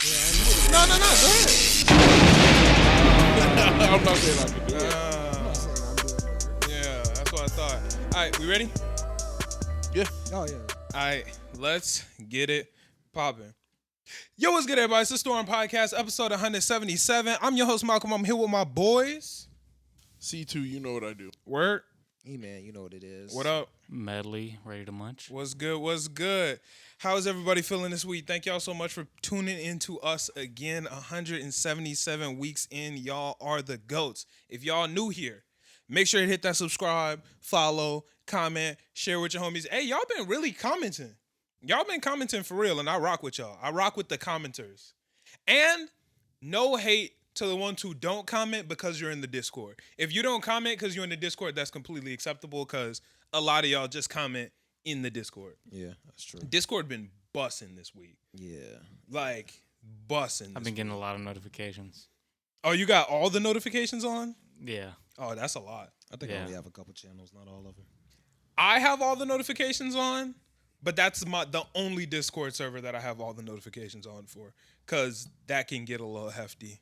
No. Go ahead. I'm not saying I can do it. I'm not saying I'm doing better. Yeah, that's what I thought. All right, we ready? Yeah. Oh yeah. All right, let's get it popping. Yo, what's good, everybody? It's the Storm Podcast, episode 177. I'm your host, Malcolm. I'm here with my boys. C2, you know what I do. Word. E-man, you know what it is. What up? Medley, ready to munch. What's good? What's good? How's everybody feeling this week? Thank y'all so much for tuning into us again. 177 weeks in. Y'all are the GOATs. If y'all new here, make sure to hit that subscribe, follow, comment, share with your homies. Hey, y'all been really commenting. Y'all been commenting for real, and I rock with y'all. I rock with the commenters. And no hate to the ones who don't comment because you're in the Discord. If you don't comment because you're in the Discord, that's completely acceptable because a lot of y'all just comment in the Discord. Yeah, that's true. Discord been bussing this week. Yeah. Like, bussing. I've been getting a lot of notifications. Oh, you got all the notifications on? Yeah. Oh, that's a lot. I think I Yeah. only have a couple channels, not all of them. I have all the notifications on, but that's the only Discord server that I have all the notifications on for, because that can get a little hefty.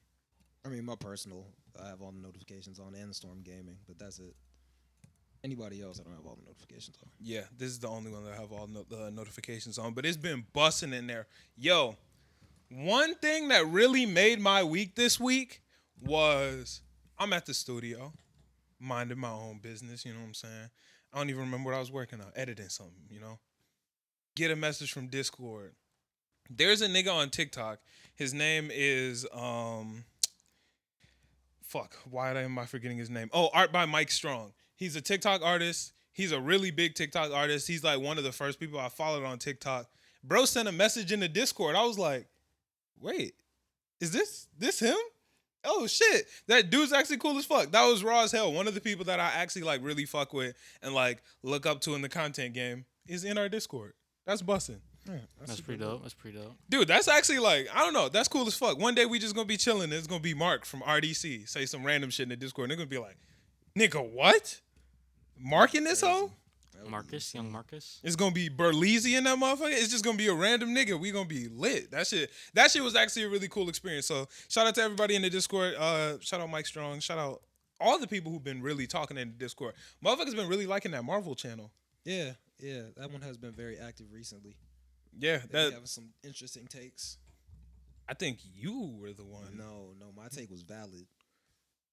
I mean, my personal, I have all the notifications on, and Storm Gaming, but that's it. Anybody else, I don't have all the notifications on. Yeah, this is the only one that I have all the notifications on, but it's been busting in there. Yo, one thing that really made my week this week was I'm at the studio, minding my own business, you know what I'm saying? I don't even remember what I was working on, editing something, you know? Get a message from Discord. There's a nigga on TikTok. His name is, why am I forgetting his name? Oh, Art by Mike Strong. He's a TikTok artist. He's a really big TikTok artist. He's like one of the first people I followed on TikTok. Bro sent a message in the Discord. I was like, wait, is this him? Oh shit, that dude's actually cool as fuck. That was raw as hell. One of the people that I actually like really fuck with and like look up to in the content game is in our Discord. That's busting. Yeah, That's pretty dope. That's pretty dope. Dude, that's actually like, I don't know. That's cool as fuck. One day we just gonna be chilling and it's gonna be Mark from RDC. Say some random shit in the Discord and they're gonna be like, nigga, what? Mark in this hoe? Marcus, young Marcus. It's gonna be Berleezy in that motherfucker. It's just gonna be a random nigga. We gonna be lit. That shit was actually a really cool experience. So shout out to everybody in the Discord. Shout out Mike Strong. Shout out all the people who've been really talking in the Discord. Motherfuckers been really liking that Marvel channel. Yeah, that one has been very active recently. Yeah, They have some interesting takes. I think you were the one. No, my take was valid.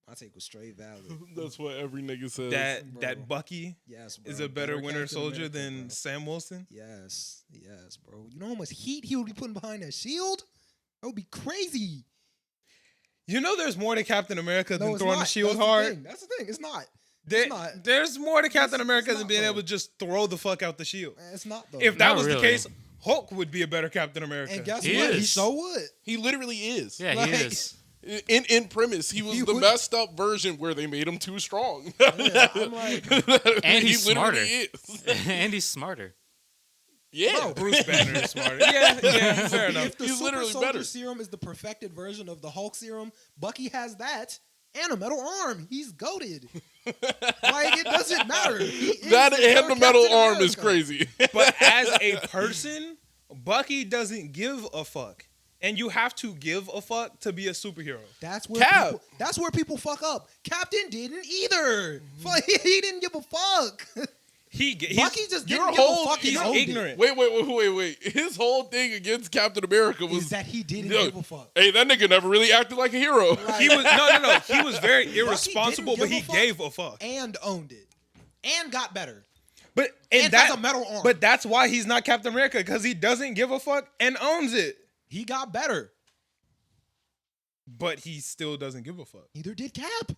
My take was straight valid. That's what every nigga says. That Bucky Yes, bro. is a better Winter Captain Soldier America, than bro. Sam Wilson. Yes, bro. You know how much heat he would be putting behind that shield? That would be crazy. You know there's more to Captain America than it's throwing not. the shield That's hard. That's the thing. It's not. It's not. There's more to Captain America it's than not, being though. able to just throw the fuck out the shield. Man, it's not though. If that Not was the really. case, Hulk would be a better Captain America. and guess He what? He is. so would. He literally is. Yeah, Like- he is. In premise, he was He the would- messed up version where they made him too strong. Yeah, I'm like, And he he's literally smarter. is. And he's smarter. Yeah. Bro, Bruce Banner is smarter. Yeah, fair enough. if the He's super literally soldier better. serum is the perfected version of the Hulk serum, Bucky has that and a metal arm. He's goated. Like, it doesn't matter. He is That the and the Captain metal arm is America. crazy. But as a person, Bucky doesn't give a fuck. And you have to give a fuck to be a superhero. That's where Cap. that's where people fuck up. Captain didn't either. Like, he didn't give a fuck. He's, Bucky just your didn't give whole- a fuck. and he's owned it. ignorant. Wait. His whole thing against Captain America was Is that he didn't Yo, give a fuck. Hey, that nigga never really acted like a hero. Like, He was no. He was very irresponsible, didn't but give he a fuck. gave a fuck. and owned it. And got better. But And has a metal arm. But that's why he's not Captain America, because he doesn't give a fuck and owns it. He got better. But he still doesn't give a fuck. Neither did Cap.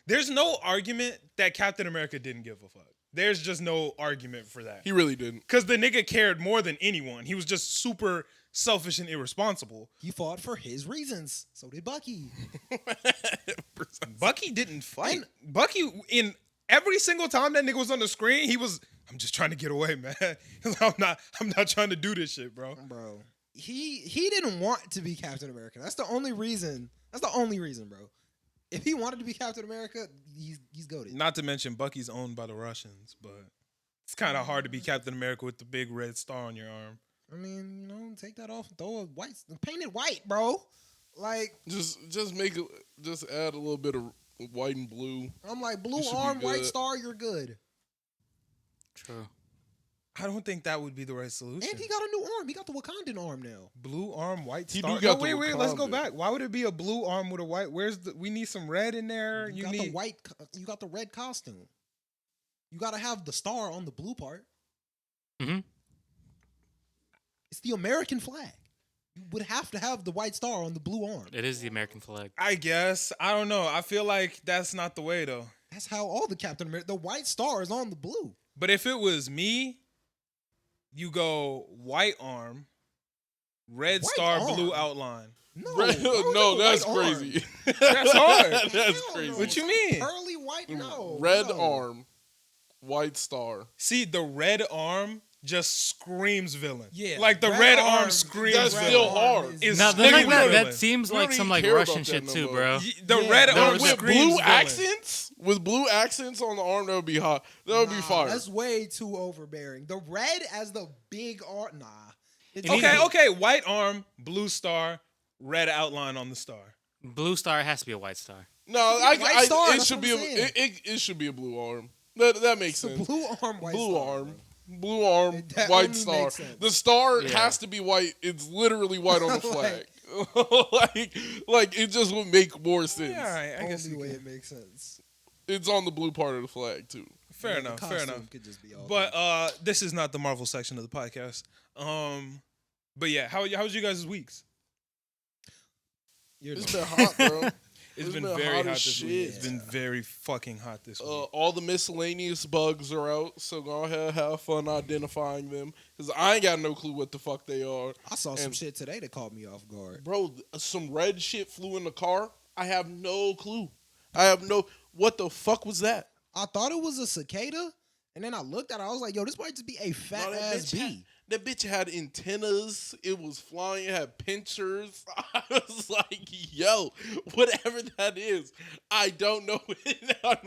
There's no argument that Captain America didn't give a fuck. There's just no argument for that. He really didn't. Because the nigga cared more than anyone. He was just super selfish and irresponsible. He fought for his reasons. So did Bucky. Bucky didn't fight. Bucky, in every single time that nigga was on the screen, he was, I'm just trying to get away, man. I'm not trying to do this shit, bro. Bro. He didn't want to be Captain America. That's the only reason. Bro. If he wanted to be Captain America, he's goated. Not to mention Bucky's owned by the Russians, but it's kind of hard to be Captain America with the big red star on your arm. I mean, take that off and throw a paint it white, bro. Like, just add a little bit of white and blue. I'm like, blue should be arm, white good. star, you're good. True. I don't think that would be the right solution. And he got a new arm. He got the Wakandan arm now. Blue arm, white He star. do got No, the wait. Let's go Wakanda. back. Why would it be a blue arm with a white? We need some red in there. You got the white. You got the red costume. You got to have the star on the blue part. Mm-hmm. It's the American flag. You would have to have the white star on the blue arm. It is the American flag. I guess. I don't know. I feel like that's not the way though. That's how all the Captain America. The white star is on the blue. But if it was me, you go white arm, red White star, arm? blue outline. No, Right? why would No, you have a that's white arm? crazy. That's hard. That's Hell crazy. no. What you mean? Pearly white? No. Red no. arm, white star. See, the red arm just screams villain. Yeah, Like the red red arm- arm screams That's villain. still hard. Is Now, screaming like that, villain. that seems We like don't some even like care Russian about shit that too, no more. bro. The Yeah, red no, arm With screams blue villain. accents, on the arm, that would be hot. That would be fire. That's way too overbearing. The red as the big arm. Nah. It's Okay. White arm, blue star, red outline on the star. Blue star has to be a white star. No, White star, it that's should what be I'm saying. it should be a blue arm. That makes It's a sense. blue arm, white Blue star. arm. Blue arm, That white only star. makes sense. The star Yeah. has to be white. It's literally white on the Like- flag. like it just would make more sense. Yeah, all right. I guess Only you way can. it makes sense. It's on the blue part of the flag too. Fair The enough. Fair costume enough. Could just be all But this is not the Marvel section of the podcast. But yeah, how was you guys' weeks? You're It's the- been hot, bro. It's It's been been very hot hot as this week. shit. It's been very fucking hot this week. All the miscellaneous bugs are out, so go ahead, have fun identifying them. Because I ain't got no clue what the fuck they are. I saw some and- shit today that caught me off guard. Bro, some red shit flew in the car. I have no clue. What the fuck was that? I thought it was a cicada, and then I looked at it. I was like, yo, this might just be a fat No, ass bee. That bitch had antennas. It was flying. It had pincers. I was like, yo, whatever that is, I don't know. I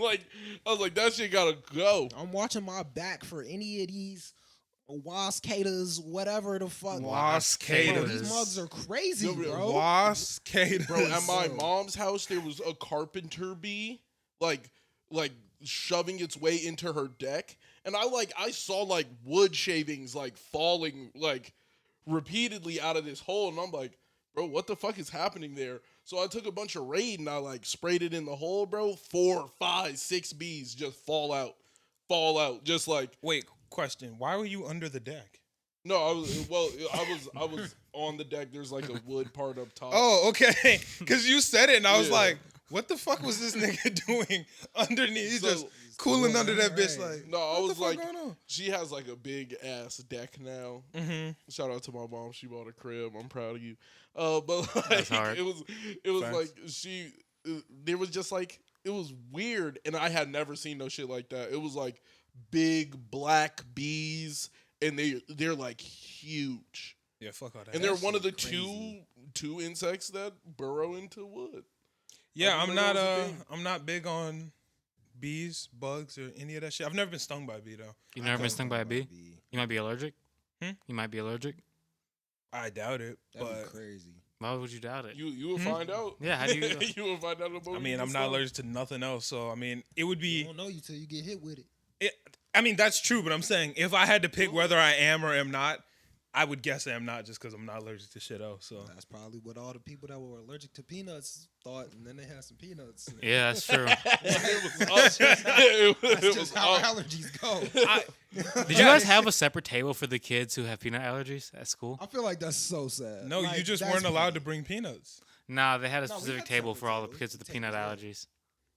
was like, that shit gotta go. I'm watching my back for any of these wascadas, whatever the fuck. Wascadas. Bro, these mugs are crazy, Yo, bro, bro. Wascadas. Bro, at my So- mom's house, there was a carpenter bee, like shoving its way into her deck, and I saw like wood shavings like falling like repeatedly out of this hole, and I'm like, bro, what the fuck is happening there? So I took a bunch of Raid and I like sprayed it in the hole, bro. 4, 5, 6 bees just fall out, just like. Wait, question. Why were you under the deck? No, I was on the deck. There's like a wood part up top. Oh, okay. Because you said it, and I was Yeah. like, what the fuck was this nigga doing underneath? He's So- just cooling under that bitch Right. like, No, I what was the fuck like, going on? she has like a big ass deck now. Mm-hmm. Shout out to my mom. She bought a crib. I'm proud of you. But like, That's hard. it was Facts. like there was just like, it was weird, and I had never seen no shit like that. It was like big black bees, and they're like huge, Yeah, fuck all that. and they're one of the crazy. two insects that burrow into wood. Yeah, I I'm didn't know not that was a thing. I'm not big on bees, bugs, or any of that shit. I've never been stung by a bee though. You've never been stung by a bee? That'd You might be allergic. Hmm? You might be allergic. I doubt it, be but crazy. Why would you doubt it? You will find out. Yeah, how do you- you will find out about. I mean, I'm not allergic to nothing else, so I mean, it would You be. don't know you till you get hit with it. I mean, that's true, but I'm saying if I had to pick whether I am or am not, I would guess I am not just because I'm not allergic to shit else. So That's probably what all the people that were allergic to peanuts thought, and then they had some peanuts. Yeah, that's true. It was us. It That's was just how us. allergies go. Did you guys have a separate table for the kids who have peanut allergies at school? I feel like that's so sad. no, Like, you just that's weren't allowed to funny. bring peanuts. Nah, they had a No, we specific had table separate for all the tables. kids with the Tables, peanut yeah. allergies.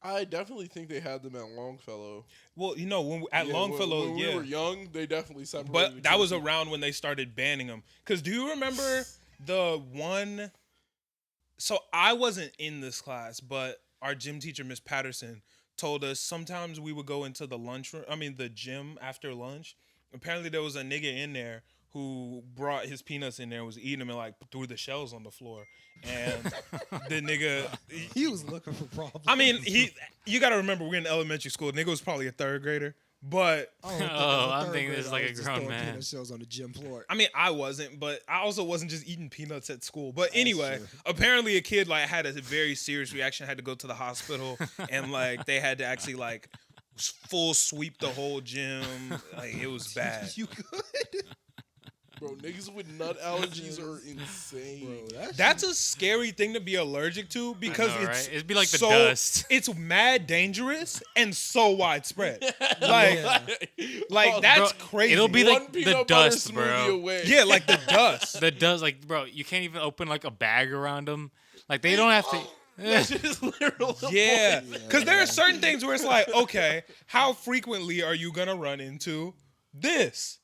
I definitely think they had them at Longfellow. Well, you know, at Yeah, Longfellow, when yeah. we were young, they definitely separated. But the that was kids. around when they started banning them. Because do you remember the one? So I wasn't in this class, but our gym teacher, Miss Patterson, told us sometimes we would go into the gym after lunch. Apparently there was a nigga in there who brought his peanuts in there and was eating them and like threw the shells on the floor. And the nigga, He was looking for problems. I mean, you got to remember we're in elementary school. The nigga was probably a third grader. But I don't think Oh, as a I'm third thinking this is grader, like I a was just grown throwing man. peanut shells on the gym floor. I mean, I wasn't, but I also wasn't just eating peanuts at school. But anyway, true. apparently a kid like had a very serious reaction, had to go to the hospital, and like they had to actually like full sweep the whole gym. Like it was bad. You could, Bro, niggas with nut allergies are insane. bro. That's a scary thing to be allergic to because know, it's right? It'd be like the so, dust. It's mad dangerous and so widespread. Like, like Oh, that's bro, crazy. it'll be One like the peanut butter dust, smoothie bro. away. yeah, like the dust. The dust, like, bro, you can't even open like a bag around them. Like they don't have to. That shit is literal. Yeah, because there are certain things where it's like, okay, how frequently are you gonna run into this,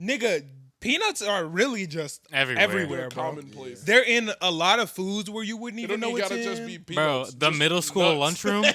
nigga? Peanuts are really just Everywhere. bro. Commonplace. They're in a lot of foods where you wouldn't It even don't know even it's gotta in. just be Bro, peanuts. the just middle school nuts. lunchroom.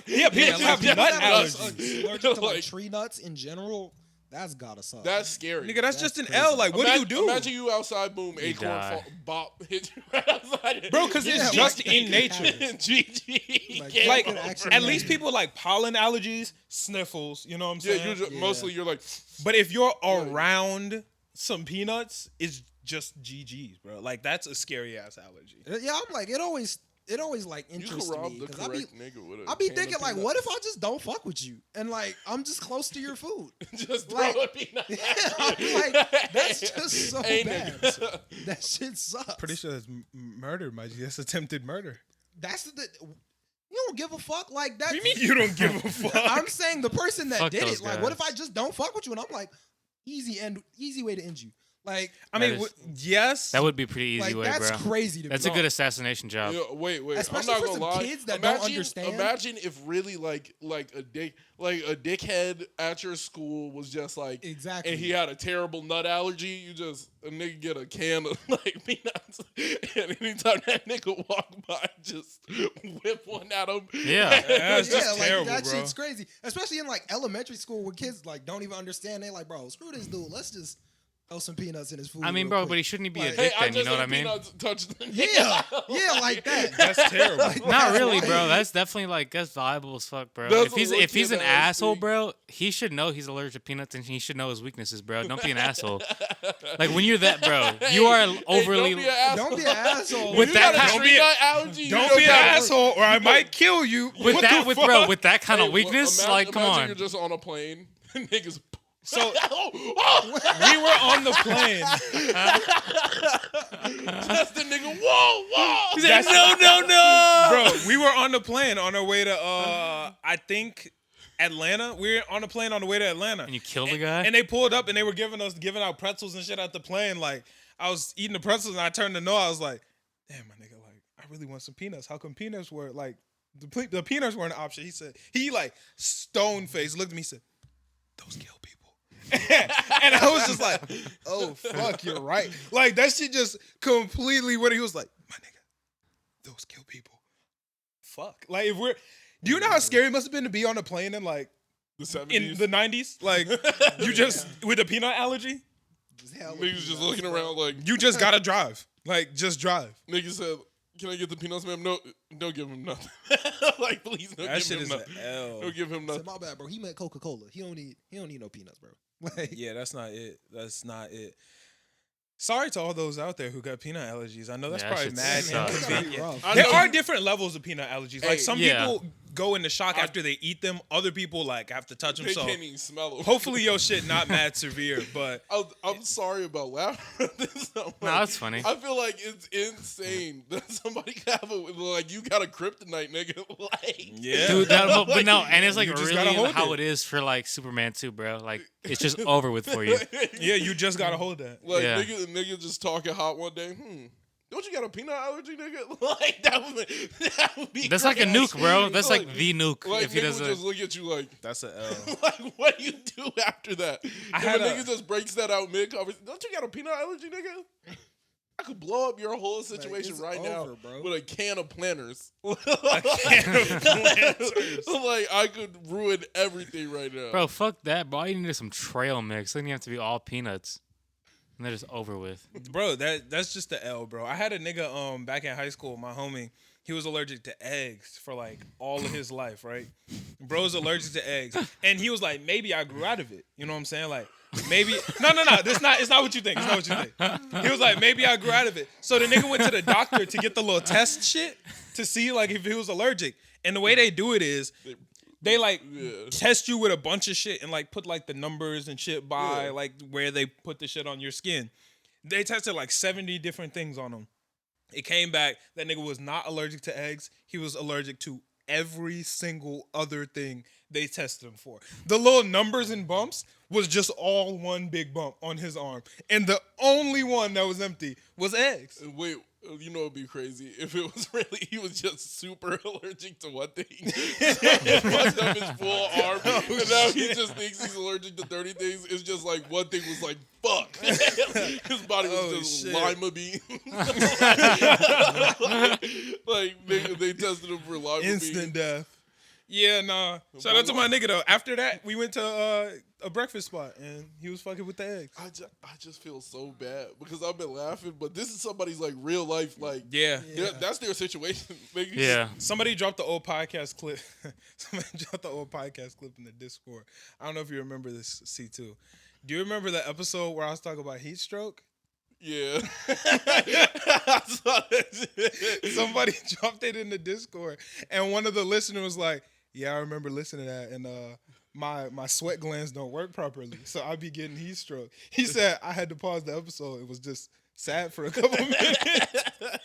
Yeah, peanuts have people nut that are allergies. allergic to like Like- tree nuts in general. That's gotta suck. That's scary. Nigga, that's just an crazy. L. Like, what do you do? Imagine you outside, boom, acorn, die. fall, bop, hit you right outside. Bro, because it's Yeah, just like, in it nature. happens. GG. Like, Game Like, could over. actually at least happen. people like pollen allergies, sniffles, you know what I'm Yeah, saying? you're just, mostly you're like, But if you're around some peanuts, it's just GG's, bro. Like, that's a scary ass allergy. Yeah, I'm like it always like you could interests rob me the because I be correct nigga with a I be can of thinking like, peanuts. what if I just don't fuck with you and like I'm just close to your food? just throw like- a peanut? I'm like, that's just so Hey, bad. nigga. That shit sucks. Pretty sure that's murder, my G. That's attempted murder. That's the. You don't give a fuck like that. What do you mean you don't give a fuck? I'm saying the person that Fuck did those it. Like, what if guys. I just don't fuck with you? And I'm like, easy way to end you. Like, I mean, That is- yes. That would be a pretty easy like way, that's bro. crazy to That's me. a good assassination job. Yeah, wait. Especially I'm not for gonna some lie. kids that don't Imagine- understand. Imagine if really like a dickhead at your school was just like Exactly. and he had a terrible nut allergy. You just a nigga get a can of like peanuts, and anytime that nigga walk by, just whip one at him. Yeah. That's just like terrible, that bro. shit's crazy. Especially in like elementary school where kids like don't even understand. They like, bro, screw this dude. Let's just throw some peanuts in his food. I mean, real bro, quick. but he shouldn't be a Like, dick I then. You just know what I ate mean? peanuts, touch the yeah, yeah, like that. That's terrible. Like, Not that's really, right. bro. That's definitely like that's viable as fuck, bro. That's If he's a an legit asshole, thing. bro, he should know he's allergic to peanuts and he should know his weaknesses, bro. Don't be an asshole. Like when you're that, bro, you are overly. Don't be an asshole. Don't be an asshole. With You that got a kind- tree nut allergy. Don't you be an gotta- asshole, or I might kill you. with What that, the with fuck? bro, with that kind Hey, of weakness, imagine- like come imagine on. You're just on a plane. Niggas. So oh, we were on the plane. that's the nigga. Whoa. He said, no. Bro, we were on the plane on our way to I think Atlanta. We were on the plane on the way to Atlanta. And you killed the guy. And they pulled up and they were giving out pretzels and shit at the plane. Like I was eating the pretzels and I turned to Noah. I was like, damn, my nigga, like I really want some peanuts. How come peanuts were like the peanuts were an option? He like stone faced looked at me and said, those kill people. And I was just like, oh fuck, you're right. Like that shit just completely what he was like, my nigga, those kill people. Fuck. Like if do you know how scary it must have been to be on a plane in like The 70s. in the 90s? Like you just with a peanut allergy? Just hella Niggas just peanuts, looking bro. around like, You just gotta drive. Like just drive. niggas said, can I get the peanuts, ma'am? No, don't give him nothing. Like, please, don't That give shit him is nothing. an L. Don't give him Said, nothing. my bad, bro. He meant Coca-Cola. He don't need no peanuts, bro. Like, Yeah, that's not it. That's not it. Sorry to all those out there who got peanut allergies. I know that's Yeah, probably that mad shit sucks. inconvenient. rough. I There know are you- different levels of peanut allergies. Like some yeah. people go into shock after they eat them. Other people like have to touch them. They So can't even smell them. hopefully your shit not mad severe. But I'm sorry about laughing at this. I'm No, like, it's funny. I feel like it's insane that somebody could have like you got a kryptonite, nigga. Like, yeah, Dude, but no, and it's like You just gotta really hold how it. it is for like Superman too, bro. Like it's just over with for you. yeah, you just gotta hold that. like Yeah. nigga just talking hot one day. Don't you got a peanut allergy, nigga? Like that would be. That's like a crazy. nuke, bro. That's like the nuke. Like If he nigga does would it. just look at you like. That's an L. Like, what do you do after that? If had a a- nigga just breaks that out mid-conversation, don't you got a peanut allergy, nigga? I could blow up your whole situation it's right over, now bro. with a can of planters. can of planters. Like, I could ruin everything right now. Bro, fuck that, bro. All you need is some trail mix. Then you have to be all peanuts. And they're just over with. Bro, that's just the L, bro. I had a nigga back in high school, my homie. he was allergic to eggs for like all of his life, right? Bro's allergic to eggs. And he was like, maybe I grew out of it. You know what I'm saying? Like, maybe no. It's not what you think. It's not what you think. He was like, maybe I grew out of it. So the nigga went to the doctor to get the little test shit to see like if he was allergic. And the way they do it is they like test you with a bunch of shit and like put like the numbers and shit by like where they put the shit on your skin. They tested like 70 different things on him. It came back that nigga was not allergic to eggs. He was allergic to every single other thing they tested him for. The little numbers and bumps was just all one big bump on his arm. And the only one that was empty was eggs. Wait, you know it'd be crazy if it was really he was just super allergic to one thing. He fucked up his full arm, and now he just thinks he's allergic to 30 things. It's just like one thing was like fuck. His body was just lima bean. Like they tested him for lima bean. Instant death. Yeah, nah. Shout out to my nigga though. After that, we went to a breakfast spot and he was fucking with the eggs. I just feel so bad because I've been laughing, but this is somebody's like real life, like that's their situation. Somebody dropped the old podcast clip. Somebody dropped the old podcast clip in the Discord. I don't know if you remember this, C2. Do you remember the episode where I was talking about heat stroke? Yeah. Somebody dropped it in the Discord and one of the listeners was like, yeah, I remember listening to that, and my sweat glands don't work properly, so I be getting heat stroke. He said I had to pause the episode. It was just sad for a couple minutes.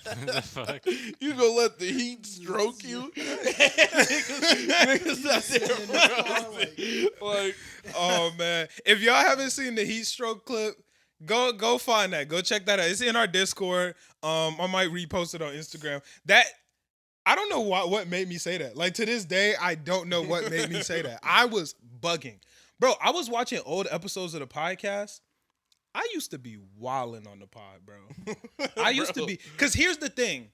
The fuck? You gonna let the heat stroke you? Niggas out there, like, oh man! If y'all haven't seen the heat stroke clip, go find that. Go check that out. It's in our Discord. I might repost it on Instagram. That. I don't know what made me say that. Like, to this day, I don't know what made me say that. I was bugging. Bro, I was watching old episodes of the podcast. I used to be wilding on the pod, bro. I used to be. Because here's the thing.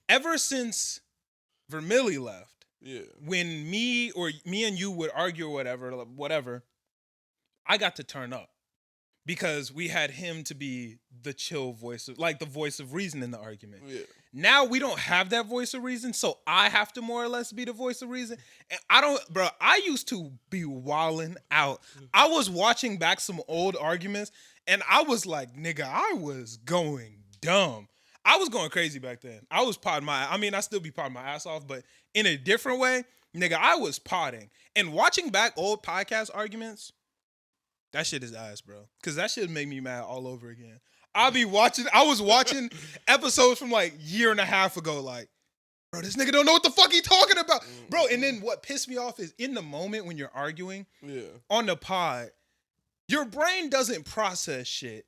Ever since Vermilly left, when me and you would argue or whatever, I got to turn up. Because we had him to be the chill voice, like the voice of reason in the argument. Yeah. Now we don't have that voice of reason, so I have to more or less be the voice of reason. And I used to be wilding out. I was watching back some old arguments, and I was like, nigga, I was going dumb. I was going crazy back then. I was I still be podding my ass off, but in a different way, nigga, I was podding. And watching back old podcast arguments, that shit is ass, bro. Because that shit made me mad all over again. I was watching episodes from like year and a half ago, like, bro, this nigga don't know what the fuck he talking about. Bro, and then what pissed me off is in the moment when you're arguing on the pod, your brain doesn't process shit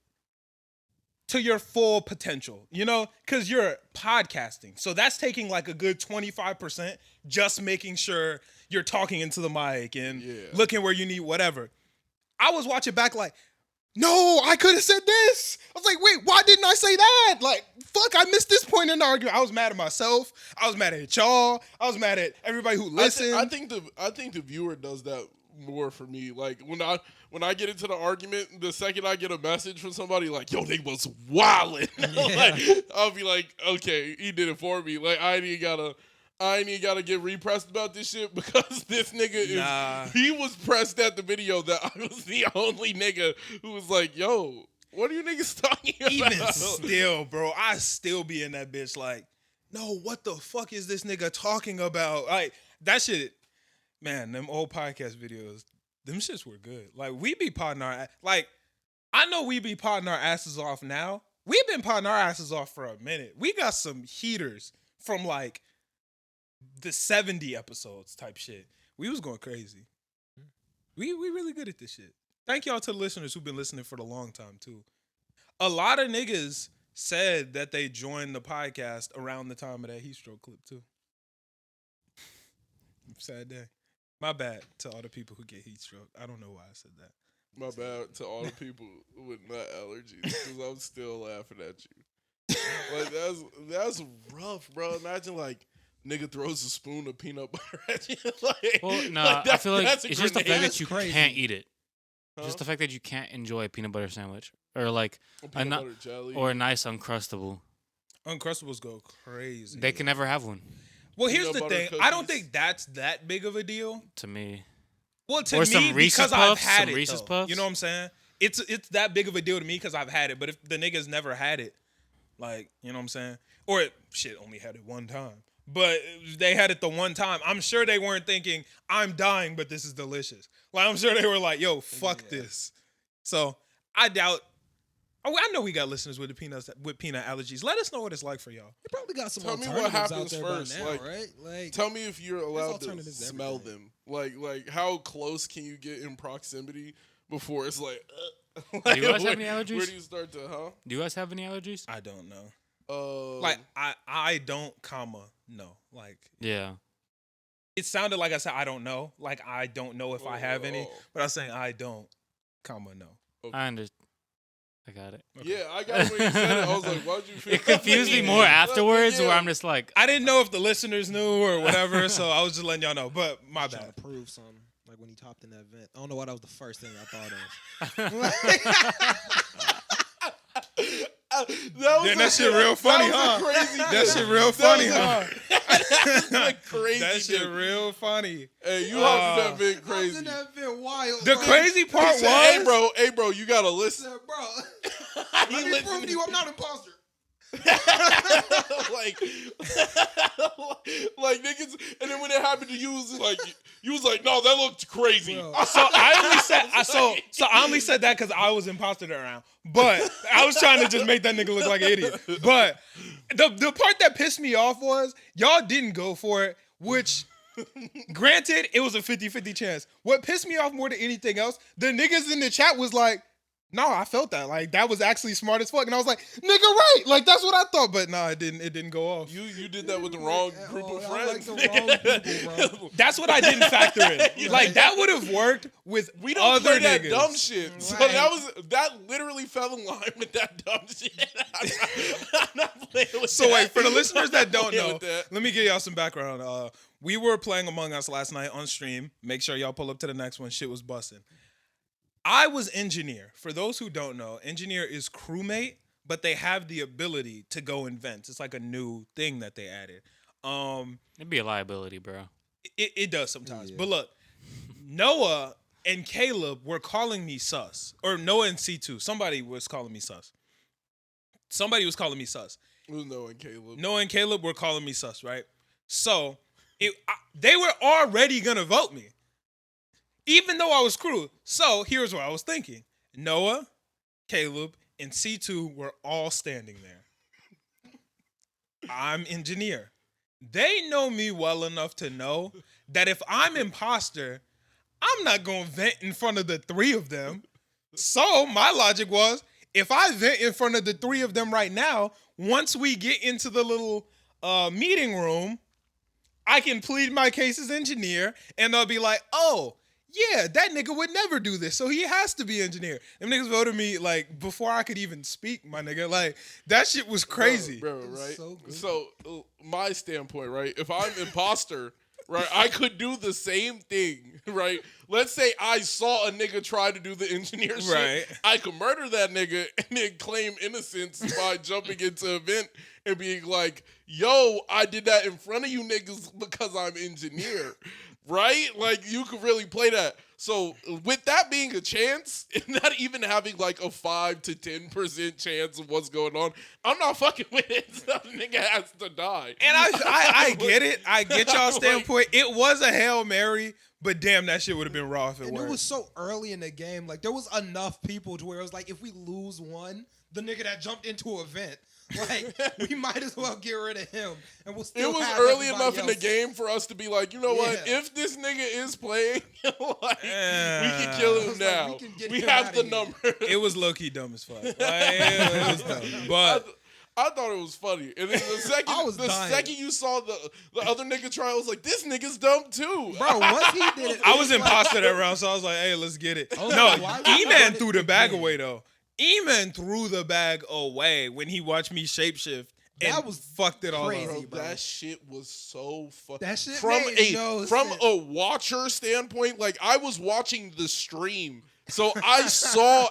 to your full potential, you know? Because you're podcasting. So that's taking like a good 25%, just making sure you're talking into the mic and looking where you need whatever. I was watching back like, no, I could have said this. I was like, wait, why didn't I say that? Like, fuck, I missed this point in the argument. I was mad at myself. I was mad at y'all. I was mad at everybody who listened. I think the viewer does that more for me. Like when I get into the argument, the second I get a message from somebody like, yo, they was wildin'. Like, I'll be like, okay, he did it for me. Like I ain't even gotta get repressed about this shit because this nigga he was pressed at the video that I was the only nigga who was like, yo, what are you niggas talking about? Even still, bro, I still be in that bitch like, no, what the fuck is this nigga talking about? Like, that shit, man, them old podcast videos, them shits were good. Like, we be podding I know we be podding our asses off now. We've been podding our asses off for a minute. We got some heaters from like the 70 episodes type shit. We was going crazy. We really good at this shit. Thank y'all to the listeners who've been listening for the long time too. A lot of niggas said that they joined the podcast around the time of that heat stroke clip too. Sad day. My bad to all the people who get heat stroke. I don't know why I said that. My bad to all the people with nut allergies because I'm still laughing at you. Like that's rough, bro. Imagine like nigga throws a spoon of peanut butter at you. I feel like it's just the fact that you crazy. can't eat it. Just the fact that you can't enjoy a peanut butter sandwich or like peanut butter jelly or a nice Uncrustable. Uncrustables go crazy. They can never have one Well, here's Peanut the butter thing. I don't cookies. think that's that big of a deal. to me. Well, to Or me, some Reese's because Puffs, I've had some it. Reese's though. Puffs? You know what I'm saying? It's that big of a deal to me because I've had it. But if the niggas never had it, like, you know what I'm saying? Or only had it one time. But they had it the one time. I'm sure they weren't thinking, I'm dying, but this is delicious. Like, I'm sure they were like, yo, fuck this. So I doubt. Oh, I know we got listeners with peanut allergies. Let us know what it's like for y'all. You probably got some Tell me alternatives what out happens there first, by now, like, right? Like, Tell me if you're allowed to alternatives to smell everything. them. Like how close can you get in proximity before it's like? Do you guys have where- any allergies? Where do you start to? Huh? Do you guys have any allergies? I don't know. Like I don't, no. Like, Yeah. it sounded like I said I don't know. Like, I don't know if I have any. Oh. But I was saying I don't, no. I understand. I got it. Yeah, I got it when you said it. I was like, why'd you feel? It confused me like- more afterwards, Yeah. where I'm just like, I didn't know if the listeners knew or whatever, so I was just letting y'all know. But my trying bad. to prove something. Like when he topped in that vent. I don't know why that was the first thing I thought of. That shit real funny, that huh? was a crazy That bit. shit real funny, That was huh? a crazy. That shit bit. real funny. Hey, you hopped in that bit I was crazy. in that vent wild. The bro. crazy He part said, was, hey bro, you gotta I listen. said, bro, He let me listened prove to you I'm not an imposter. like, like niggas, and then when it happened to you, it was like you was like, no, that looked crazy. Bro. so I only said that because I was imposter around. But I was trying to just make that nigga look like an idiot. But the part that pissed me off was y'all didn't go for it, which granted, it was a 50-50 chance. What pissed me off more than anything else, the niggas in the chat was like, no, I felt that. Like, that was actually smart as fuck. And I was like, nigga, right. Like, that's what I thought. But no, it didn't go off. You did that with the wrong group of friends. Like the wrong people, bro. That's what I didn't factor in. Like, that would have worked with We don't other play that niggas. dumb shit. So Right. that literally fell in line with that dumb shit. I'm not playing with So that. wait, for the listeners that don't playing know, with that. let me give y'all some background. We were playing Among Us last night on stream. Make sure y'all pull up to the next one. Shit was busting. I was engineer. For those who don't know, engineer is crewmate, but they have the ability to go in vents. It's like a new thing that they added. it'd be a liability, bro. It does sometimes. Yeah. But look, Noah and Caleb were calling me sus. Or Noah and C2. Somebody was calling me sus. It was Noah and Caleb. Noah and Caleb were calling me sus, right? So they were already going to vote me, even though I was crew. So here's what I was thinking. Noah, Caleb, and C2 were all standing there. I'm engineer. They know me well enough to know that if I'm imposter, I'm not going to vent in front of the three of them. So my logic was, if I vent in front of the three of them right now, once we get into the little meeting room, I can plead my case as engineer, and they'll be like, oh, yeah, that nigga would never do this, so he has to be engineer. Them niggas voted me, like, before I could even speak, my nigga. Like, that shit was crazy. Bro, It's right? so good. So, my standpoint, right? If I'm imposter, right, I could do the same thing, right? Let's say I saw a nigga try to do the engineer shit. Right. I could murder that nigga and then claim innocence by jumping into a vent and being like, yo, I did that in front of you niggas because I'm engineer. Right? Like, you could really play that. So, with that being a chance, and not even having like a 5 to 10% chance of what's going on, I'm not fucking with it. So, the nigga has to die. And I get it. I get y'all Like- standpoint. It was a Hail Mary, but damn, that shit would have been raw if it And worked. it was so early in the game. Like, there was enough people to where it was like, if we lose one, the nigga that jumped into a vent, like, we might as well get rid of him. And we'll still It was have early everybody enough in the else. game for us to be like, you know what? Yeah. If this nigga is playing, like, we Yeah. can kill him It's like, now. we can get We him have outta the here. number. It was low-key dumb as fuck. Like, it was dumb. But I thought it was funny. And then the second, I was dying. second you saw the other nigga try, I was like, this nigga's dumb too. Bro, once he did it, I was imposter that round, so I was like, hey, let's get it. was No, like, why would you E-Man run it threw the bag again? away, though. E-Man threw the bag away when he watched me shapeshift and That was fucked it all crazy, up. Bro, bro. that shit was so fun. That shit from made no from sense. a watcher standpoint, like I was watching the stream So I saw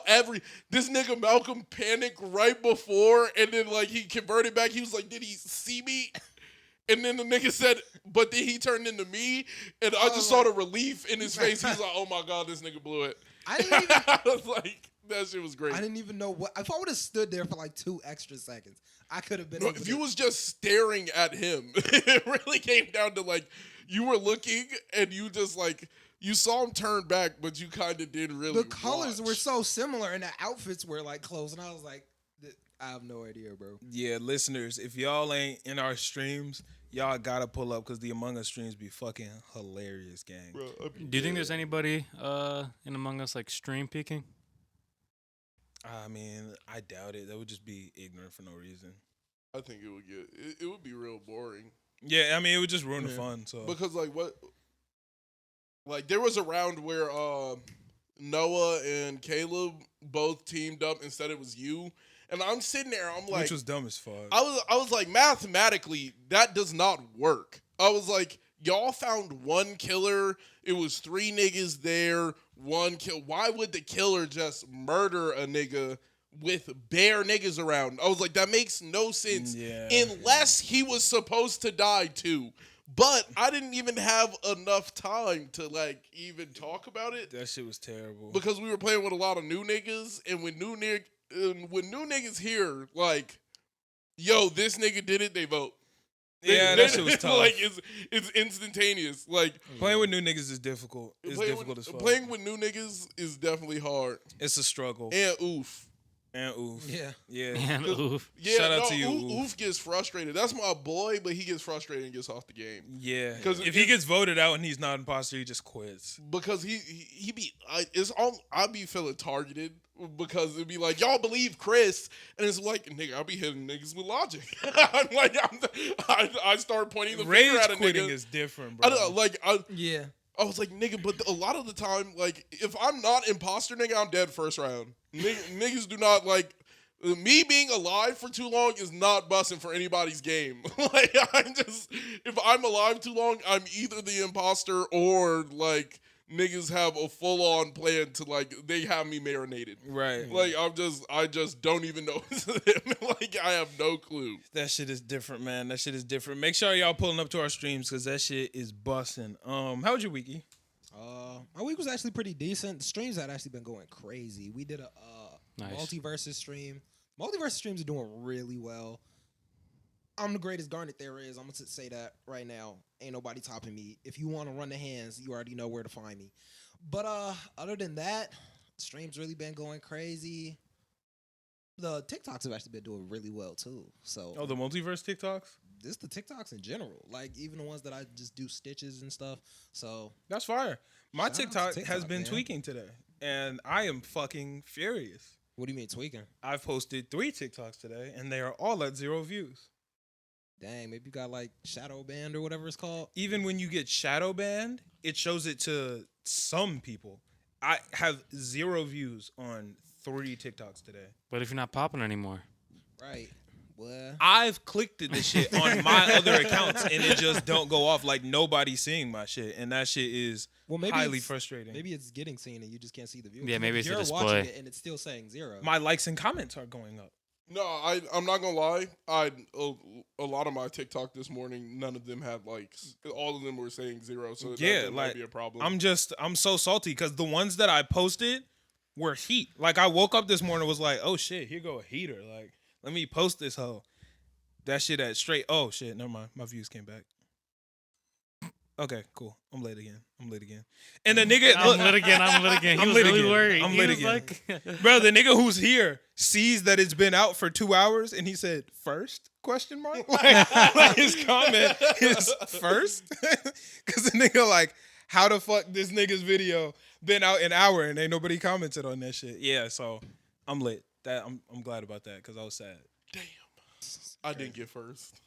this nigga Malcolm panic right before, and then like he converted back. He was like, "Did he see me?" And then the nigga said, "But then he turned into me," and I just saw the relief in his face. He's like, "Oh my god, this nigga blew it." I didn't even. I was like, that shit was great. I didn't even know what. If I would have stood there for like 2 extra seconds, I could have been. No, if you was just staring at him, it really came down to like you were looking and you just like you saw him turn back, but you kind of didn't really. The colors were so similar, and the outfits were like close, and I was like, I have no idea, bro. Yeah, listeners, if y'all ain't in our streams, y'all gotta pull up because the Among Us streams be fucking hilarious, gang. Bro, Do you think there's anybody in Among Us like stream peeking? I mean, I doubt it. That would just be ignorant for no reason. I think it would be real boring. Yeah, I mean, it would just ruin the fun. So Because like there was a round where Noah and Caleb both teamed up and said it was you, and I'm sitting there, I'm like, which was dumb as fuck. I was like, mathematically that does not work. I was like, y'all found one killer. It was 3 niggas there, 1 kill. Why would the killer just murder a nigga with bare niggas around? I was like, that makes no sense. Yeah, unless he was supposed to die too. But I didn't even have enough time to like even talk about it That shit was terrible. because we were playing with a lot of new niggas, and when new niggas hear like, yo, this nigga did it, they vote. Yeah, that shit was tough. Like it's instantaneous. Like Playing with new niggas is difficult. It's difficult as fuck. Playing with new niggas is definitely hard. It's a struggle. And oof. And oof. Yeah. Yeah. And oof. Yeah, Shout out to you, Oof gets frustrated. That's my boy, but he gets frustrated and gets off the game. Yeah. 'Cause If he gets voted out and he's not imposter, he just quits. Because I be feeling targeted because it'd be like, y'all believe Chris, and it's like, nigga, I'll be hitting niggas with logic. I start pointing the Rage finger at a quitting nigga. is different, bro. Yeah. I was like, nigga, but a lot of the time, like, if I'm not imposter, nigga, I'm dead first round. Niggas do not, like, me being alive for too long is not busting for anybody's game. Like, if I'm alive too long, I'm either the imposter or, like, niggas have a full-on plan to, like, they have me marinated. Right. Like, I just don't even know. Like, I have no clue. That shit is different, man. That shit is different. Make sure y'all pulling up to our streams because that shit is busting. How was your weekie? My week was actually pretty decent. The streams had actually been going crazy. We did a Nice. multiversus stream. Multiversus streams are doing really well. I'm the greatest Garnet there is. I'm going to say that right now. Ain't nobody topping me. If you want to run the hands, you already know where to find me. But other than that, streams really been going crazy. The TikToks have actually been doing really well too. So Oh, the multiverse TikToks? just the TikToks in general. Like even the ones that I just do stitches and stuff. So That's fire. My Shout out to TikTok has TikTok, been man. tweaking today, and I am fucking furious. what do you mean tweaking? I've posted 3 TikToks today, and they are all at 0 views. Dang, maybe you got like shadow banned or whatever it's called. Even when you get shadow banned, it shows it to some people. I have 0 views on 3 TikToks today. But if you're not popping anymore, Right. Well, I've clicked this shit on my other accounts, and it just don't go off. Like nobody's seeing my shit, and that shit is highly it's, frustrating. maybe it's getting seen and you just can't see the views. Yeah, maybe it's the you're display. watching it and it's still saying 0. My likes and comments are going up. No, I'm not gonna lie. A lot of my TikTok this morning, none of them had likes. All of them were saying 0, so that might be a problem. I'm so salty because the ones that I posted were heat. Like I woke up this morning and was like, oh shit, here go a heater. Like, let me post this hoe. That shit at straight. Oh shit, never mind. My views came back. Okay, cool. I'm late again. And the nigga, I'm lit again. He I'm was lit really again. worried. I'm He lit was again. like, bro, the nigga who's here sees that it's been out for 2 hours, and he said, "First?" Question mark. Like his comment is first, because the nigga like, how the fuck this nigga's video been out an hour and ain't nobody commented on that shit? Yeah, so I'm lit. That I'm glad about that because I was sad. Damn, I didn't get first.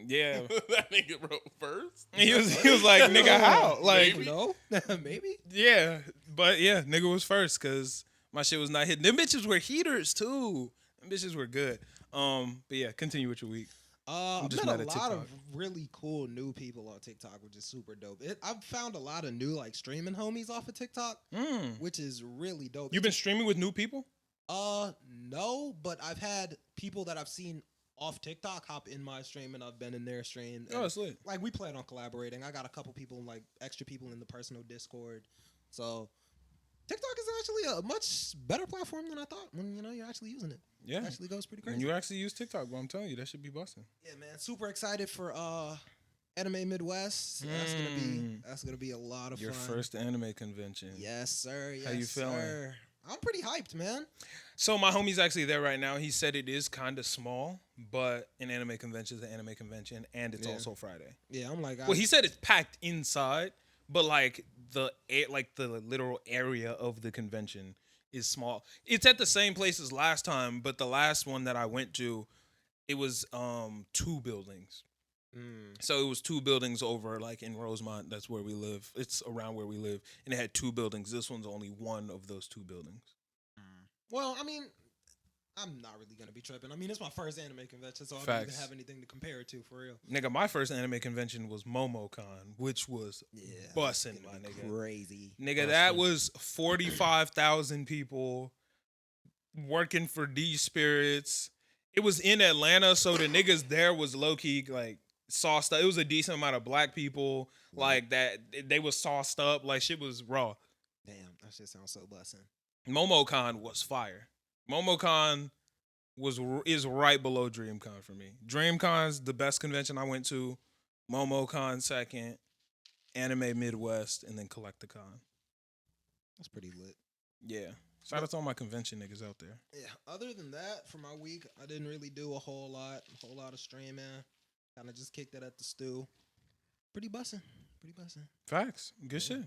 Yeah, That nigga wrote first. he was like, nigga, how? Like, Maybe. No? Maybe? yeah, but yeah, nigga was first because my shit was not hitting. Them bitches were heaters too. Them bitches were good. But yeah, continue with your week. I'm I've just met mad a at lot of TikTok. really cool new people on TikTok, which is super dope. I've found a lot of new like streaming homies off of TikTok, which is really dope. You've been streaming with new people? No, but I've had people that I've seen off TikTok hop in my stream, and I've been in their stream. Oh, And, that's lit. like we plan on collaborating. I got a couple people, like extra people in the personal Discord. So TikTok is actually a much better platform than I thought when you're actually using it. Yeah. It actually goes pretty When crazy. you actually use TikTok, bro, I'm telling you, that should be busting. Yeah, man. Super excited for Anime Midwest. That's gonna be a lot of Your fun. first anime convention. Yes, sir. Yes, How you feeling? sir. I'm pretty hyped, man. So my homie's actually there right now. He said it is kind of small, but an anime convention is an anime convention, and it's Yeah. also Friday. Yeah, I'm like, Well, he said it's packed inside, but like the literal area of the convention is small. It's at the same place as last time, but the last one that I went to, it was 2 buildings. So it was 2 buildings over, like in Rosemont. That's where we live. It's around where we live, and it had 2 buildings. This one's only one of those 2 buildings. Well, I mean, I'm not really gonna be tripping. I mean, it's my first anime convention, so I don't even Facts. have anything to compare it to for real. Nigga, my first anime convention was MomoCon, which was Yeah, bussin', it's my gonna be nigga. crazy. Nigga, that was 45,000 people working for D Spirits. It was in Atlanta, so the niggas there was low key like sauced up. It was a decent amount of black people like that. They was sauced up. Like shit was raw. Damn, that shit sounds so bussin'. MomoCon was fire. MomoCon is right below DreamCon for me. DreamCon's the best convention I went to. MomoCon second, Anime Midwest, and then Collecticon. That's pretty lit. Yeah. Shout out to all my convention niggas out there. Yeah. Other than that, for my week, I didn't really do a whole lot of streaming. Kind of just kicked it at the stew. Pretty bussin'. Facts. Good shit.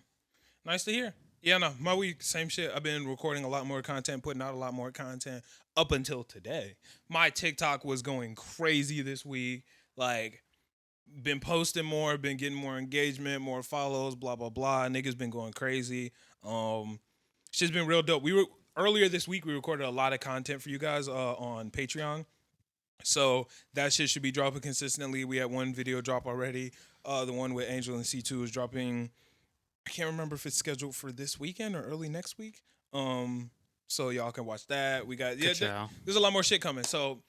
Nice to hear. Yeah, no, my week, same shit. I've been recording a lot more content, putting out a lot more content up until today. My TikTok was going crazy this week. Like, been posting more, been getting more engagement, more follows, blah, blah, blah. Niggas been going crazy. Shit's been real dope. Earlier this week, we recorded a lot of content for you guys on Patreon. So that shit should be dropping consistently. We had one video drop already. The one with Angel and C2 is dropping. I can't remember if it's scheduled for this weekend or early next week. So y'all can watch that. We got there's a lot more shit coming. So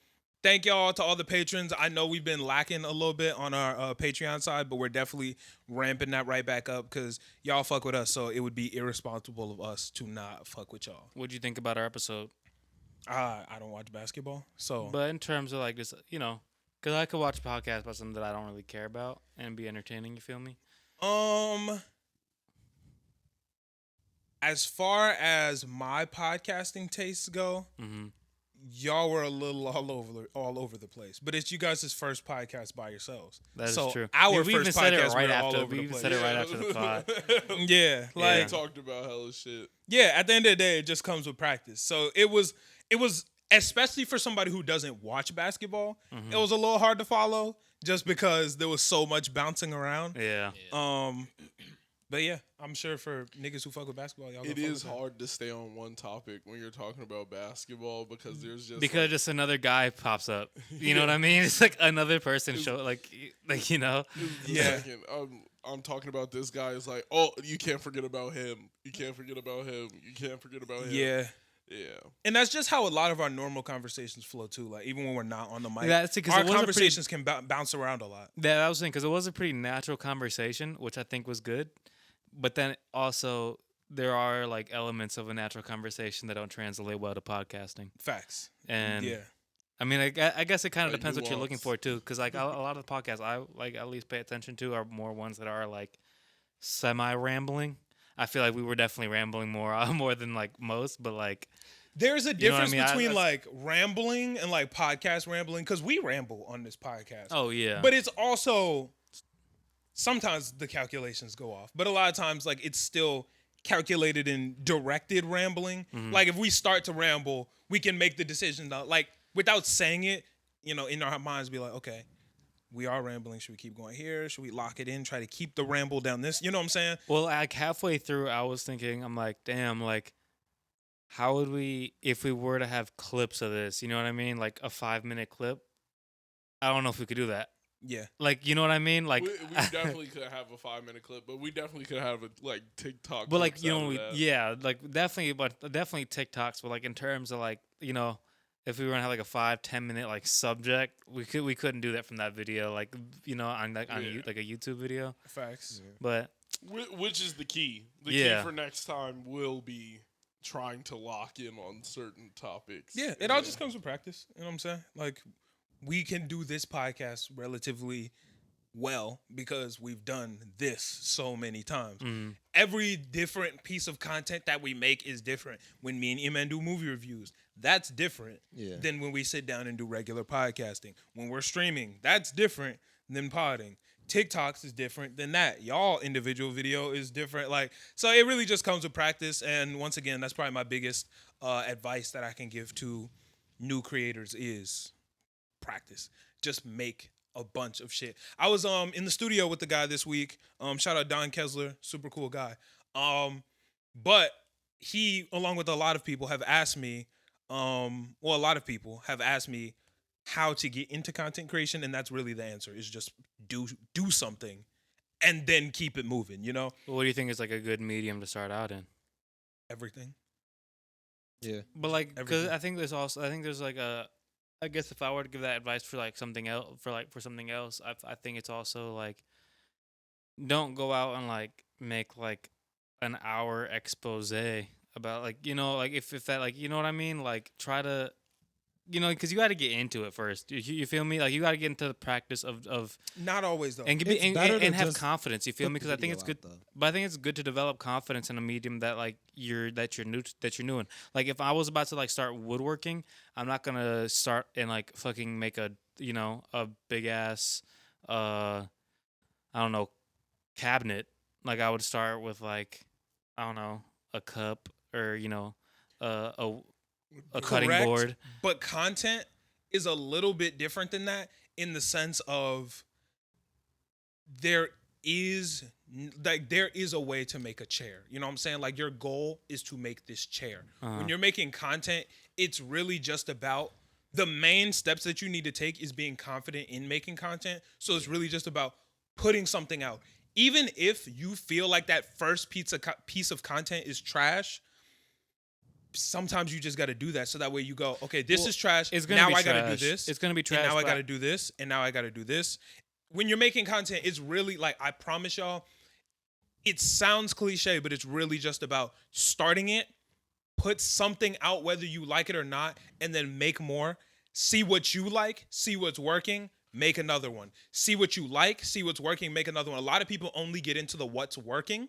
thank y'all to all the patrons. I know we've been lacking a little bit on our Patreon side, but we're definitely ramping that right back up because y'all fuck with us. So it would be irresponsible of us to not fuck with y'all. What'd you think about our episode? I don't watch basketball, so. But in terms of like this, because I could watch podcasts about something that I don't really care about and be entertaining. You feel me? As far as my podcasting tastes go, y'all were a little all over the place. But it's you guys' first podcast by yourselves. That is so true. Our we first even said it podcast, right we were after. all over We the even place. said it right after the pod. Yeah, like We talked about hella shit. yeah. At the end of the day, it just comes with practice. So it was especially for somebody who doesn't watch basketball. It was a little hard to follow just because there was so much bouncing around. Yeah. But yeah, I'm sure for niggas who fuck with basketball, y'all. It is hard to stay on one topic when you're talking about basketball because there's just Because just another guy pops up. You know what I mean? It's like another person Yeah. Second, I'm talking about this guy is like, oh, you can't forget about him. You can't forget about him. You can't forget about him. Yeah. Yeah. And that's just how a lot of our normal conversations flow too. Like even when we're not on the mic, That's because our it was a pretty- conversations can bounce around a lot. That I was saying because it was a pretty natural conversation, which I think was good. But then also there are like elements of a natural conversation that don't translate well to podcasting. Facts. And Yeah. I mean, I guess it kind of Like depends what you're looking nuance. for too. Because like a lot of the podcasts I like at least pay attention to are more ones that are like semi-rambling. I feel like we were definitely rambling more than like most, but like There's a You know what I difference mean? between like rambling and like podcast rambling because we ramble on this podcast. oh yeah, But it's also sometimes the calculations go off. But a lot of times like it's still calculated and directed rambling. Like if we start to ramble, we can make the decision like without saying it, in our minds be like, okay, we are rambling. Should we keep going here? Should we lock it in? Try to keep the ramble down this. You know what I'm saying? Well, like halfway through, I was thinking, I'm like, damn, like, how would we, if we were to have clips of this, you know what I mean? Like a 5-minute clip, I don't know if we could do that. Yeah. Like, you know what I mean? Like, we definitely could have a 5-minute clip, but we definitely could have a like TikTok. but like, clips you out know, of that. yeah, like definitely TikToks. But like in terms of like, you know, if we were gonna have like a 5-10 minute like subject, we couldn't do that from that video. Like, you know, on like on Yeah. like a YouTube video. Facts. But Which is the key. The Yeah. key for next time will be trying to lock in on certain topics. Yeah, it all just comes with practice. You know what I'm saying? Like, we can do this podcast relatively well because we've done this so many times. Every different piece of content that we make is different. When me and Iman do movie reviews, that's different than when we sit down and do regular podcasting. When we're streaming, that's different than podding. TikToks is different than that. Y'all individual video is different. Like, so it really just comes with practice. And once again, that's probably my biggest advice that I can give to new creators is practice. Just make a bunch of shit. I was in the studio with the guy this week. Shout out Don Kessler, super cool guy. But he, along with a lot of people, have asked me, a lot of people have asked me how to get into content creation, and that's really the answer, is just do something and then keep it moving, you know? what do you think is like a good medium to start out in? Everything. Yeah. But like, because Everything. I think there's like a, I guess if I were to give that advice for like something else, for something else, I think it's also like, don't go out and like make like an hour expose about like, you know, like if that, like, you know what I mean? Like, try to, you know, because you got to get into it first. You feel me? Like, you got to get into the practice of Not always, though. and It's better to and have just confidence. You feel put me? the Because I think video it's good. out, though. But I think it's good to develop confidence in a medium that like you're new in. Like, if I was about to like start woodworking, I'm not gonna start and like fucking make a, you know, a big ass I don't know, cabinet. Like, I would start with like, I don't know, a cup, or, you know, a cutting Correct, board. But content is a little bit different than that, in the sense of there is a way to make a chair. You know what I'm saying? Like, your goal is to make this chair. When you're making content, it's really just about the main steps that you need to take is being confident in making content. So it's really just about putting something out. Even if you feel like that first piece of content is trash, sometimes you just got to do that, so that way you go, okay, this is trash. It's gonna now be I got to do trash. this. It's gonna be trash, And now I but got to do this. And now I got to do this. When you're making content, it's really like, I promise y'all, it sounds cliche, but it's really just about starting it, put something out whether you like it or not, and then make more. See what you like, see what's working, make another one. See what you like, see what's working, make another one. A lot of people only get into the what's working,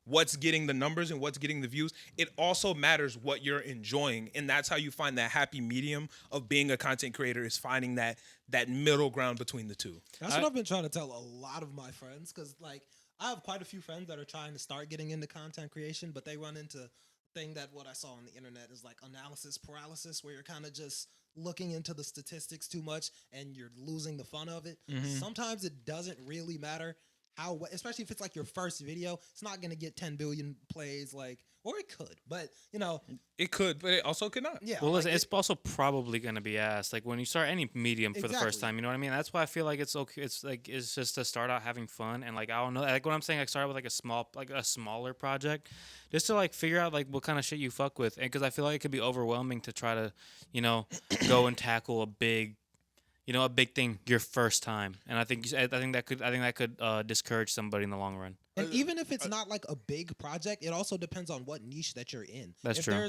what's getting the numbers and what's getting the views. It also matters what you're enjoying, and that's how you find that happy medium of being a content creator, is finding that middle ground between the two. That's what I've been trying to tell a lot of my friends, because like I have quite a few friends that are trying to start getting into content creation, but they run into thing that what I saw on the internet is like analysis paralysis, where you're kind of just looking into the statistics too much and you're losing the fun of it. Sometimes it doesn't really matter how, especially if it's like your first video, it's not going to get 10 billion plays, like, or it could, but you know, It could, but it also could not. yeah. Well, like listen, it's also probably gonna be asked like when you start any medium for the first Exactly. time. You know what I mean? That's why I feel like it's okay. It's like it's just to start out having fun, and like I don't know, like what I'm saying, like start with like a smaller project, just to like figure out like what kind of shit you fuck with, and because I feel like it could be overwhelming to try to, you know, go and tackle a big thing your first time, and I think that could discourage somebody in the long run. And even if it's not like a big project, it also depends on what niche that you're in. That's if true.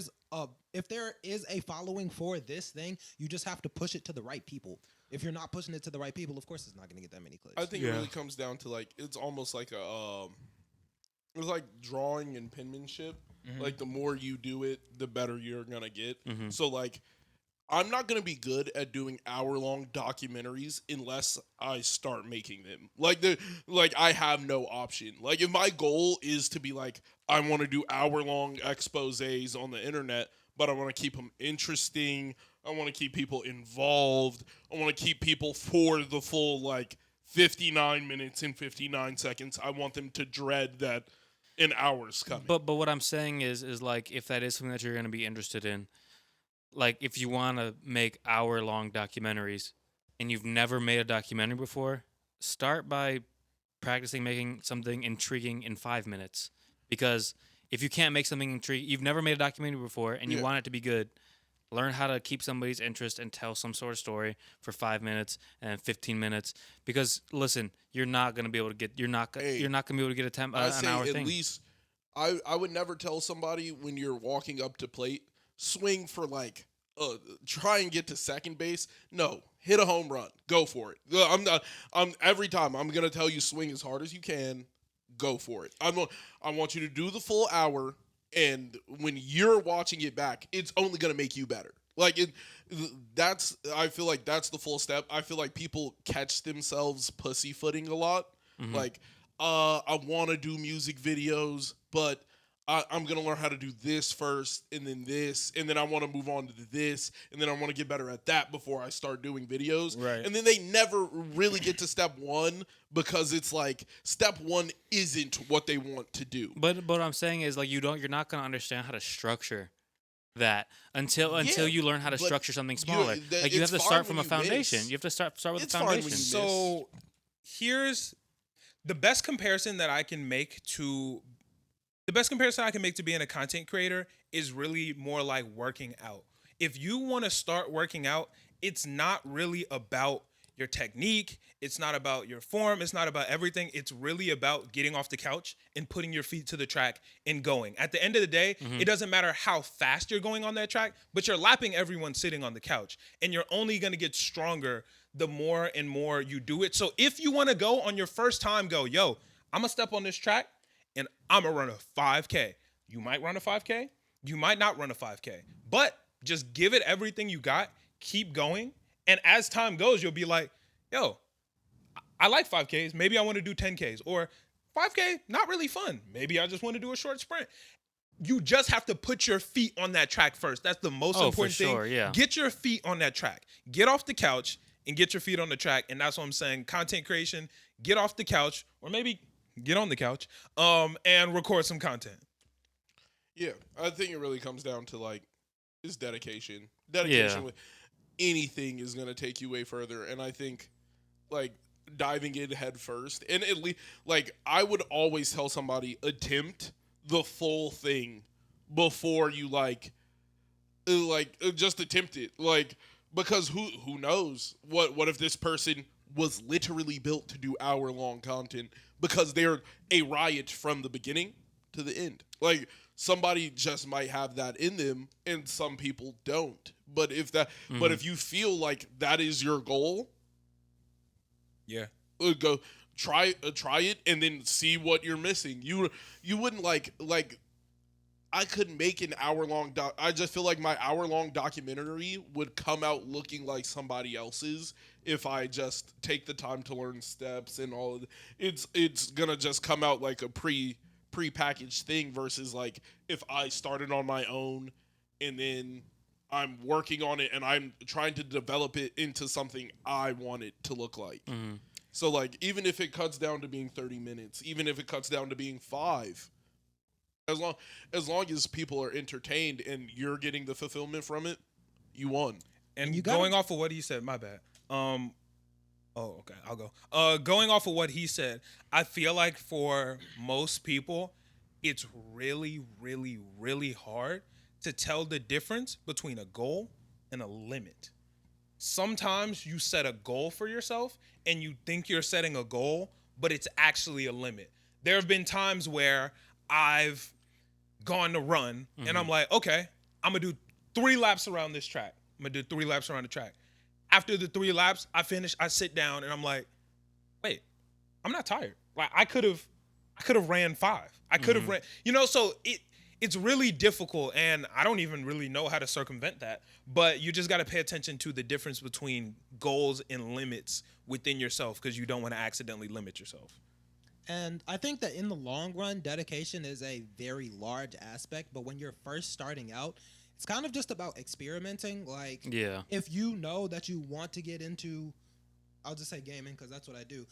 If there is a following for this thing, you just have to push it to the right people. If you're not pushing it to the right people, of course it's not going to get that many clicks. I think it really comes down to like, it's almost like it's like drawing and penmanship. Like, the more you do it, the better you're gonna get. So like, I'm not gonna be good at doing hour-long documentaries unless I start making them. Like I have no option. Like, if my goal is to be like, I want to do hour-long exposés on the internet, but I want to keep them interesting. I want to keep people involved. I want to keep people for the full like 59 minutes and 59 seconds. I want them to dread that an hour's coming. But what I'm saying is like, if that is something that you're gonna be interested in, like if you want to make hour-long documentaries, and you've never made a documentary before, start by practicing making something intriguing in 5 minutes. Because if you can't make something intriguing, you've never made a documentary before and you Yeah. want it to be good, learn how to keep somebody's interest and tell some sort of story for 5 minutes and 15 minutes. Because listen, you're not gonna be able to get Hey, you're not gonna be able to get I an say hour at thing. least I would never tell somebody when you're walking up to plate, swing for like try and get to second base. No, hit a home run. Go for it. I'm not. I'm every time I'm gonna tell you swing as hard as you can. Go for it. I want you to do the full hour, and when you're watching it back, it's only gonna make you better. Like it. That's. I feel like that's the full step. I feel like people catch themselves pussyfooting a lot. Like, I want to do music videos, but I'm gonna learn how to do this first, and then I want to move on to this, and then I want to get better at that before I start doing videos. Right. And then they never really get to step one because it's like step one isn't what they want to do. But what I'm saying is like you're not gonna understand how to structure that until you learn how to but structure something smaller. Like you have it's to fine start from when a you miss. foundation. You have to start with It's the fine when foundation. you miss. So here's the best comparison that I can make to being a content creator is really more like working out. If you want to start working out, it's not really about your technique, it's not about your form, it's not about everything. It's really about getting off the couch and putting your feet to the track and going. At the end of the day, it doesn't matter how fast you're going on that track, but you're lapping everyone sitting on the couch. And you're only going to get stronger the more and more you do it. So if you want to go on your first time, go, yo, I'm going to step on this track and I'm going to run a 5K. You might run a 5K. You might not run a 5K. But just give it everything you got. Keep going. And as time goes, you'll be like, yo, I like 5Ks. Maybe I want to do 10Ks. Or 5K, not really fun. Maybe I just want to do a short sprint. You just have to put your feet on that track first. That's the most important thing. sure, yeah. Get your feet on that track. Get off the couch and get your feet on the track. And that's what I'm saying. Content creation, get off the couch, or maybe get on the couch, and record some content. Yeah, I think it really comes down to like is dedication. Dedication Yeah. with anything is gonna take you way further, and I think like diving in head first, and at least like I would always tell somebody attempt the full thing before you just attempt it, like because who knows what if this person was literally built to do hour-long content because they're a riot from the beginning to the end. Like somebody just might have that in them and some people don't. But if you feel like that is your goal, Yeah. go try it and then see what you're missing. You wouldn't like I could make an hour-long I just feel like my hour-long documentary would come out looking like somebody else's if I just take the time to learn steps and all of it's gonna just come out like a pre-packaged thing versus like if I started on my own and then I'm working on it and I'm trying to develop it into something I want it to look like. So like even if it cuts down to being 30 minutes, even if it cuts down to being 5, as long as people are entertained and you're getting the fulfillment from it, you won. And you gotta- going off of what he said, my bad. Okay, I'll go. Going off of what he said, I feel like for most people, it's really, really, really hard to tell the difference between a goal and a limit. Sometimes you set a goal for yourself and you think you're setting a goal, but it's actually a limit. There have been times where I've gone to run and I'm like, okay, I'm gonna do 3 laps around this track. I'm gonna do 3 laps around the track. After the 3 laps, I finish, I sit down and I'm like, wait, I'm not tired. Like I could have ran 5. I could have ran, so it's really difficult and I don't even really know how to circumvent that. But you just gotta pay attention to the difference between goals and limits within yourself because you don't want to accidentally limit yourself. And I think that in the long run, dedication is a very large aspect. But when you're first starting out, it's kind of just about experimenting. Like, Yeah. if you know that you want to get into, I'll just say gaming because that's what I do.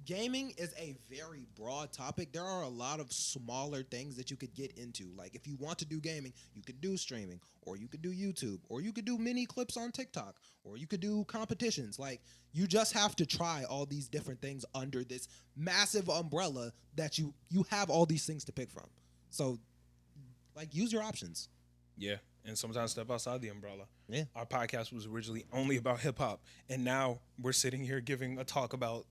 gaming is a very broad topic. There are a lot of smaller things that you could get into. Like if you want to do gaming, you could do streaming, or you could do YouTube, or you could do mini clips on TikTok, or you could do competitions. Like you just have to try all these different things under this massive umbrella that you have all these things to pick from. So like use your options. Yeah, and sometimes step outside the umbrella. Yeah. Our podcast was originally only about hip hop, and now we're sitting here giving a talk about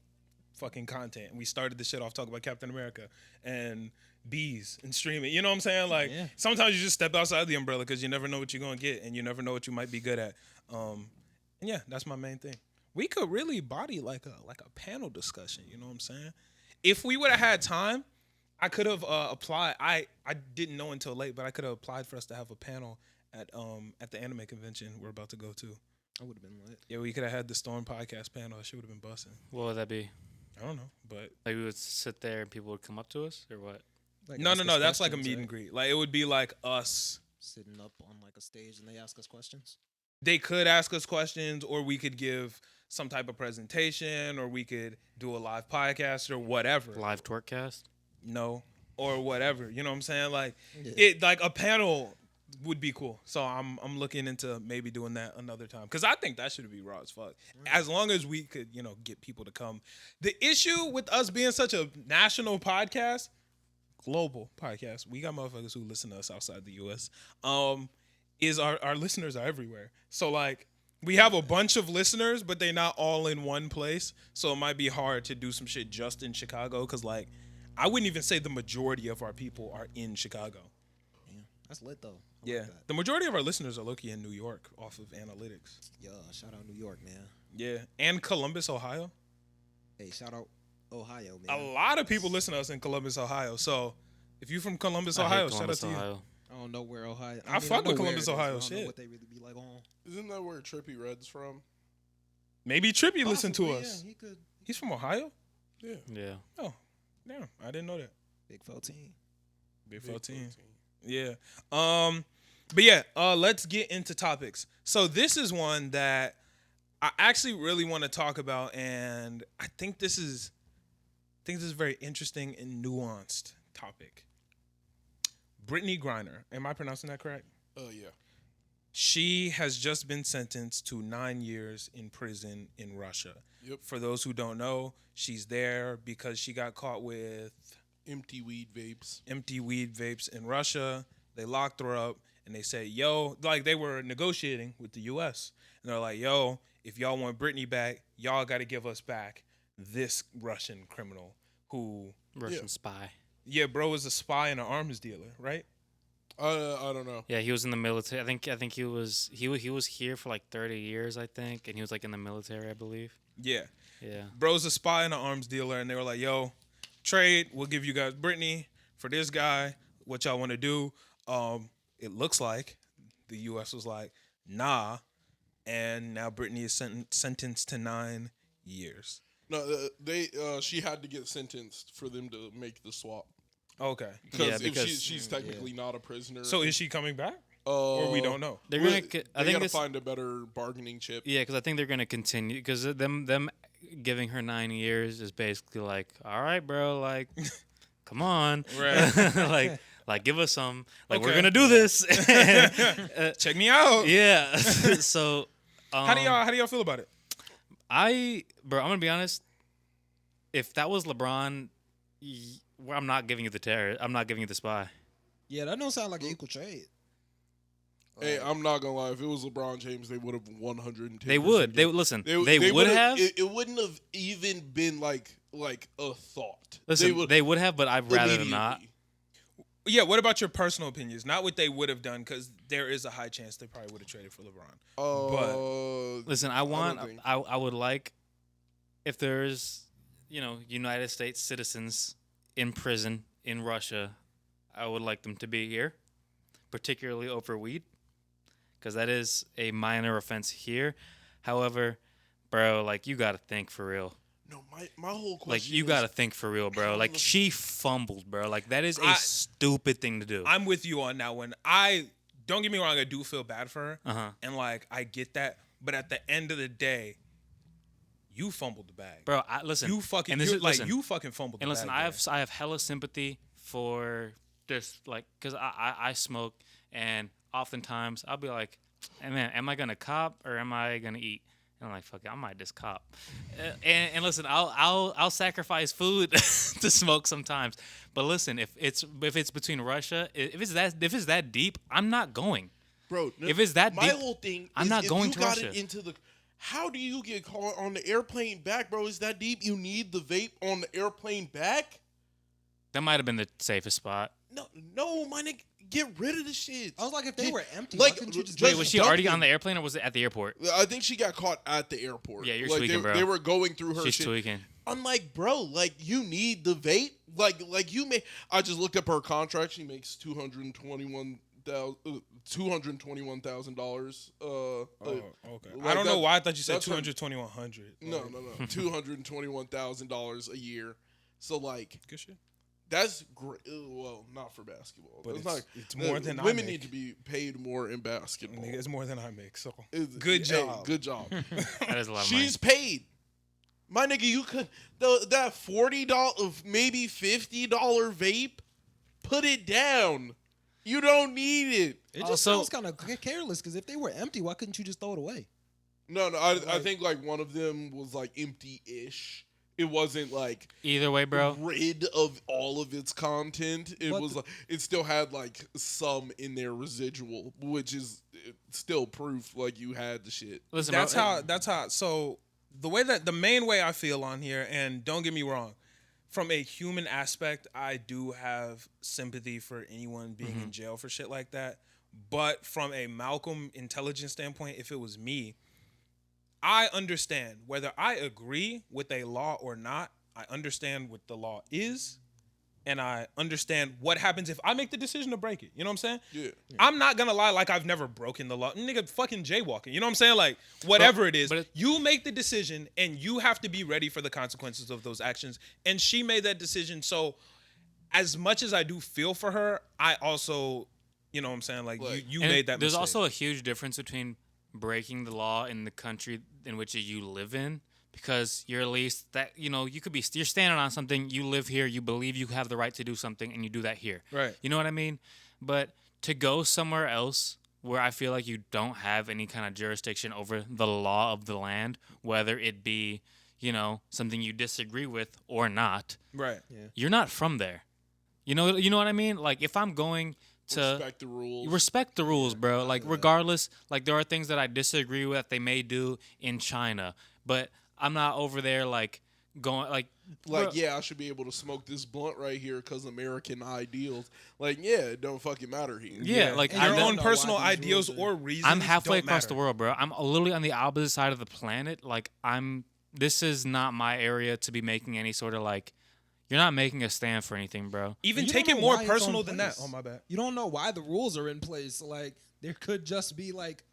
fucking content. And we started the shit off talking about Captain America and bees and streaming. You know what I'm saying? Like sometimes you just step outside the umbrella because you never know what you're gonna get, and you never know what you might be good at. And yeah, that's my main thing. We could really body like a panel discussion. You know what I'm saying? If we would have had time, I could have applied. I didn't know until late, but I could have applied for us to have a panel at the anime convention we're about to go to. I would have been lit. Yeah, we could have had the Storm podcast panel. That shit would have been busting. What would that be? I don't know, but Like we would sit there and people would come up to us, or what? Like, no. ask us That's like a questions, meet right? and greet. Like it would be like us. Sitting up on like a stage and they ask us questions. They could ask us questions, or we could give some type of presentation, or we could do a live podcast or whatever. Live twerkcast? No, or whatever. You know what I'm saying? Like Yeah. it, like a panel would be cool. So I'm looking into maybe doing that another time because I think that should be raw as fuck. As long as we could, get people to come. The issue with us being such a national podcast, global podcast, we got motherfuckers who listen to us outside the U.S. Is our listeners are everywhere. So like we have a bunch of listeners, but they're not all in one place. So it might be hard to do some shit just in Chicago because like I wouldn't even say the majority of our people are in Chicago. Yeah, that's lit though. I Yeah, like that. the majority of our listeners are located in New York off of analytics. Yeah, shout out New York, man. Yeah, and Columbus, Ohio. Hey, shout out Ohio, A man. lot of people listen to us in Columbus, Ohio. So if you're from Columbus, I hate Ohio, Columbus, shout out to you. Ohio. I don't know where Ohio. I fuck know with where Columbus, it is, Ohio, but I don't know shit. what they really be like on. Isn't that where Trippy Red's from? Maybe Trippy listened to Possibly, us. Yeah, he could. He's from Ohio? Yeah. Yeah. Oh, damn. I didn't know that. Big 14. Big 14. Yeah. But yeah, let's get into topics. So this is one that I actually really want to talk about, and I think this is a very interesting and nuanced topic. Brittany Griner. Am I pronouncing that correct? Yeah. She has just been sentenced to 9 years in prison in Russia. Yep. For those who don't know, she's there because she got caught with Empty weed vapes. empty weed vapes in Russia. They locked her up and they said, yo, like they were negotiating with the U.S. And they're like, yo, if y'all want Brittany back, y'all got to give us back this Russian criminal who, Russian spy. yeah, bro, is a spy and an arms dealer, right? I don't know. Yeah, he was in the military. I think he was here for like 30 years, I think, and he was like in the military, I believe. Yeah. Yeah. Bro's a spy and an arms dealer, and they were like, yo, trade, we'll give you guys Brittany for this guy. What y'all want to do? It looks like the U.S. was like, nah, and now Brittany is sentenced to 9 years. No, she had to get sentenced for them to make the swap. Okay. Yeah, Because because- she's technically not a prisoner. So is she coming back? Or we don't know? They're Well, gonna. I they think gotta this. find a better bargaining chip. Yeah, because I think they're gonna continue. Because them giving her 9 years is basically like, all right, bro, like, come on, Right. like give us some. Like we're Okay. gonna do this. Check me out. Yeah. So. How do y'all feel about it? I'm gonna be honest. If that was LeBron, well, I'm not giving you the terror. I'm not giving you the spy. Yeah, that don't sound like an equal trade. Hey, I'm not gonna lie. If it was LeBron James, they would have 110. They would. They would listen. They would would've- have. It wouldn't have even been like a thought. Listen, they would have, but I'd rather them not. immediately. Yeah, what about your personal opinions? Not what they would have done, because there is a high chance they probably would have traded for LeBron. Listen, don't think- I would like if there's United States citizens in prison in Russia, I would like them to be here, particularly over weed, because that is a minor offense here. However, bro, like you gotta think for real. No, my whole question. Like you is, gotta think for real, bro. Like she fumbled, bro. Like that is a stupid thing to do. I'm with you on that one. Don't get me wrong, I do feel bad for her. Uh-huh. And like I get that. But at the end of the day, you fumbled the bag, bro. Listen, You fucking and this is, listen, you fucking fumbled. and the listen, bag, I have hella sympathy for this, like, cause I smoke, and oftentimes I'll be like, hey man, am I gonna cop or am I gonna eat? And I'm like, fuck it, I might just cop. And listen, I'll sacrifice food to smoke sometimes. But listen, if it's between Russia, if it's that deep, I'm not going. Bro, If it's that my deep, whole thing I'm is not if going you to got Russia. it into the. How do you get caught on the airplane back, bro? Is that deep? You need the vape on the airplane back? That might have been the safest spot. No, my nigga, get rid of the shit. I was like, if they were empty, like, why couldn't you just Wait, Just was she dump already them. on the airplane or was it at the airport? I think she got caught at the airport. Yeah, you're like tweaking, they, bro. They were going through her She's shit. tweaking. I'm like, bro, like you need the vape. Like you may. I just looked up her contract. She makes $221,000. Oh, okay. like I don't know that- why I thought you said that's her- 200-2100. No, $221,000 a year. So like, Good shit. that's great. Well, not for basketball. But That's it's more than I women make. need to be paid more in basketball. Nigga, it's more than I make. So It's- good hey, job. good job. That is a lot of money. She's paid. My nigga, you could that $40, maybe $50 vape, put it down. You don't need it. It just Also- sounds kind of careless. Because if they were empty, why couldn't you just throw it away? No, I think like one of them was like empty-ish. It wasn't like Either way, bro. rid of all of its content. It But was like it still had like some in there residual, which is still proof like you had the shit. Listen, that's bro, how. So the main way I feel on here, and don't get me wrong, from a human aspect, I do have sympathy for anyone being in jail for shit like that. But from a Malcolm intelligence standpoint, if it was me, I understand whether I agree with a law or not. I understand what the law is, and I understand what happens if I make the decision to break it. You know what I'm saying? Yeah. I'm not gonna lie, like I've never broken the law. Nigga, fucking jaywalking. You know what I'm saying? Like, whatever it is, but you make the decision and you have to be ready for the consequences of those actions. And she made that decision. So as much as I do feel for her, I also, you know what I'm saying? Like, you and made that there's mistake. also a huge difference between breaking the law in the country in which you live in, because you're at least that, you know, you're standing on something, you live here, you believe you have the right to do something, and you do that here. Right. You know what I mean? But to go somewhere else where I feel like you don't have any kind of jurisdiction over the law of the land, whether it be, you know, something you disagree with or not, Right. you're not from there. You know what I mean? Like, if I'm going to Respect the rules. respect the rules, bro. Like, regardless, like, there are things that I disagree with that they may do in China, but I'm not over there like going like bro, yeah, I should be able to smoke this blunt right here because American ideals. Like, yeah, it don't fucking matter here. yeah, like And Your I own don't know personal why these ideals rules or reasons. I'm halfway don't across matter. the world, bro. I'm literally on the opposite side of the planet. Like, this is not my area to be making any sort of like. You're not making a stand for anything, bro. Even You take don't it know more why it's personal on than that. place. Oh, my bad. You don't know why the rules are in place. Like there could just be like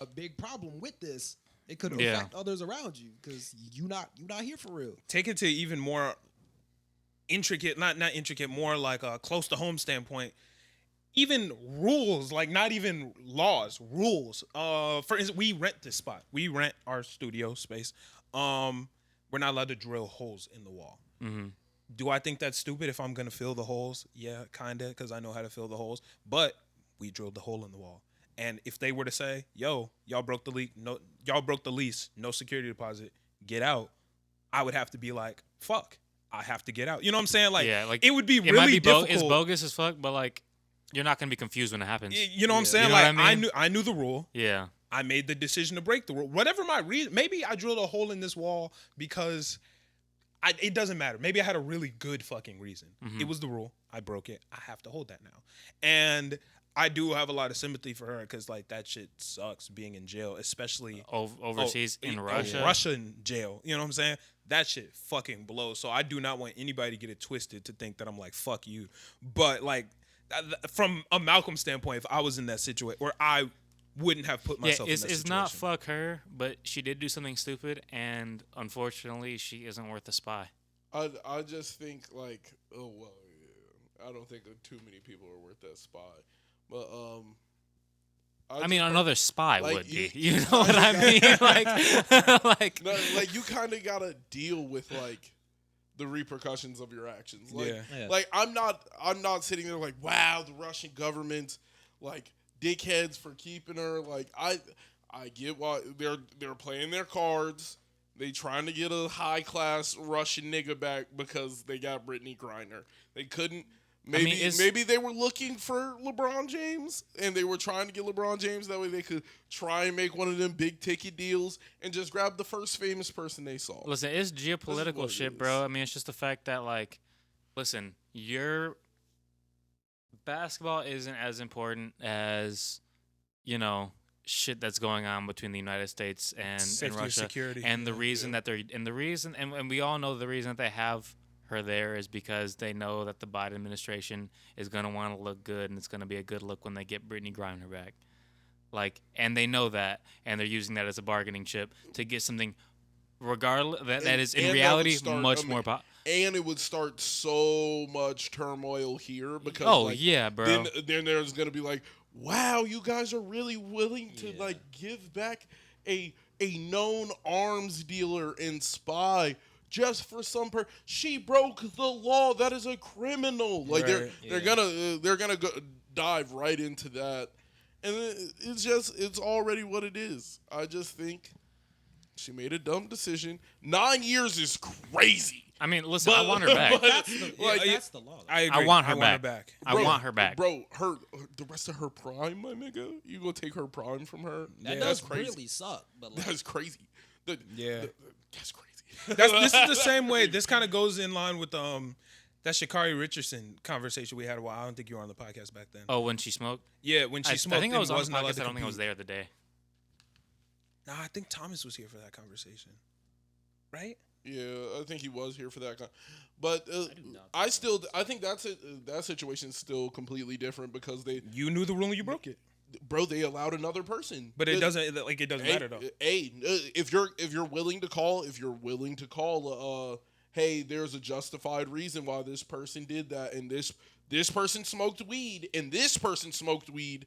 a big problem with this. It could Yeah. affect others around you because you not here for real. Take it to even more intricate, not intricate, more like a close to home standpoint. Even rules, like not even laws, rules. For instance, we rent this spot. We rent our studio space. We're not allowed to drill holes in the wall. Mm-hmm. Do I think that's stupid if I'm gonna fill the holes? Yeah, kinda, because I know how to fill the holes. But we drilled the hole in the wall. And if they were to say, "Yo, y'all broke the lease, no security deposit, get out," I would have to be like, "Fuck, I have to get out." You know what I'm saying? Like, Yeah, like, it would be It really might be difficult. it's bogus as fuck, but like, you're not gonna be confused when it happens. You know what I'm saying? You know Like, what I mean? I knew the rule. Yeah. I made the decision to break the rule. Whatever my reason, maybe I drilled a hole in this wall because it doesn't matter. Maybe I had a really good fucking reason. Mm-hmm. It was the rule. I broke it. I have to hold that now. And I do have a lot of sympathy for her because like that shit sucks being in jail, especially Overseas in Russia. Russian jail. You know what I'm saying? That shit fucking blows. So I do not want anybody to get it twisted to think that I'm like, fuck you. But like from a Malcolm standpoint, if I was in that situation where I wouldn't have put Yeah, myself in that situation. it's not fuck her, but she did do something stupid, and unfortunately, she isn't worth a spy. I just think like, oh well, yeah, I don't think too many people are worth that spot. But I mean, another spy like, would be. you You know what I mean? Like, No, like you kind of gotta deal with like the repercussions of your actions. Like, Yeah. like I'm not sitting there like, wow, the Russian government, like dickheads for keeping her. Like I get why they're playing their cards. They trying to get a high class Russian nigga back because they got Brittany Griner. They couldn't. Maybe they were looking for LeBron James and they were trying to get LeBron James. That way they could try and make one of them big ticket deals and just grab the first famous person they saw. listen, it's geopolitical shit, bro. I mean, it's just the fact that, like, listen, your basketball isn't as important as, you know, shit that's going on between the United States and Safety or Russia. security. And the reason that they're, and the reason, and we all know the reason that they have her there is because they know that the Biden administration is going to want to look good, and it's going to be a good look when they get Brittany Griner back. Like, and they know that, and they're using that as a bargaining chip to get something, regardless that is in and reality that would start- much more. And it would start so much turmoil here because Yeah, bro. Then there's gonna be like, wow, you guys are really willing to like give back a known arms dealer and spy just for some she broke the law. That is a criminal. Like Right. they're gonna go dive right into that, and it's already what it is. I just think she made a dumb decision. 9 years is crazy. I mean, listen, I want her back. That's the law. I agree. I want her back. back. I want her back. Bro, the rest of her prime, my nigga. You gonna take her prime from her? That That's does crazy. really suck. But like, That's crazy. That's crazy. This is the same way. This kind of goes in line with that Sha'Carri Richardson conversation we had a while. I don't think you were on the podcast back then. Oh, when she smoked? Yeah, when she smoked. I think I was on the wasn't allowed podcast. to I don't think I was compete. there the day. Nah, I think Thomas was here for that conversation. Right? Yeah, I think he was here for that. But I think that situation's still completely different because You knew the rule and you broke it. bro, they allowed another person. But it doesn't matter though. If you're willing to call, hey, there's a justified reason why this person did that, and this person smoked weed, and this person smoked weed.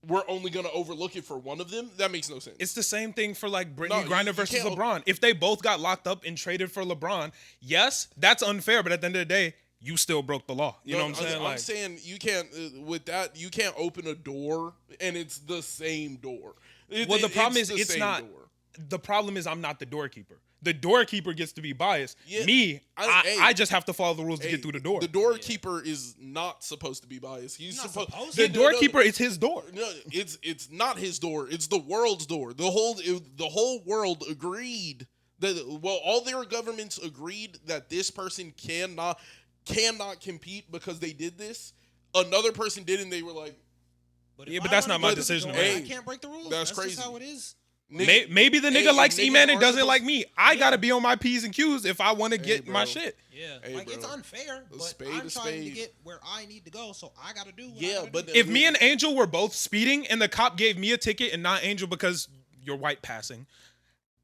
We're only gonna overlook it for one of them. That makes no sense. It's the same thing for like Brittany No, Griner you versus can't- LeBron. If they both got locked up and traded for LeBron, yes, that's unfair. But at the end of the day, you still broke the law. You know what I'm saying? I'm saying you can't with that. You can't open a door and it's the same door. Well, the problem is the it's same not. door. The problem is I'm not the doorkeeper. The doorkeeper gets to be biased. Yeah, Me, hey, I just have to follow the rules to Hey, get through the door. The doorkeeper is not supposed to be biased. He's not supposed. supposed The to. doorkeeper is his door. No, it's not his door. It's the world's door. The whole world agreed that all their governments agreed that this person cannot compete because they did this. Another person did, and they were like, Yeah, but that's not my decision to make. I can't break the rules. That's That's crazy. just how it is. Maybe the nigga Hey, likes niggas E-Man and are doesn't supposed- like me. I gotta be on my P's and Q's if I want to get my bro. shit. Yeah, Hey, like it's bro. unfair, but spade I'm a trying to spade. get where I need to go, so I gotta do. What I Yeah, gotta but do. If me and Angel were both speeding and the cop gave me a ticket and not Angel because you're white passing,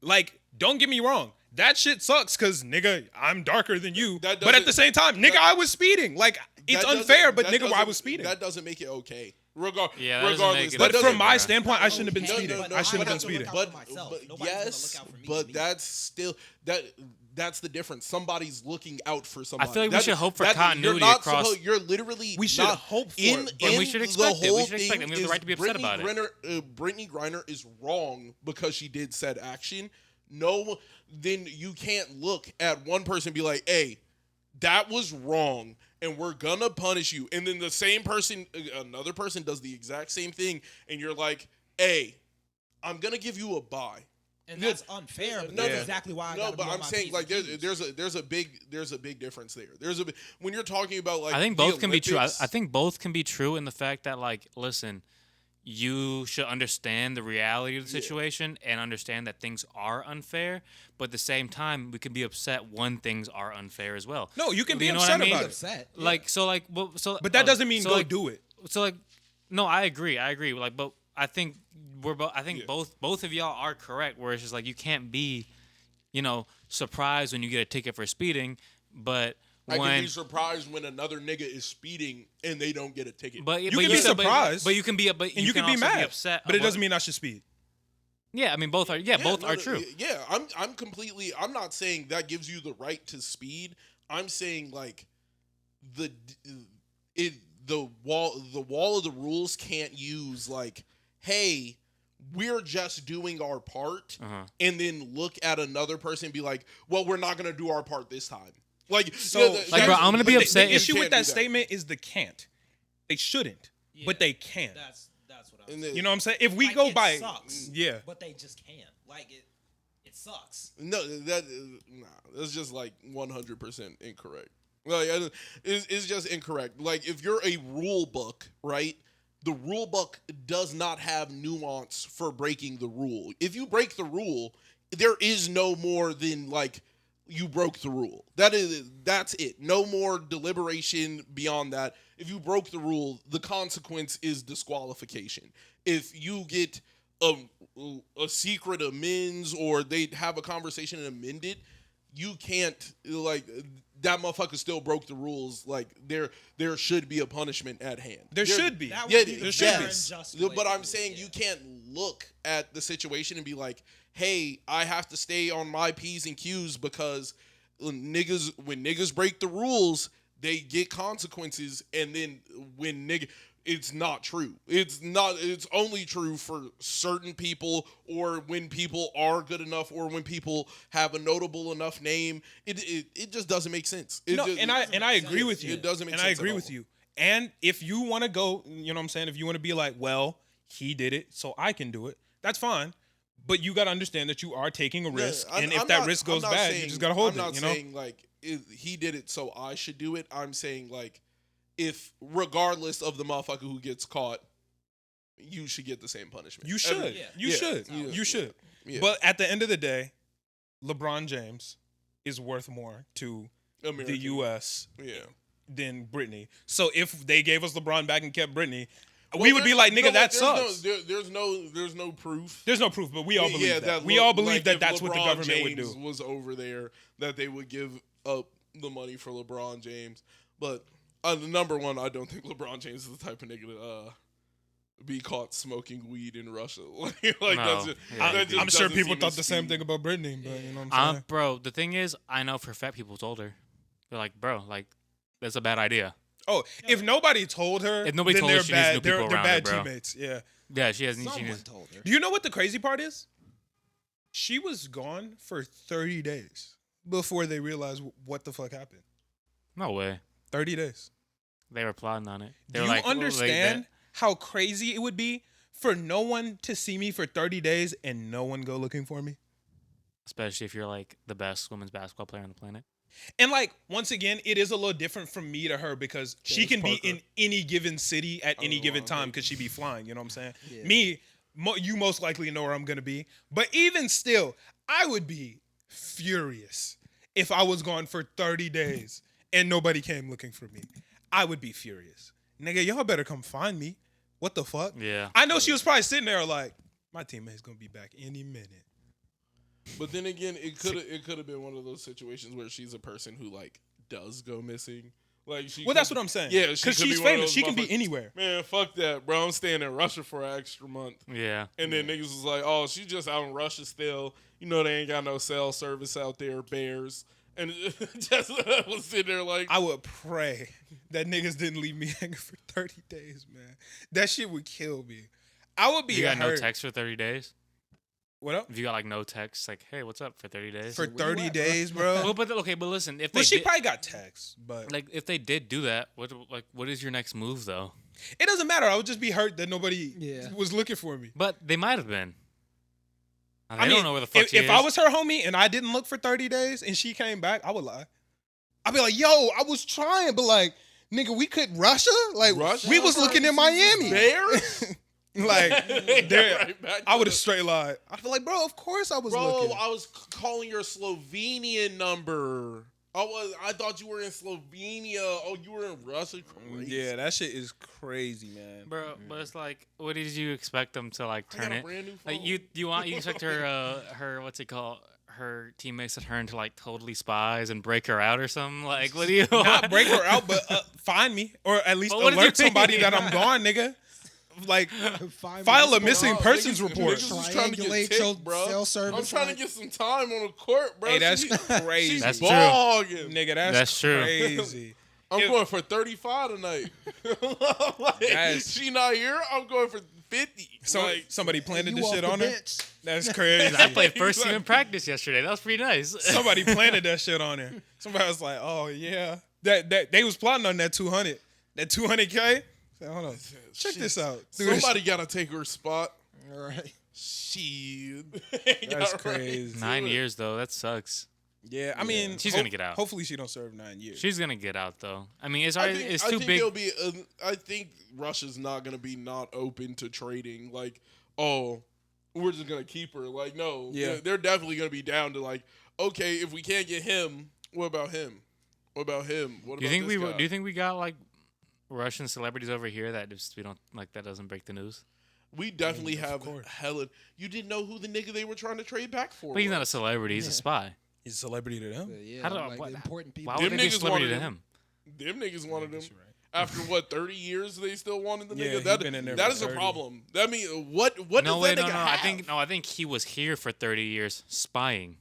like, don't get me wrong. That shit sucks because, nigga, I'm darker than you. That But at the same time, nigga, I was speeding. Like, it's unfair, but nigga, I was speeding. That doesn't make it okay. Yeah, that doesn't regardless, make it But okay, from my bro. standpoint, I shouldn't have been Okay, speeding. but I shouldn't have I been have to look speeding. out But, for myself. but Nobody's gonna yes, look out for me but to that's still that's the difference. Somebody's looking out for somebody. feel like we That- should hope for that- continuity you're not across- supposed- You're literally We should not, hope for in, it, but in we should the expect it. We whole should expect it, and we have the thing right to be upset Brittany about it. Griner, Brittany Griner is wrong because she did said action. No, then you can't look at one person and be like, "Hey, that was wrong." And we're gonna punish you. And then the same person, another person does the exact same thing. And you're like, hey, I'm gonna give you a bye. and that's unfair. But No, that's yeah. exactly why. I No, gotta but be on I'm my saying P's like and Q's. there's a big difference there. When you're talking about like I think the both can be true. I Olympics- think both can be true in the fact that, like, listen, you should understand the reality of the situation and understand that things are unfair. But at the same time, we can be upset when things are unfair as well. No, you can be You know what upset I mean? about it. Upset. Like, so, like, But that doesn't mean so, go like, do it. So, like, no, I agree. Like, but I think Yeah. both of y'all are correct. Where it's just like you can't be, surprised when you get a ticket for speeding, but I can when be surprised when another nigga is speeding and they don't get a ticket. but You can be surprised, but you can be but and you can be also mad, upset. but it about- doesn't mean I should speed. Yeah, I mean both are both are true. Yeah, I'm not saying that gives you the right to speed. I'm saying like the wall of the rules can't use like, hey, we're just doing our part, and then look at another person and be like, well, we're not gonna do our part this time. Like, So, Like, bro, I'm gonna be upset The if issue you with can't that do statement is the can't. They shouldn't, but they can. That's what I'm And saying. then- You know what I'm saying? If we Like, go it by, sucks, yeah, but they just can't. Like it sucks. No, that's just like 100% incorrect. Like, it's just incorrect. Like, if you're a rule book, right? The rule book does not have nuance for breaking the rule. If you break the rule, there is no more than like you broke the rule. That's it. No more deliberation beyond that. If you broke the rule, the consequence is disqualification. If you get a secret amends or they have a conversation and amend it, you can't like that motherfucker still broke the rules. Like there should be a punishment at hand. there should be. That would Yeah, be there a should fair be. and just way But to I'm do it, saying yeah. you can't look at the situation and be like, hey, I have to stay on my P's and Q's because when niggas break the rules, they get consequences. And then when it's not true. It's only true for certain people or when people are good enough or when people have a notable enough name. It just doesn't make sense. And I agree with you. It doesn't make and sense. I agree at with all. you. And if you want to go, you know what I'm saying? If you want to be like, well, he did it, so I can do it, that's fine. But you got to understand that you are taking a risk. Yeah, and if that risk goes bad, you just got to hold it. I'm not You know? saying like he did it, so I should do it. I'm saying like if regardless of the motherfucker who gets caught, you should get the same punishment. You should. Yeah. You Yeah. should. Yeah. You should. Yeah. But at the end of the day, LeBron James is worth more to American. the U.S. Yeah. than Brittany. So if they gave us LeBron back and kept Brittany, we Well, would be there's- like, nigga, no, that there's sucks. There's no proof. There's no proof, but we all believe Yeah, that. We all believe like, that if that's what the LeBron government would James do. was over there, that they would give up the money for LeBron James. But number one, I don't think LeBron James is the type of nigga to be caught smoking weed in Russia. like No. that's just, Yeah. that just I'm sure doesn't people seem thought as the same speedy. thing about Brittany, but you know what I'm saying? Bro, the thing is, I know for fat people told her. They're like, bro, like that's a bad idea. Oh, if nobody told her, If nobody then told her, they're she needs bad. new people They're around bad her, bro. teammates. Yeah. Yeah, she has. She Someone needs, told her. Do you know what the crazy part is? She was gone for 30 days before they realized what the fuck happened. no way. 30 days. They were plotting on it. They Do were you like, well, understand how crazy it would be for no one to see me for 30 days and no one go looking for me? especially if you're like the best women's basketball player on the planet. And like once again, it is a little different from me to her because she James can be Parker. in any given city at any Oh, given wow, time baby. because she be flying. You know what I'm saying? Yeah. Me, you most likely know where I'm gonna be. But even still, I would be furious if I was gone for 30 days and nobody came looking for me. I would be furious. Nigga, y'all better come find me. What the fuck? Yeah. I know she was probably sitting there like, my teammate's gonna be back any minute. But then again, it could have been one of those situations where she's a person who like does go missing. Like she. Well, that's what I'm saying. Yeah, because could be she's one of famous. those She can be motherfuckers- anywhere. Man, fuck that, bro. I'm staying in Russia for an extra month. Yeah. And then niggas was like, oh, she's just out in Russia still. You know they ain't got no cell service out there, bears. And just was sitting there like, I would pray that niggas didn't leave me hanging for 30 days, man. That shit would kill me. I would be You got no hurt. text for 30 days? What up? If you got like no text, like, hey, what's up for 30 days? For where you 30 at, bro? days, bro. well, but okay, but listen, if they Well, she did, probably got texts, but like if they did do that, what is your next move though? it doesn't matter. I would just be hurt that nobody Yeah. was looking for me. But they might have been. They I mean, don't know where the fuck if, she if is. I was her homie and I didn't look for 30 days and she came back, I would lie. I'd be like, yo, I was trying, but like, nigga, we could Russia? Like, Russia? we was looking in Miami. bears? Like, there, Right back I to would the- have straight lied. I'd be like, bro, of course I was Bro, looking. I was calling your Slovenian number. I thought you were in Slovenia. Oh, you were in Russia. Crazy. Yeah, that shit is crazy, man. Bro, but it's like, what did you expect them to like I got turn a it? brand new Like phone. you expect her her what's it called? her teammates had her into like totally spies and break her out or something? Like, what do you Not break her out, but find me or at least But what did you alert somebody mean? that I'm gone, nigga. Like, Find file me a this missing phone. persons niggas- report. niggas was trying to get Triangulate ticked, your bro. cell I'm service trying to line. get some time on the court, bro. Hey, that's She- crazy. She's That's true. bogging. Nigga, That's true. crazy. I'm If- going for 35 tonight. Like, That's- she not here. I'm going for 50. So Like, somebody planted You this off shit the on her. bench. That's crazy. I played first team in practice yesterday. That was pretty nice. Somebody planted that shit on her. Somebody was like, "Oh yeah, that they was plotting on that 200, that 200K." Hold on, check shit. this out. Dude, Somebody got to take her spot. All right. Shit. That's crazy. 9 years though, that sucks. Yeah, I mean, She's gonna get out. Hopefully, she don't serve 9 years. She's gonna get out though. I mean, it's I already think, it's I too think big. there'll be. I think Russia's not gonna be not open to trading. Like, oh, we're just gonna keep her. Like, no, Yeah. they're definitely gonna be down to like, okay, if we can't get him, what about him? What about him? What Do you about think this we guy? do you think we got like Russian celebrities over here that just we don't like that doesn't break the news? We definitely of have course. Helen. You didn't know who the nigga they were trying to trade back for. But he's not a was. celebrity. He's a spy. He's a celebrity to them. But yeah, How do I- like what- the important people. Why would Them they be a niggas celebrity wanted to him. him? Them niggas wanted him. Guess you're right. After what 30 years, they still wanted the Yeah, nigga. he That been in there that for is a 30. problem. That means what No, does wait, that no, nigga no. have? I think he was here for 30 years spying.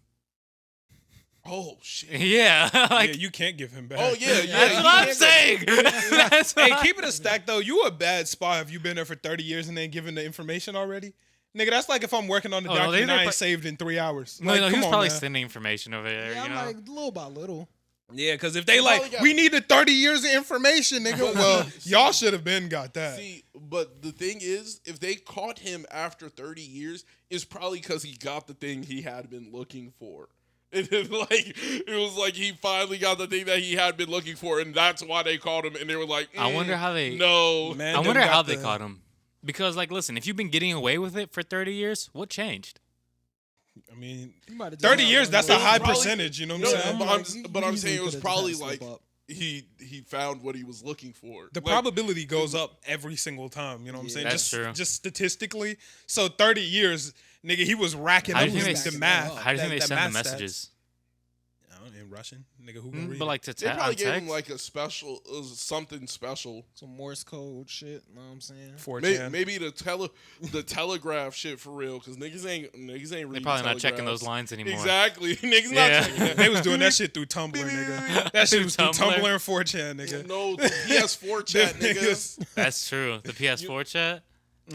Oh shit. Yeah, like Yeah, you can't give him back. Oh yeah, yeah. that's you what I'm can't saying. That's Hey, what keep it a stack though. You a bad spy if you've been there for 30 years and then given the information already. Nigga, that's like if I'm working on the Oh, no, document they- I they ain't pro- saved in 3 hours. No, Like, no, he come was on, probably man. sending information over there. Yeah, you I'm know, like little by little. Yeah, because if they You like, probably got- we need the 30 years of information, nigga. Well, y'all should have been got that. See, but the thing is, if they caught him after 30 years, it's probably because he got the thing he had been looking for. It was like he finally got the thing that he had been looking for, and that's why they caught him. And they were like, I wonder how they. No, Man, I them wonder got how they the- caught him. Because, like, listen, if you've been getting away with it for 30 years, what changed? I mean, You might have just 30 had years, one that's of a those- high probably- percentage, you know what No, I'm saying? but I'm you saying it was easily could've probably just had a like slip up. he found what he was looking for. The Like, probability goes up every single time, you know what I'm saying? That's just, true. Just statistically. So 30 years, nigga, he was racking How up do you think the they- math. How do you think they that send the math stats. messages? I don't know, in Russian. Nigga, who gonna read But, it? like, to They on probably gave him text? like a special, something special. Some Morse code shit. Know what I'm saying? 4chan. Maybe the telegraph shit for real, because niggas ain't They're reading probably not checking telegraphs. those lines anymore. Exactly, niggas Yeah. not checking that. They was doing that shit through Tumblr, nigga. That shit was through Tumblr? Tumblr and 4chan, nigga. No, the PS4 chat, Them nigga. niggas- That's true. The PS4 chat.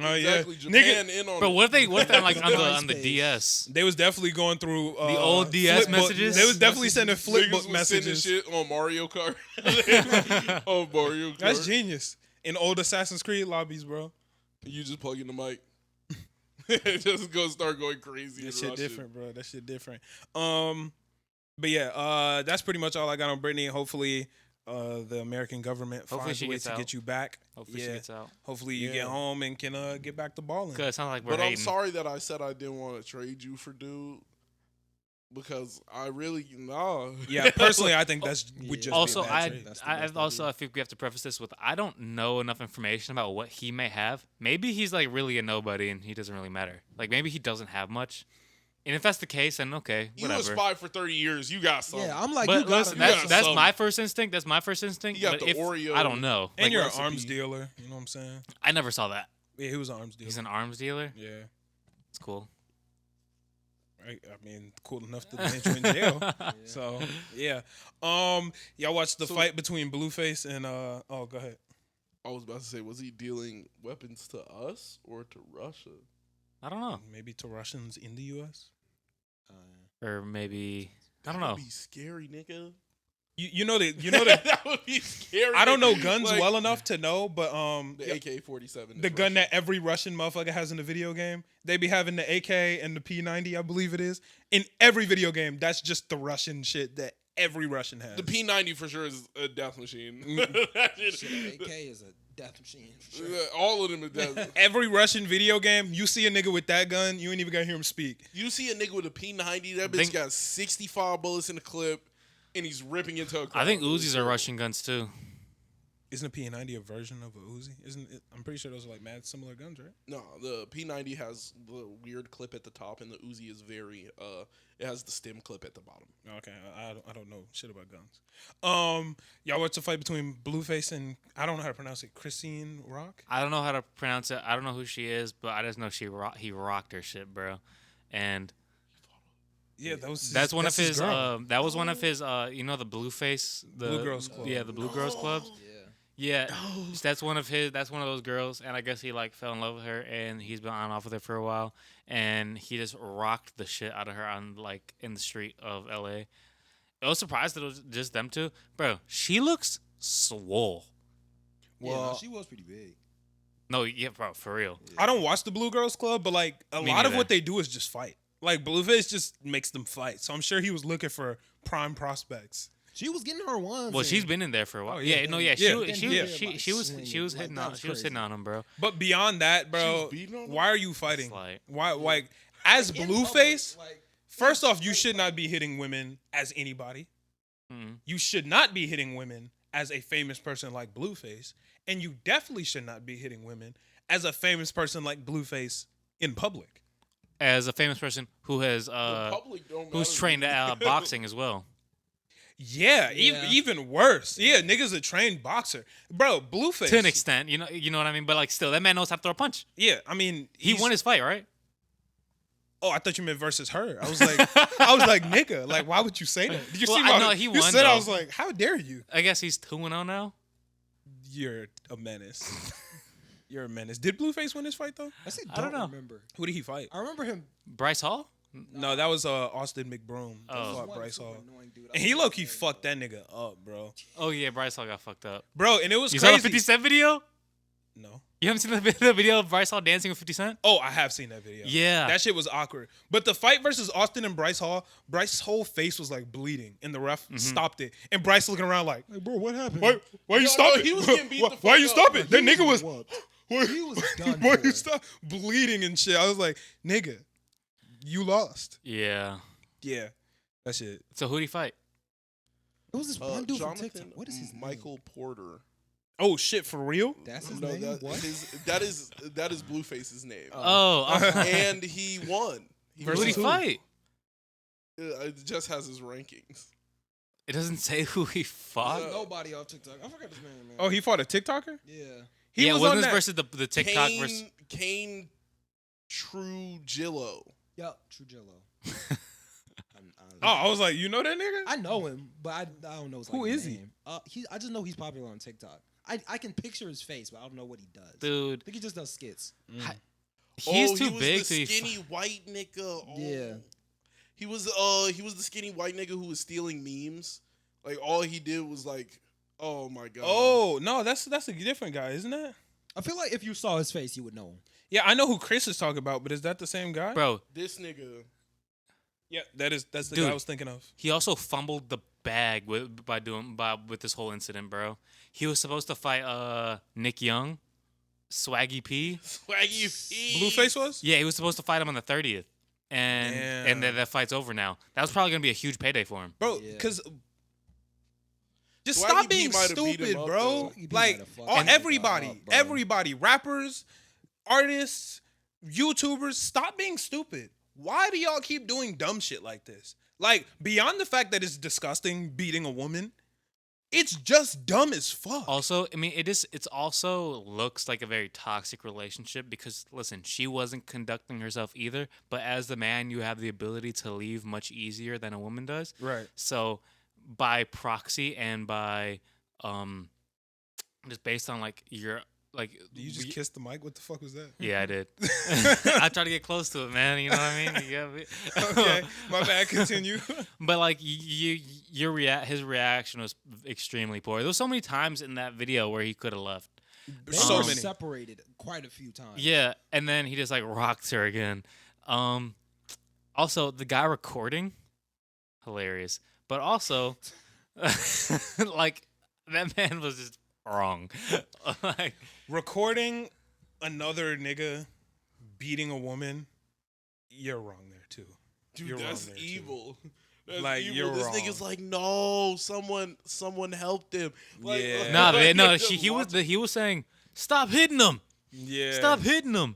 Oh Exactly, yeah, Japan nigga. in on But it. what if they like on the MySpace. DS? They was definitely going through The old DS flip book- messages? They was definitely sending flip Niggas book was sending messages. shit on Mario Kart. on Mario Kart. That's genius. In old Assassin's Creed lobbies, bro. You just plug in the mic. Just go start going crazy. That in shit Russian. different, bro. That shit different. But yeah, that's pretty much all I got on Brittany. Hopefully, the American government Hopefully finds she a way gets to out. get you back. Hopefully yeah. she gets out. Hopefully you Yeah. get home and can get back to balling. Cause it sounds like we're But I'm hating. sorry that I said I didn't want to trade you for dude. Because I really Yeah, personally, I think that's would just Also, be a bad trade. That's the I best also idea. I think we have to preface this with I don't know enough information about what he may have. Maybe he's like really a nobody and he doesn't really matter. Like maybe he doesn't have much. And if that's the case, then okay, you whatever. was spy for 30 years. You got something. Yeah, I'm like, But you gotta listen, know got that's some. my first instinct. That's my first instinct. You got but the if, Oreo I don't know. And Like, you're recipe. an arms dealer. You know what I'm saying? I never saw that. Yeah, he was an arms dealer. He's an arms dealer. yeah. It's cool. Right. I mean, cool enough to land you in jail. So yeah. Y'all watched the fight between Blueface and oh, go ahead. I was about to say, was he dealing weapons to us or to Russia? I don't know. Maybe to Russians in the U.S. Or maybe I don't That know. would be scary, nigga. You know that that would be scary. I don't know guns Like, well enough to know, but The AK-47. the gun that every Russian motherfucker has in the video game, they be having the AK and the P90, I believe it is, in every video game. That's just the Russian shit that every Russian has. The P90 for sure is a death machine. Mm. That shit- Shit, AK is a death machine for sure. all of them are death. Every Russian video game, you see a nigga with that gun, you ain't even gonna hear him speak. You see a nigga with a P90, that bitch Think- got 65 bullets in the clip, and he's ripping into a crowd. I think Uzis are Russian guns too. Isn't a P90 a version of a Uzi? Isn't it? I'm pretty sure those are like mad similar guns, right? No, the P90 has the weird clip at the top, and the Uzi is very it has the stem clip at the bottom. Okay, I don't know shit about guns. Y'all watched a fight between Blueface and I don't know how to pronounce it. Chrisean Rock. I don't know how to pronounce it. I don't know who she is, but I just know he rocked her shit, bro. And Yeah, that was that's one of his. girl. That was one of his. You know the Blueface, the Blue Girls Club. Yeah, the Blue Girls Club. Yeah. Yeah, that's one of his. That's one of those girls, and I guess he like fell in love with her, and he's been on and off with her for a while, and he just rocked the shit out of her on like in the street of L.A. I was surprised that it was just them two, bro. She looks swole. Well, Well, she was pretty big. No, yeah, bro, for real. I don't watch the Blue Girls Club, but like a Me lot of neither. what they do is just fight. Like Blueface just makes them fight. So I'm sure he was looking for prime prospects. She was getting her ones. Well, and- she's been in there for a while. Oh, yeah, yeah. no, yeah, Yeah. she was Like, hitting that on was hitting on him, bro. But beyond that, She bro, was beating on him? why are you fighting? Slight. Why like as in Blueface? public, like, First off, you should not be hitting women as anybody. Mm. You should not be hitting women as a famous person like Blueface, and you definitely should not be hitting women as a famous person like Blueface in public. As a famous person who has The public don't who's matter. trained boxing as well. Yeah, Yeah. Even worse. Yeah, nigga's a trained boxer, bro. Blueface. To an extent, you know what I mean. But like, still, that man knows how to throw a punch. Yeah, I mean, He he's- won his fight, right? Oh, I thought you meant versus her. I was like, nigga, like, why would you say that? Did you Well, see I my? know he you won, said I though. was like, how dare you? I guess he's 2-0 now. You're a menace. You're a menace. Did Blueface win this fight though? I don't know. remember. Who did he fight? I remember him. Bryce Hall. No, that was Austin McBroom. That Oh. fought One Bryce super Hall. annoying dude. And he low key fucked that nigga up, bro. Oh yeah, Bryce Hall got fucked up. Bro, and it was You saw the crazy. 50 Cent video? No. You haven't seen the video of Bryce Hall dancing with 50 Cent? Oh, I have seen that video. Yeah. That shit was awkward. But the fight versus Austin and Bryce Hall, Bryce's whole face was like bleeding, and the ref stopped it. And Bryce looking around like, Hey, bro, what happened? why you No, stop no, it? he was getting beat the Why fuck you up. stop it? That He nigga was. whooped. Why, He was done why for. you stop bleeding and shit? I was like, nigga, you lost. Yeah. Yeah, that shit. So who'd he fight? It was this one dude from Jonathan TikTok. What is his Michael Porter. Oh shit, for real? name? That's his No, name. that is Blueface's name. Oh, okay. And he won. Versus Who'd he who? fight? It just has his rankings. It doesn't say who he fought. Yeah. Nobody off TikTok. I forgot his name, man. Oh, he fought a TikToker? Yeah. He yeah, was wasn't on this that. versus the TikTok versus? Kane Trujillo. Yup. Trujillo. Oh, I was like, you know that nigga? I know him, but I don't know his Who like, is he? name. I just know he's popular on TikTok. I can picture his face, but I don't know what he does. Dude, I think he just does skits. he's Oh, too he was big the to be. skinny white nigga. Oh. Yeah. He was the skinny white nigga who was stealing memes. Like all he did was like, oh my god. Oh, no, that's a different guy, isn't it? I feel like if you saw his face, you would know him. Yeah, I know who Chris is talking about, but is that the same guy? Bro, This nigga. Yeah, that's the Dude. guy I was thinking of. he also fumbled the bag with this whole incident, bro. He was supposed to fight Nick Young, Swaggy P. Swaggy P. Blueface was? Yeah, he was supposed to fight him on the 30th. And Damn. then that fight's over now. That was probably gonna be a huge payday for him. Bro, Yeah. because just Swaggy stop P being might have beat him stupid, up, bro. though. Swaggy P Like might have fucked all, him everybody, up, bro. everybody, rappers, artists, YouTubers, stop being stupid. Why do y'all keep doing dumb shit like this? Like beyond the fact that it's disgusting beating a woman, it's just dumb as fuck. Also, I mean, it's also looks like a very toxic relationship because listen, she wasn't conducting herself either, but as the man, you have the ability to leave much easier than a woman does. Right. So, by proxy and by just based on like your like Did you just kiss the mic? What the fuck was that? Yeah, I did. I tried to get close to it, man. You know what I mean? You got me. Okay, my bad. Continue. But like his reaction was extremely poor. There was so many times in that video where he could have left. They So were many. separated quite a few times. Yeah, and then he just like rocked her again. Also, the guy recording, hilarious. But also, like that man was just wrong. Like, Recording another nigga beating a woman, you're wrong there too. Dude, You're wrong that's there, too. evil. That's Like, evil. you're This wrong. nigga's like, no, someone helped him. Like, Yeah. He was saying, stop hitting him. Yeah. Stop hitting him.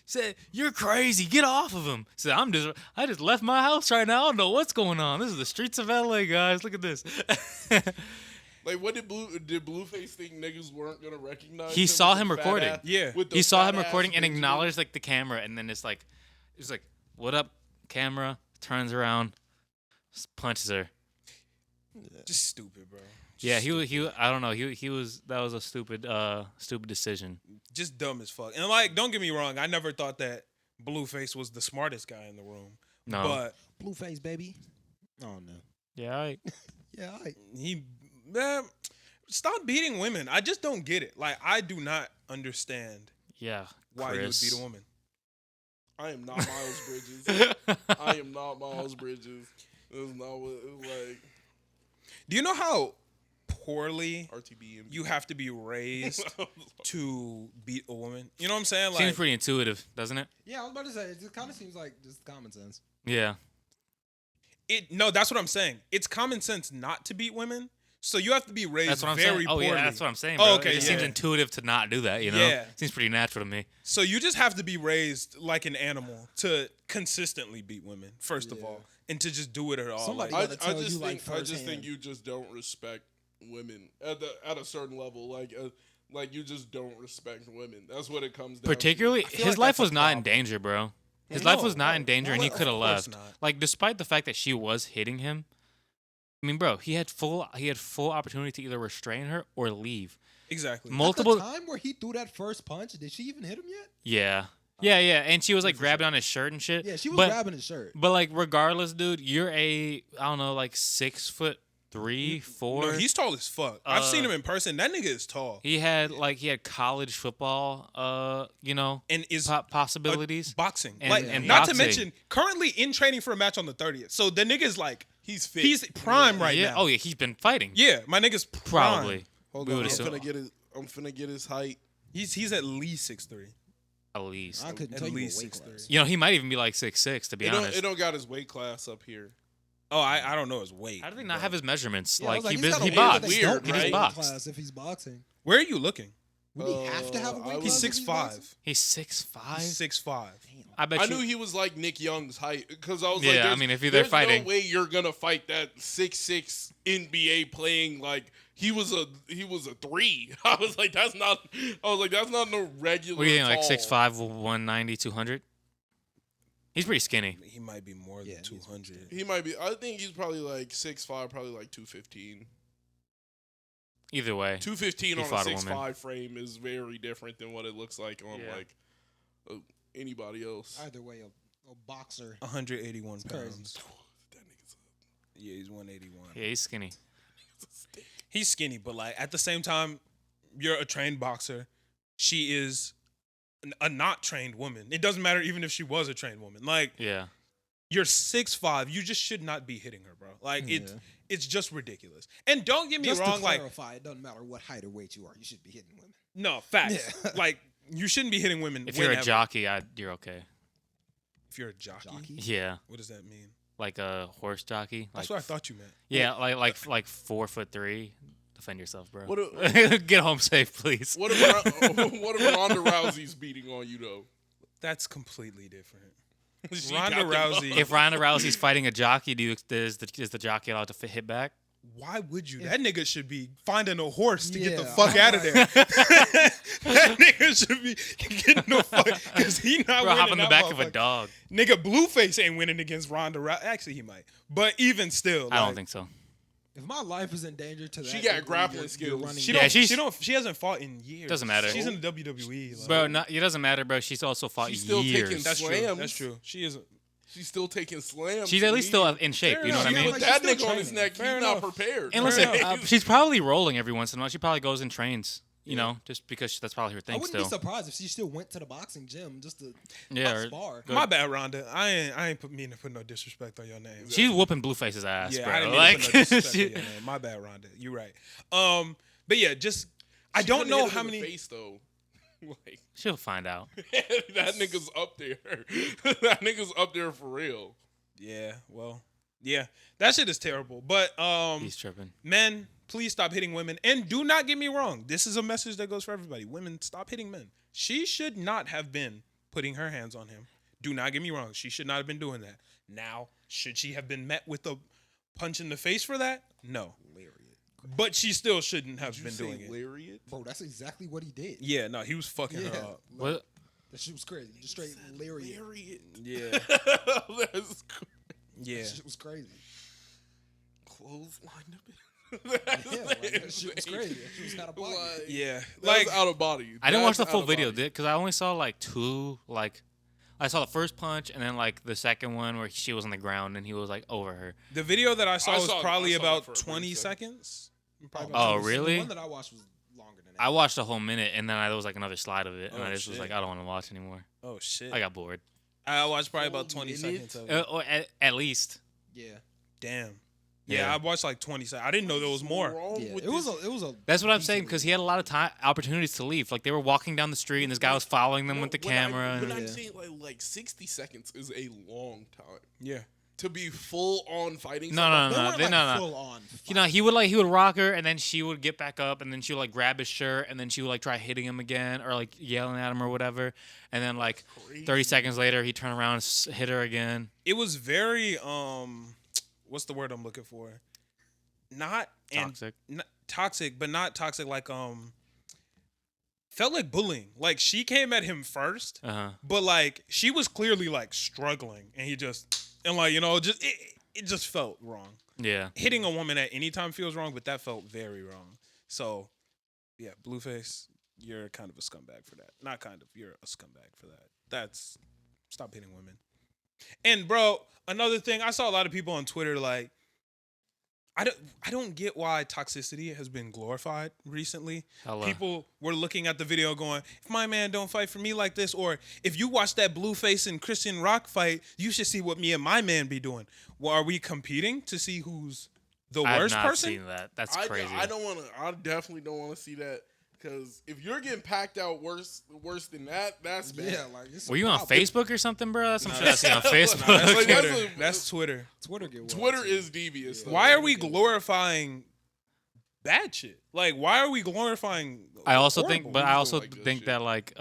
Said, you're crazy. Get off of him. Said, I just left my house right now. I don't know what's going on. This is the streets of LA, guys. Look at this. Like, what did Blueface think niggas weren't gonna recognize? He saw with him the fat recording. ass- Yeah. with the He saw him fat ass recording and Benjamin? acknowledged like the camera, and then it's like, what up, camera? Turns around, punches her. Just stupid, bro. Yeah, he. I don't know. He was. That was a stupid decision. Just dumb as fuck. And like, don't get me wrong, I never thought that Blueface was the smartest guy in the room. No. But Blueface, baby. Oh no. Yeah. Yeah, he stop beating women. I just don't get it. Like, I do not understand Yeah. why you would Chris. beat a woman. I am not Miles Bridges. I am not Miles Bridges. That's not what it was like. Do you know how poorly RTB. you have to be raised to beat a woman? You know what I'm saying? Like, Seems pretty intuitive, doesn't it? Yeah, I was about to say it kind of seems like just common sense. Yeah. no, that's what I'm saying. It's common sense not to beat women. So you have to be raised That's what I'm very saying. Oh poorly. yeah, that's what I'm saying. Oh, Bro. okay, It just seems yeah. intuitive to not do that. You know. Yeah. Seems pretty natural to me. So you just have to be raised like an animal to consistently beat women, first of all, and to just do it at all. Somebody Like, gotta tell you, like, I just think firsthand. you just don't respect women at a certain level. Like you just don't respect women. That's what it comes down. Particularly, feel his like life that's a was not in problem. danger, bro. His No, life was not in danger, and he of could have course left. not. Like, despite the fact that she was hitting him, I mean, bro, he had full opportunity to either restrain her or leave. exactly. Multiple, At the time where he threw that first punch, did she even hit him yet? yeah, and she was like grabbing on his shirt and shit. Yeah, she was but, grabbing his shirt. But like, regardless, dude, you're I don't know, like 6'3", 4. No, he's tall as fuck. I've seen him in person. That nigga is tall. He had college football, And is possibilities. boxing. And- like, and not boxing. to mention, currently in training for a match on the 30th. So the nigga's like, He's fit. he's prime right yeah. now. Oh yeah, he's been fighting. Yeah, my nigga's prime. Probably. Hold We on, would I'm assume. finna get his height. He's at least 6'3". At least. I couldn't At tell you least what weight 6'3". class. He might even be like 6'6", to be honest. It don't got his weight class up here. Oh, I don't know his weight. How do they not have his measurements? Yeah, I was like, he's got a he weight boxed. that they Weird, don't He have just in boxed. class if he's boxing. Where are you looking? Would he have to have a weight I class? He's if 6'5". He's 6'5". He's 6'5". I bet I you. knew he was like Nick Young's height because I was Yeah, like, I there's- mean, if they're there's fighting- no way you're gonna fight that 6'6" NBA playing like he was a 3. I was like, that's not no regular. What do you think? Like tall. 6'5", 190, 200? He's pretty skinny. He might be more Yeah, than he's 200. He might be. I think he's probably like 6'5", probably like 215. Either way. 215 He on a fought a woman. 6'5" frame is very different than what it looks like on Yeah. like anybody else. Either way, a boxer. 181 It's crazy. pounds. That nigga's Yeah, he's 181. Yeah, he's skinny. a stick. He's skinny, but like at the same time, you're a trained boxer. She is a not trained woman. It doesn't matter even if she was a trained woman. Like, Yeah. you're 6'5". You just should not be hitting her, bro. Like, Yeah. it's just ridiculous. And don't get me Just wrong, to like, clarify, it doesn't matter what height or weight you are. You should be hitting women. no, facts. Yeah. Like, you shouldn't be hitting women. If you're a whenever. jockey, you're okay. If you're a jockey, Jockey? Yeah. what does that mean? Like a horse jockey. That's Like, what I thought you meant. yeah, like 4'3". Defend yourself, bro. What a- Get home safe, please. What if Ronda Rousey's beating on you though? That's completely different. She Ronda got them Rousey- up. If Ronda Rousey's fighting a jockey, is the jockey allowed to hit back? Why would you? That nigga should be finding a horse to get the Yeah, fuck I'm out of there. That nigga should be getting the fuck because he not Bro, winning hop on the that back of a motherfucker. dog. Nigga, Blueface ain't winning against Ronda Rousey. Actually, he might, but even still, I don't like, think so. If my life is in danger to that, She got degree, grappling you're skills. running She Yeah, don't. she's- She don't. She hasn't fought in years. Doesn't matter. She's in the WWE. Like, Bro, it doesn't matter, bro. She's also fought She's still taking years. that's true. slams. That's true. She is. She's still taking slams. She's at least still in shape. Fair You know what I enough. mean? With Like, that she's still nigga on his training. neck, Fair he's not enough. prepared. And Fair listen, enough. she's probably rolling every once in a while. She probably goes and trains. You know, just because that's probably her I thing wouldn't still. be surprised if she still went to the boxing gym just to Yeah, or- spar. My bad, Rhonda. I ain't meaning to put no disrespect on your name. She's whooping Blueface's ass, Yeah, bro. I didn't mean Like, to put no disrespect she- on your name. My bad, Rhonda. You're right. But yeah, just I She don't couldn't know hit him how in the many. face though. Like she'll find out. that nigga's up there. That nigga's up there for real. Yeah, well, Yeah, that shit is terrible. But He's tripping. men, please stop hitting women. And do not get me wrong. This is a message that goes for everybody. Women, stop hitting men. She should not have been putting her hands on him. Do not get me wrong. She should not have been doing that. Now, should she have been met with a punch in the face for that? No. Lariat. But she still shouldn't have been Say doing it. lariat? Bro, that's exactly what he did. Yeah, no, he was fucking her Yeah. up. What? That shit was crazy. Just straight lariat. Lariat. Yeah, That's yeah. That shit was crazy. clothesline a bit. Yeah, like, that shit was crazy. That shit was kind of body. Yeah, Like like out of body. I didn't watch That's the full out of video, body. because I only saw like two. Like, I saw the first punch and then like the second one where she was on the ground and he was like over her. the video that I saw was I probably saw that about for a brief 20 second. seconds. Probably Oh, about 20 really? The one that I watched was longer than that. I watched a whole minute and then there was like another slide of it and Oh, I just was shit. like, I don't want to watch anymore. Oh shit! I got bored. I watched probably about Full 20 minute? seconds of it. Or at least. Yeah. Damn. Yeah, Yeah. I watched like 20 seconds. I didn't know there was more. Wrong Yeah. with It was this- a That's what I'm saying, because he had a lot of time opportunities to leave. Like they were walking down the street and this guy was following them with the camera. When and I'm Yeah. saying like 60 seconds is a long time Yeah. to be full on fighting. No, somebody. They no, weren't they- like no, no. full on. You know, he would rock her, and then she would get back up, and then she would like grab his shirt, and then she would like try hitting him again, or like yelling at him or whatever, and then like Crazy. 30 seconds later, he turned around and hit her again. It was very what's the word I'm looking for? Not Toxic. toxic, but not toxic like felt like bullying. Like she came at him first, but like she was clearly like struggling, and he just and like just it just felt wrong. Yeah. Hitting a woman at any time feels wrong, but that felt very wrong. So, yeah, Blueface, you're kind of a scumbag for that. Not kind of, you're a scumbag for that. That's stop hitting women. And bro, another thing, I saw a lot of people on Twitter like I don't get why toxicity has been glorified recently. Hella. People were looking at the video going, if my man don't fight for me like this, or if you watch that Blueface and Chrisean Rock fight, you should see what me and my man be doing. Well, are we competing to see who's the I've worst not person? seen that. That's I crazy. don't want to. I definitely don't want to see that because if you're getting packed out worse than that, that's bad. Yeah, like it's Were you on problem. Facebook or something, bro? That's some shit I seen on Nah, Facebook. that's Like, that's Twitter. a- That's Twitter. Twitter get wild, Twitter too. is devious. though. Why are we glorifying bad shit? Like, why are we glorifying? I also horrible? think, but We I don't also like good think shit. that like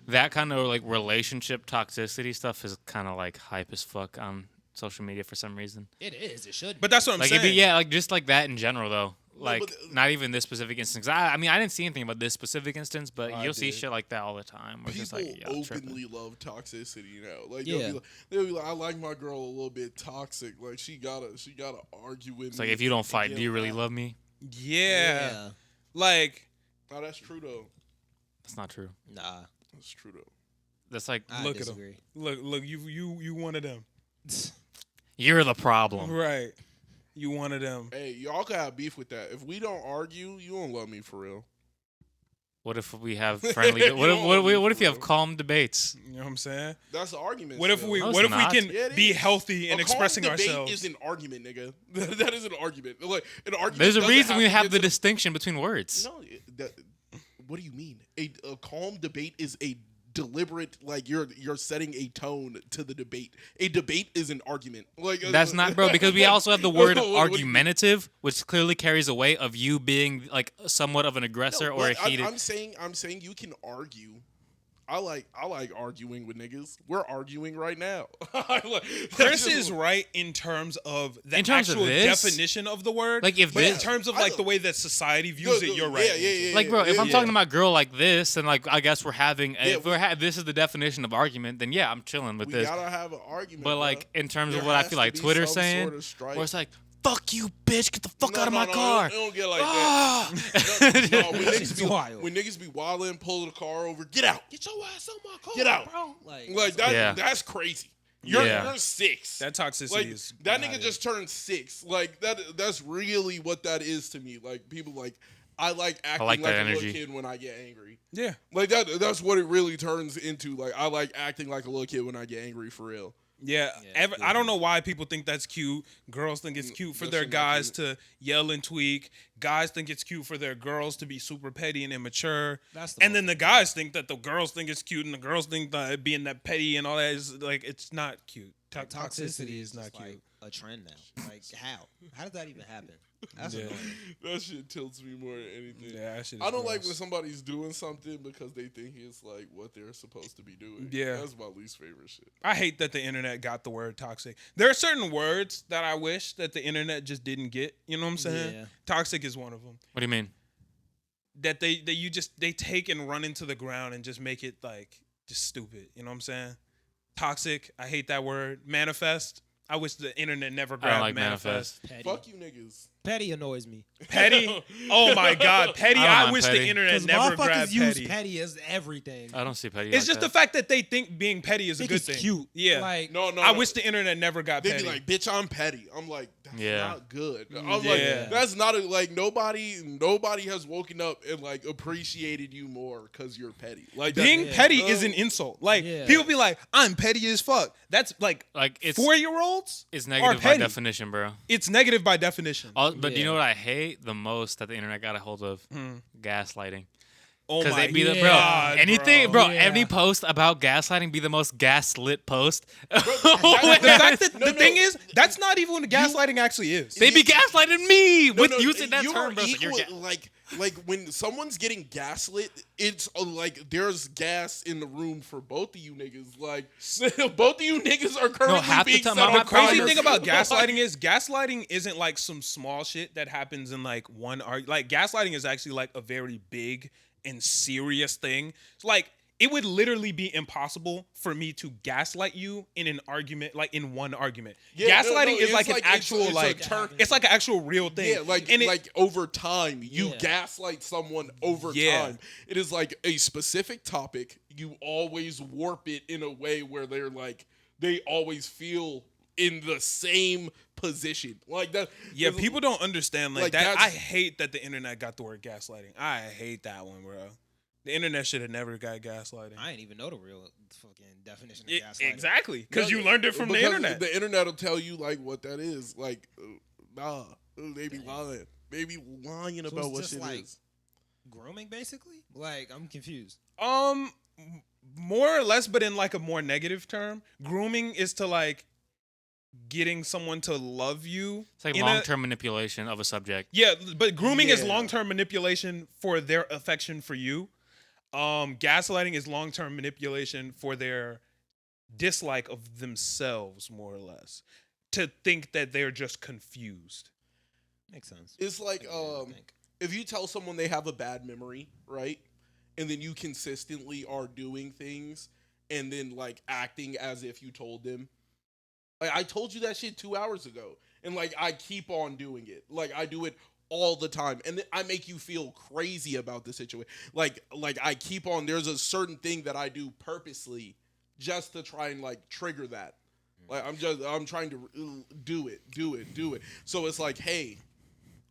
that kind of like relationship toxicity stuff is kind of like hype as fuck on social media for some reason. It is. It should. But that's what I'm Like saying. it'd be, yeah, like just like that in general though. Like but- not even this specific instance. I mean, I didn't see anything about this specific instance, but I you'll see did. shit like that all the time. Where it's People just like, yeah, openly love toxicity now. Like Yeah. they'll be like, I like my girl a little bit toxic. Like she gotta argue with It's me. like if you don't to fight, get do you really loud. love me? yeah. Like, No, that's true though. That's not true. Nah. That's true though. That's like I Look at 'em. disagree. look, you one of them, you're the problem. right? You one of them. Hey, y'all can have beef with that. If we don't argue, you don't love me for real. What if we have friendly? You what if don't what, want me what if you for have real. calm debates? You know what I'm saying? That's the argument. What if still. we No, what it's if we not. can Yeah, it be is. healthy in A calm expressing debate ourselves? is an argument, nigga. That is an argument. Like an argument. There's a doesn't reason we to have get the to distinction between words. No, what do you mean? A calm debate is a deliberate, like you're setting a tone to the debate. A debate is an argument. Like That's not, bro, because we also have the word What do you- argumentative, which clearly carries a way of you being like somewhat of an aggressor or a but heated. I'm saying you can argue. I like arguing with niggas. We're arguing right now. Chris is right in terms of the In terms of actual this? definition of the word. Like, if but in this- terms of I like know. the way that society views it, you're right. Yeah. Like, bro, if I'm yeah. talking to my girl like this, then like I guess we're having. Yeah, If this is the definition of argument, then yeah, I'm chilling with we this. gotta have an argument. But bro. like in terms There of what I has feel to like be Twitter's some saying, sort of strife. where it's like, "Fuck you, bitch! Get the fuck No, out of no, my no, car!" It don't get like Ah! that. No, when It's niggas be wild. when niggas be wilding, pull the car over, get out. Get your ass on my car, Get out. bro. Like Like Yeah. that's crazy. You're Yeah. 6. That toxicity Like is that got nigga it. just turned 6. Like that's really what that is to me. Like people like I like acting like like, that a little energy. kid when I get angry. yeah. Like that's what it really turns into. Like I like acting like a little kid when I get angry for real. Yeah, I don't know why people think that's cute. Girls think it's cute for That their shit not guys to yell and tweak. Guys think it's cute for their girls to be super petty and immature. That's the And then the guys think that the girls think it's cute, and the girls think that being that petty and all that is like it's not cute. Toxicity is not Like, cute. a trend now. Like, how? How did that even happen? That's Yeah. annoying. That shit tilts me more than anything. Yeah, that shit is I don't like gross. when somebody's doing something because they think it's like what they're supposed to be doing. Yeah. That's my least favorite shit. I hate that the internet got the word toxic. There are certain words that I wish that the internet just didn't get. You know what I'm saying? Yeah. Toxic is one of them. What do you mean? That they take and run into the ground and just make it like just stupid. You know what I'm saying? Toxic. I hate that word. Manifest. I wish the internet never I grabbed don't like manifest. manifest. Petty. Fuck you niggas. Petty annoys me. Petty. Oh my God, petty. I don't I mind wish petty. the internet Because never motherfuckers grabbed use petty. petty as everything. I don't see petty. It's like just that. the fact that they think being petty is a Think good it's thing. cute. Yeah. Like, No. I wish the internet never got They'd petty. be like, "Bitch, I'm petty." I'm like, "That's Yeah. not good." I'm Yeah. like, "That's not a, like nobody has woken up and like appreciated you more because you're petty." Like that- Being Yeah. petty is an insult. Like Yeah. people be like, "I'm petty as fuck." That's like it's 4-year-olds. it's are negative by petty. definition, bro. It's negative by definition. But do you know Yeah. what I hate the most that the internet got a hold of? Gaslighting. Oh Because my they be the God, anything, bro. Yeah. Any post about gaslighting be the most gaslit post. The fact that No, the no. thing is, that's not even what gaslighting actually is. They be gaslighting me with No, using that you term, are bro. It's equal, you're like when someone's getting gaslit, it's like there's gas in the room for both of you niggas. Like both of you niggas are currently half the being time set I'm on The not crazy fire. thing about Like, gaslighting is gaslighting isn't like some small shit that happens in like one argument. Like gaslighting is actually like a very big and serious thing. It's like it would literally be impossible for me to gaslight you in an argument, like in one argument. Yeah, Gaslighting no, is it's like an it's actual a like term. it's like an actual real thing. Yeah, like and it, like over time, you Yeah. gaslight someone over Yeah. time. It is like a specific topic. You always warp it in a way where they're like they always feel in the same position. Like that. yeah, it's- people don't understand like, like, that. that's- I hate that the internet got the word gaslighting. I hate that one, bro. The internet should have never got gaslighting. I didn't even know the real fucking definition of Yeah, gaslighting. exactly, because No, you learned it from the because internet. The internet will tell you like what that is. Like, nah, they be lying. They be lying So about it's what just shit like- is. Grooming, basically? Like, I'm confused. More or less, but in like a more negative term. Grooming is to like getting someone to love you. It's like in a- long-term manipulation of a subject. Yeah, but grooming is Yeah. long-term manipulation for their affection for you. Gaslighting is long-term manipulation for their dislike of themselves, more or less. To think that they're just confused. Makes sense. It's like I think. if you tell someone they have a bad memory, right? And then you consistently are doing things and then like acting as if you told them. Like I told you that shit 2 hours ago. And like I keep on doing it. Like I do it all the time. And then I make you feel crazy about the situation. Like I keep on there's a certain thing that I do purposely just to try and like trigger that. Like I'm trying to do it. So it's like, hey,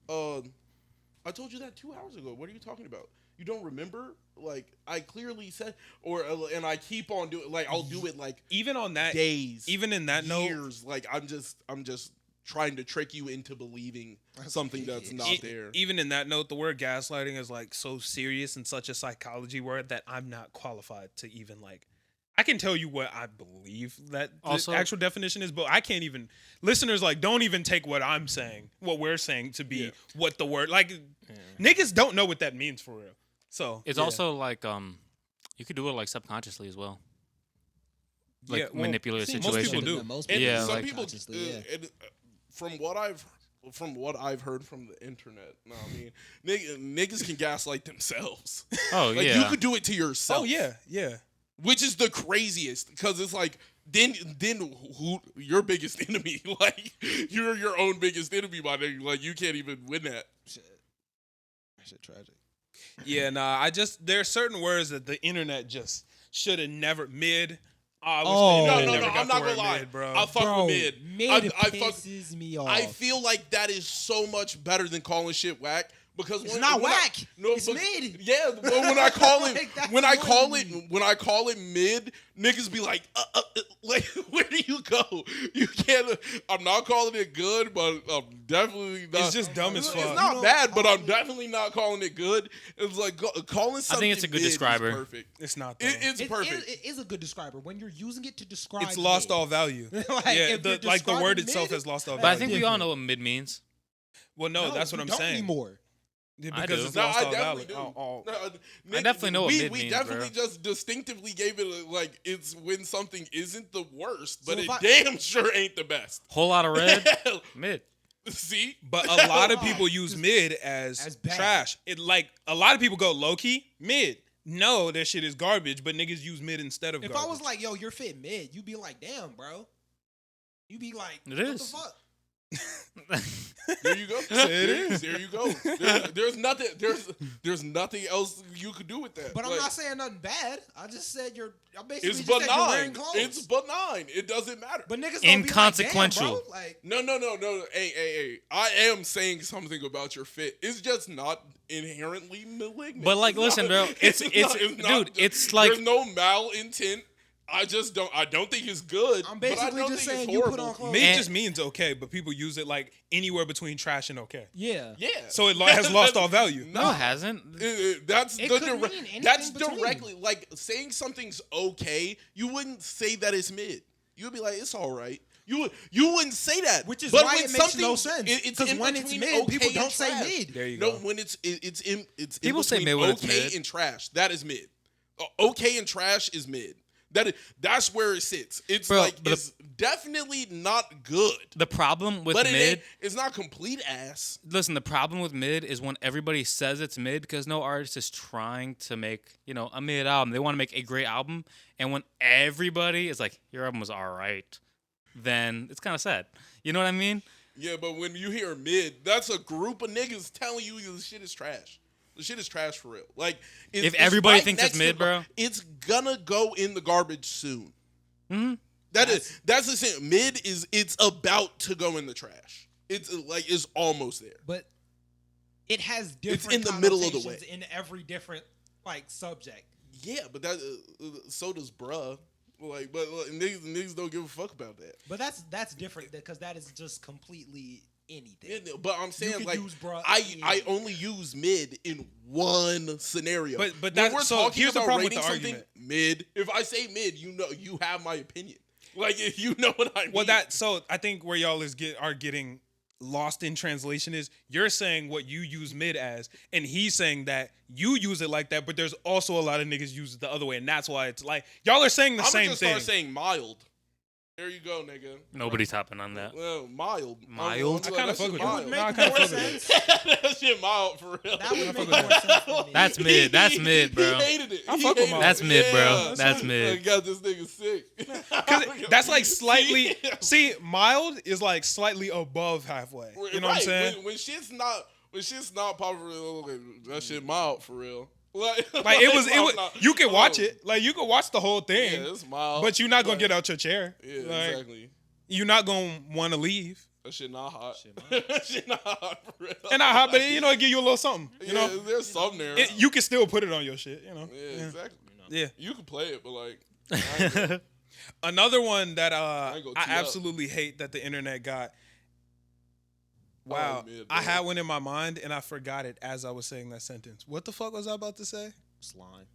I told you that 2 hours ago. What are you talking about? You don't remember? Like I clearly said, and I keep on doing. Like I'll do it like Even on that, days, even in that note, years. Like I'm just trying to trick you into believing something that's not there. even in that note, the word gaslighting is like so serious and such a psychology word that I'm not qualified to even like. I can tell you what I believe that Also- the actual definition is, but I can't even. Listeners, like, don't even take what I'm saying, what we're saying, to be Yeah. what the word. Like, niggas don't know what that means for real. So It's yeah. also like you could do it like subconsciously as well. Like Yeah, well, manipulate a see, most situation. people do. Most And people Yeah, some like- people, consciously, yeah. from what I've heard from the internet, no, I mean, niggas can gaslight themselves. Oh Like yeah. you could do it to yourself. Oh yeah. Which is the craziest because it's like then who your biggest enemy? Like you're your own biggest enemy, my nigga. Like you can't even win that. Shit tragic. Yeah, nah. There are certain words that the internet just should have never mid. I wish the Oh. internet No, never got I'm the not word gonna lie. mid, bro. I fuck with mid. Mid I fuck. pisses me off. I feel like that is so much better than calling shit whack. Because It's not whack. No, it's mid. Yeah, well, when I call it, Like, that's when I call annoying it, when I call it mid, niggas be like, like, where do you go? You can't. I'm not calling it good, but I'm definitely not. It's just dumb as fuck. It's not bad, but I'm definitely not calling it good. It's like calling something. I think it's a good mid is describer. perfect. It's not. Though. It's perfect. It is a good describer when you're using it to describe. It's lost mid. all value. Like, yeah, if you're like the word describing itself mid, has lost all But value. I think we all know what mid means. Well, no, that's what you I'm don't saying. Anymore. Yeah, I because do. it's No, lost I all definitely value. do. I definitely know what mid we means, definitely bro. just distinctively gave it like it's when something isn't the worst, but So it if I- damn sure ain't the best. Whole lot of red, mid. See, But a lot of people use mid as bad. trash. It like a lot of people go low key mid. No, that shit is garbage. But niggas use mid instead of. If garbage. I was like, yo, you're fit mid, you'd be like, damn, bro. You'd be like, It what is. the fuck? there you go. It is. There you go. There's nothing. There's nothing else you could do with that. But I'm Like, not saying nothing bad. I just said I basically It's just said you're wearing benign. clothes. It's benign. It doesn't matter. But niggas don't Inconsequential. Be like, damn, bro. Like, No. Hey. I am saying something about your fit. It's just not inherently malignant. But, like, It's listen, not- bro, it's dude, it's like- there's no malintent. I don't think it's good. I'm but I basically don't just think saying it's you put horrible. on clothes. mid And- just means okay, but people use it like anywhere between trash and okay. yeah. Yeah. So it has lost all value. No, it hasn't. That's It the could mean anything that's between. directly like saying something's okay. You wouldn't say that it's mid. You'd be like, it's all right. You wouldn't say that, Which is but why when it makes no something- sense. It's 'Cause in when it's between mid, people okay don't and say trash. mid. There you No, go. when it's in People say between mid when it's okay mid. and trash. That is mid. Okay and trash is mid. That's where it sits. It's Bro, like but it's definitely not good, The problem with but mid, it's not complete ass. listen, the problem with mid is when everybody says it's mid because no artist is trying to make, a mid album. They want to make a great album. And when everybody is like, your album was all right, then it's kind of sad. You know what I mean? Yeah, but when you hear mid, that's a group of niggas telling you this shit is trash. The shit is trash for real. Like, If everybody thinks it's mid, bro. it's gonna go in the garbage soon. Mm-hmm. That's the thing. Mid it's about to go in the trash. It's like it's almost there. But it has different in the middle of the connotations way. in every different subject. Yeah, but that so does bruh. Like, but niggas don't give a fuck about that. But that's different because that is just completely anything. Yeah, but I'm saying could like use bruh I only use mid in one scenario. But when that- we're so talking here's the about problem with rating the something argument. mid. If I say mid, you have my opinion. Like you know what I mean. Well, so I think where y'all are getting lost in translation is you're saying what you use mid as, and he's saying that you use it like that, but there's also a lot of niggas use it the other way, and that's why it's like y'all are saying the I'm same gonna just thing. start saying mild. There you go, nigga. Nobody's hopping on that. Well, mild. Mild? I'm I kinda that fuck shit with mild. it. Would No, I make kinda more fuck with sense. That shit mild for real. That would make fuck more with sense to me. That's mid. That's mid, bro. He hated it. I He fuck with hated mild. it. That's mid, bro. Yeah. That's I mid. got this nigga sick. 'Cause that's like slightly. See, mild is like slightly above halfway. You know what I'm Right. saying? When shit's not popular, that shit mild for real. Like Like it was. not- You can watch oh, it. Like you can watch the whole Yeah, thing, it's mild. but you're not gonna Like, get out your chair. Yeah, Like, exactly. You're not gonna want to leave. That shit not hot. That shit not hot for real. And I hop, but it give you a little something. You yeah, know, there's something there. you can still put it on your shit. You know. yeah, exactly. Yeah. You can play it, but like, I ain't gonna- Another one that ain't gonna I tee up. absolutely hate that the internet got. Wow, mid, I bro. had one in my mind and I forgot it as I was saying that sentence. What the fuck was I about to say? Slime.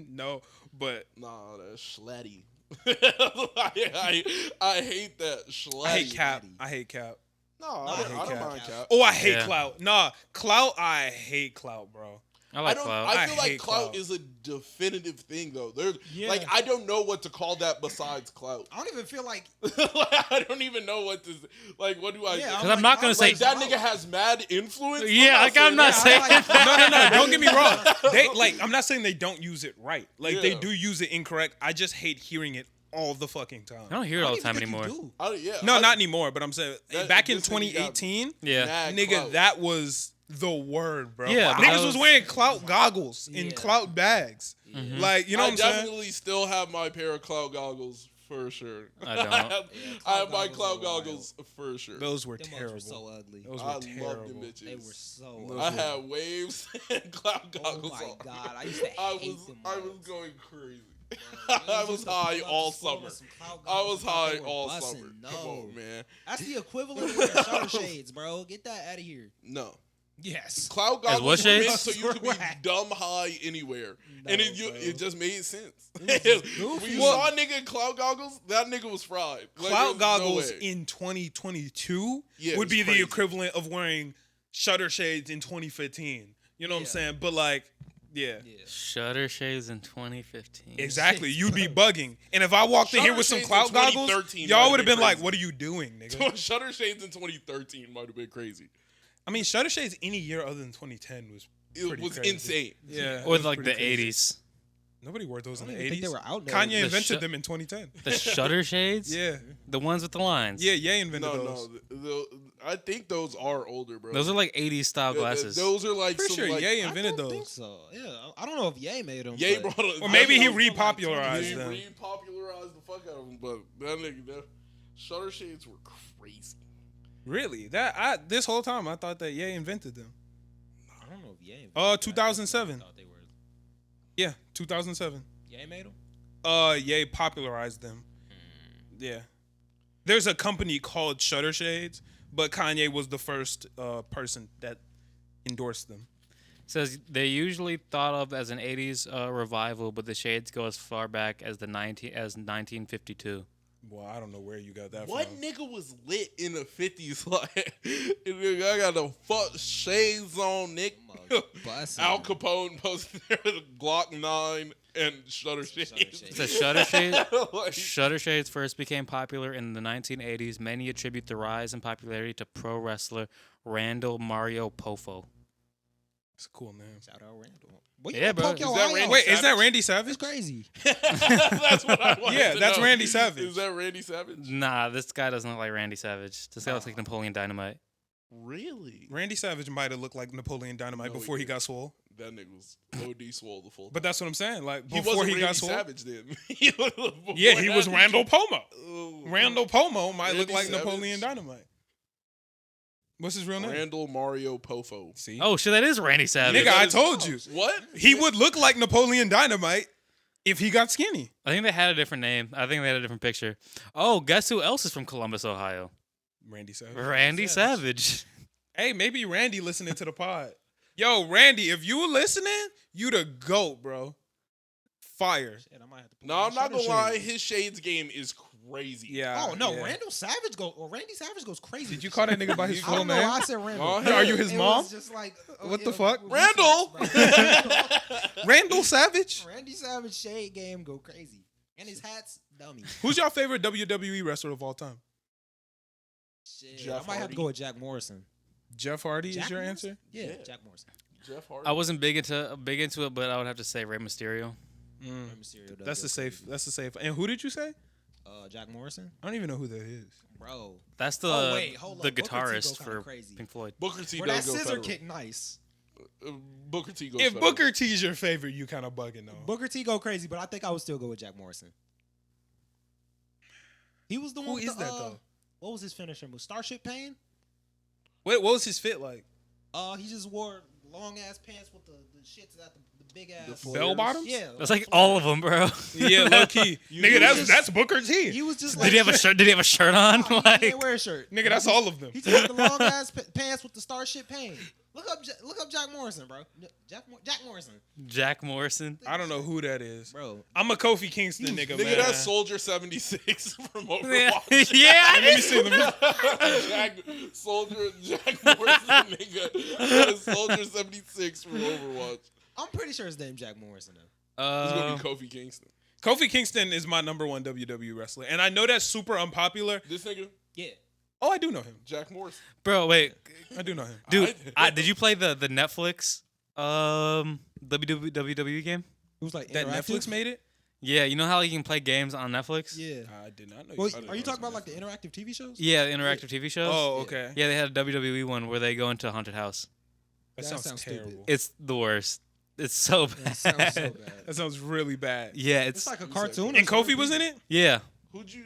No, but nah, that's schlatty. I hate that schlatty. I hate cap. I hate cap. No, I I hate don't cap. mind cap. Oh, I hate Yeah. clout. Nah, clout. I hate clout, bro. I like I clout. feel I like hate clout clout. is a definitive thing though. Yeah. Like I don't know what to call that besides clout. I don't even feel like I don't even know what to like. What do I? yeah. I'm not gonna say- like that nigga has mad influence. Yeah, like, I'm not saying No. Don't get me wrong. I'm not saying they don't use it right. Like they Yeah. do use it incorrect. I just hate hearing it all the fucking time. I don't hear it all the time anymore. No, not anymore. But I'm saying back in this nigga got 2018, Yeah. mad nigga, clout. that was the word, bro. Yeah, but niggas that was was- wearing clout goggles and Yeah. clout bags. Like you know I what I'm saying? definitely still have my pair of clout goggles For sure. I don't. I have my cloud cloud goggles goggles for sure. Those were Them mugs terrible. were so ugly. Those I were love terrible. them bitches. They were so Those I ugly. had waves and cloud Oh goggles my on. god, I used to hate them I was mugs. going crazy. Bro, I you was used to high pull up all to school summer. with some cloud I goggles was and thought high they were all bussin'. summer. No. Come on, man. That's the equivalent of wearing shutter shades, bro. Get that out of here. No. Yes. Cloud As what goggles were meant shades? so you could be Whack. dumb high anywhere. No, and bro. it just made sense. It was just When goofy. you saw a nigga in cloud goggles, that nigga was fried. Like, Cloud there's no goggles way. in 2022 Yeah, would it's be crazy. the equivalent of wearing shutter shades in 2015. You know what I'm Yeah. saying? But like, yeah. Yeah. Shutter shades in 2015. Exactly. Shit's You'd be bro. bugging. And if I walked in here Shutter with some shades in cloud goggles, 2013 y'all might would have have been been like, crazy. what are you doing, nigga? Shutter shades in 2013 might have been crazy. I mean, shutter shades any year other than 2010 was It pretty was crazy. insane. Yeah. it Or was like the pretty crazy. 80s. Nobody wore those I in don't the even 80s. think they were out there. Kanye The invented sh- them in 2010. The shutter shades? Yeah. The ones with the lines. Yeah, Ye invented No, those. I think those are older, bro. Those are like 80s style glasses. Those are like Pretty some sure like, Ye I invented don't think those. so. Yeah, I don't know if Ye made them. Ye but brought a, Or maybe he Those were like repopularized he them. repopularized the fuck out of them, but that shutter shades were crazy. Really? This whole time I thought that Ye invented them. I don't know if Ye invented them. 2007. I thought they were. Yeah, 2007. Ye made them. Ye popularized them. Yeah. There's a company called Shutter Shades, but Kanye was the first person that endorsed them. Says they're usually thought of as an 80s revival, but the shades go as far back as 1952. Well, I don't know where you got that What from. nigga was lit in the 50s? Like, I got the fuck shades on, Nick. Bussin'. Al Capone posted there with a Glock 9 and shutter shades. It says shutter shades. Like, Shutter shades first became popular in the 1980s. Many attribute the rise in popularity to pro wrestler Randall Mario Poffo. It's a cool name. Shout out Randall. What Yeah, bro. Poke your Is that eye Randy out? Wait, is that Savage? Randy Savage? It's crazy. that's what I wanted Yeah, to that's know. Randy Savage. Is that Randy Savage? Nah, this guy doesn't look like Randy Savage. This guy looks like Napoleon Dynamite. Really? Randy Savage might have looked like Napoleon Dynamite No, he before he didn't. got swole. That nigga was OD swole the full time. But that's what I'm saying. Like he before wasn't he Randy got swole. Savage then. Yeah, he was Randall Pomo. Oh, Randall Pomo might look Randy like Savage. Napoleon Dynamite. What's his real name? Randall Mario Poffo. See? Oh shit, that is Randy Savage. Nigga, I told you. What? He would look like Napoleon Dynamite if he got skinny. I think they had a different name. I think they had a different picture. Oh, guess who else is from Columbus, Ohio? Randy Savage. Randy Savage. Hey, maybe Randy listening to the pod. Yo, Randy, if you were listening, you the GOAT, bro. Fire. Shit, I might have to put No, on I'm not shutter gonna lie. shades. His shades game is crazy. Yeah. Oh no, yeah. Randy Savage goes crazy. Did you call that nigga by his I full don't know name? why I said Randall. Oh, Are you his It mom? was just like, What the it fuck? was Randall! bro. Randall Savage? Randy Savage shade game go crazy, and his hat's dummy. Who's your favorite WWE wrestler of all time? Shit, Jeff I might have Hardy. to go with Jack Morrison. Jeff Hardy Jack is your Morrison? answer? Yeah, Yeah. Jack Morrison. Jeff Hardy. I wasn't big into it, but I would have to say Rey Mysterio. Rey Mysterio does That's go the safe. crazy. That's the safe. And who did you say? Jack Morrison, I don't even know who that is. bro. That's the Oh, wait, hold the on. Booker T go guitarist kinda for crazy. Pink Floyd. Booker T Bro, that does go scissor federal. kick nice. Booker T goes If federal. Booker T's your favorite, you kind of bugging though. Booker T go crazy, but I think I would still go with Jack Morrison. He was the Who one. is with the, that, though? What was his finisher move? Starship Pain. Wait, what was his fit like? He just wore long ass pants with the shits at the big ass The Bell bottoms? Yeah, That's like all of them, bro. Yeah, low key. Nigga, was just- that's Booker T. He was just. Did he have a shirt? Did he have a shirt on? He Like, didn't wear a shirt. Nigga, that's all of them. He took the long ass pants with the Starship Pain. Look up Jack Morrison, bro. Jack Morrison, Jack Morrison. I don't know who that is. bro. I'm a Kofi Kingston nigga, Nigga, man. that's Soldier 76 from Yeah, Overwatch. yeah, I Let me see. Jack Morrison, nigga. That's Soldier 76 from Overwatch. I'm pretty sure his name Jack Morrison. Though. It's gonna Uh, be Kofi Kingston. Kofi Kingston is my number one WWE wrestler, and I know that's super unpopular. This nigga, Yeah. Oh, I do know him. Jack Morrison. bro, wait, I do know him. dude, did you play the Netflix WWE game? It was like That interactive? Netflix made it? Yeah, you know how you can play games on Netflix? Yeah. I did not know. Well, you are you talking about like the interactive TV shows? Yeah, the interactive TV shows. Oh, okay. Yeah, they had a WWE one where they go into a haunted house. That That sounds sounds terrible. stupid. It's the worst. It's so bad. It sounds so bad. That sounds really bad. Yeah, It's it's like a cartoon. And Kofi was in it? yeah. Who'd you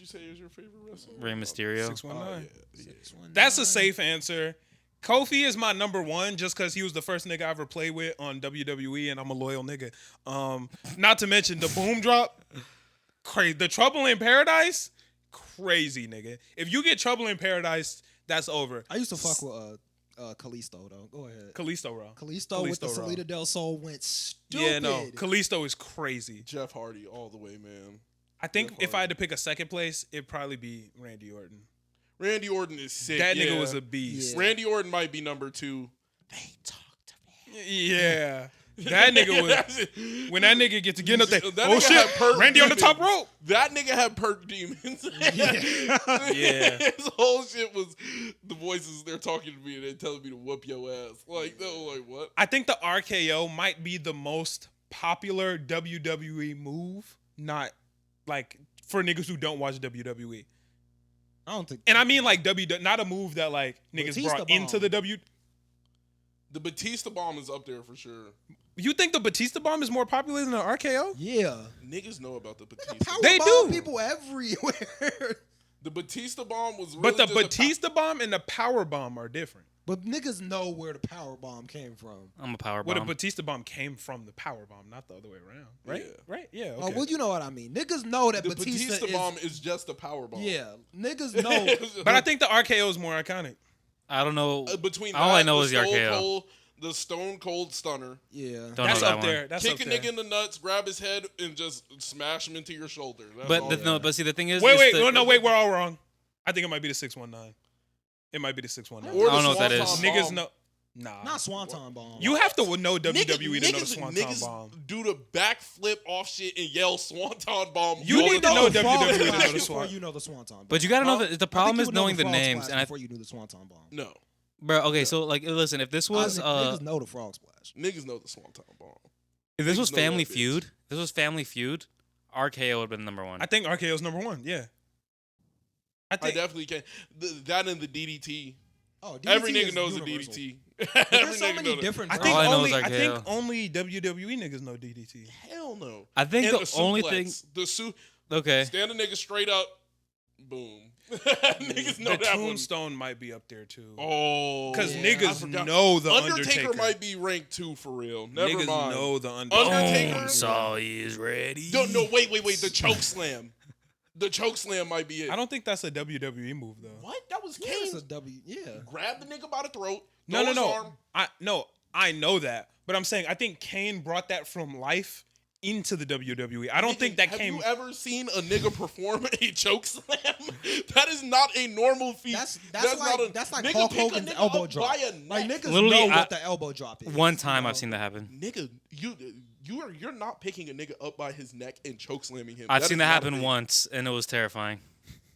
say is your favorite wrestler? Rey Mysterio. 619. Yeah. That's a safe answer. Kofi is my number one just because he was the first nigga I ever played with on WWE, and I'm a loyal nigga. Not to mention the boom drop, crazy. The Trouble in Paradise, crazy nigga. If you get Trouble in Paradise, that's over. I used to fuck with Kalisto though. Go ahead. Kalisto Raw. Kalisto with the Raw. Salida del Sol went stupid. Yeah, no. Kalisto is crazy. Jeff Hardy all the way, man. I think if I had to pick a second place, it'd probably be Randy Orton. Randy Orton is sick. That nigga was a beast. Yeah. Randy Orton might be number 2. They talk to me. Yeah. That nigga was when that nigga get to get up there. That Oh nigga shit! had perk Randy on the top demons. rope. That nigga had perk demons. Yeah. His whole shit was the voices. They're talking to me and they're telling me to whoop your ass. Like, no, like what? I think the RKO might be the most popular WWE move. Not like for niggas who don't watch WWE. I don't think. And I mean like not a move that like niggas Batista brought bomb. into the W. The Batista bomb is up there for sure. You think the Batista bomb is more popular than the RKO? Yeah. Niggas know about the Batista. Power They bomb do. people everywhere. The Batista bomb was really But the just a Batista bomb and the power bomb are different. But niggas know where the power bomb came from. I'm a power Well, the bomb. Batista bomb came from the power bomb, not the other way around. Right? Yeah. Right? Yeah. Okay. Oh, well, you know what I mean. Niggas know that The Batista, Batista is, bomb is just a power bomb. Yeah, niggas know. But I think the RKO is more iconic. I don't know. Between All that, I know is the Stone RKO. Cold, the Stone Cold Stunner. Yeah. Don't That's know that up one. there. That's Kick up a there. nigga in the nuts, grab his head, and just smash him into your shoulder. That's But all. no, but see the thing is, Wait, it's the- no, wait, we're all wrong. I think it might be the 619. It might be the 619. Or I don't know what that Swanton is. Niggas bomb. know. Nah. Not Swanton bomb. You have to know WWE Niggas, to know the Swanton niggas bomb. do the backflip off shit and yell Swanton bomb. You all need the to know time. WWE to know Frog the splash before Swanton. you know the Swanton bomb. But you gotta know Huh? that the I problem think is you would know knowing the frog names, splash and I, before you knew the Swanton bomb. No, bro. Okay, so like, listen, if this was niggas know the frog splash. niggas know the Swanton bomb. if this niggas was know that Family bitch. Feud, this was Family Feud, RKO would have been number 1. I think RKO's number 1. Yeah. I I think. definitely can. That and the DDT. Oh, DDT Every nigga is knows universal. the DDT. But Every there's so nigga many know the different. I versions. think All I know only. is I think RKO. only WWE niggas know DDT. Hell no. I think And the only thing. suplex. The Okay, stand a nigga straight up, boom. Niggas know The that one. Tombstone might be up there too. Oh, Because yeah. I niggas forgot. know the Undertaker Undertaker. might be ranked 2 for real. Never Niggas mind. know the Undertaker. Undertaker? so he's ready. No, wait. The choke slam. The choke slam might be it. I don't think that's a WWE move though. What? That was Yeah, Kane. it's a W. Yeah. Grab the nigga by the throat. No. throw his arm. I know that, but I'm saying I think Kane brought that from life into the WWE. I don't think that Have came. you ever seen a nigga perform a choke slam? That is not a normal feat. That's not like nigga Hulk pick a Hogan's nigga elbow up drop. by a Like neck. niggas Literally, know I- what the elbow drop is. One time you I've know? seen that happen. Nigga, you're not picking a nigga up by his neck and choke slamming him. I've That seen is that not a happen thing. once, and it was terrifying.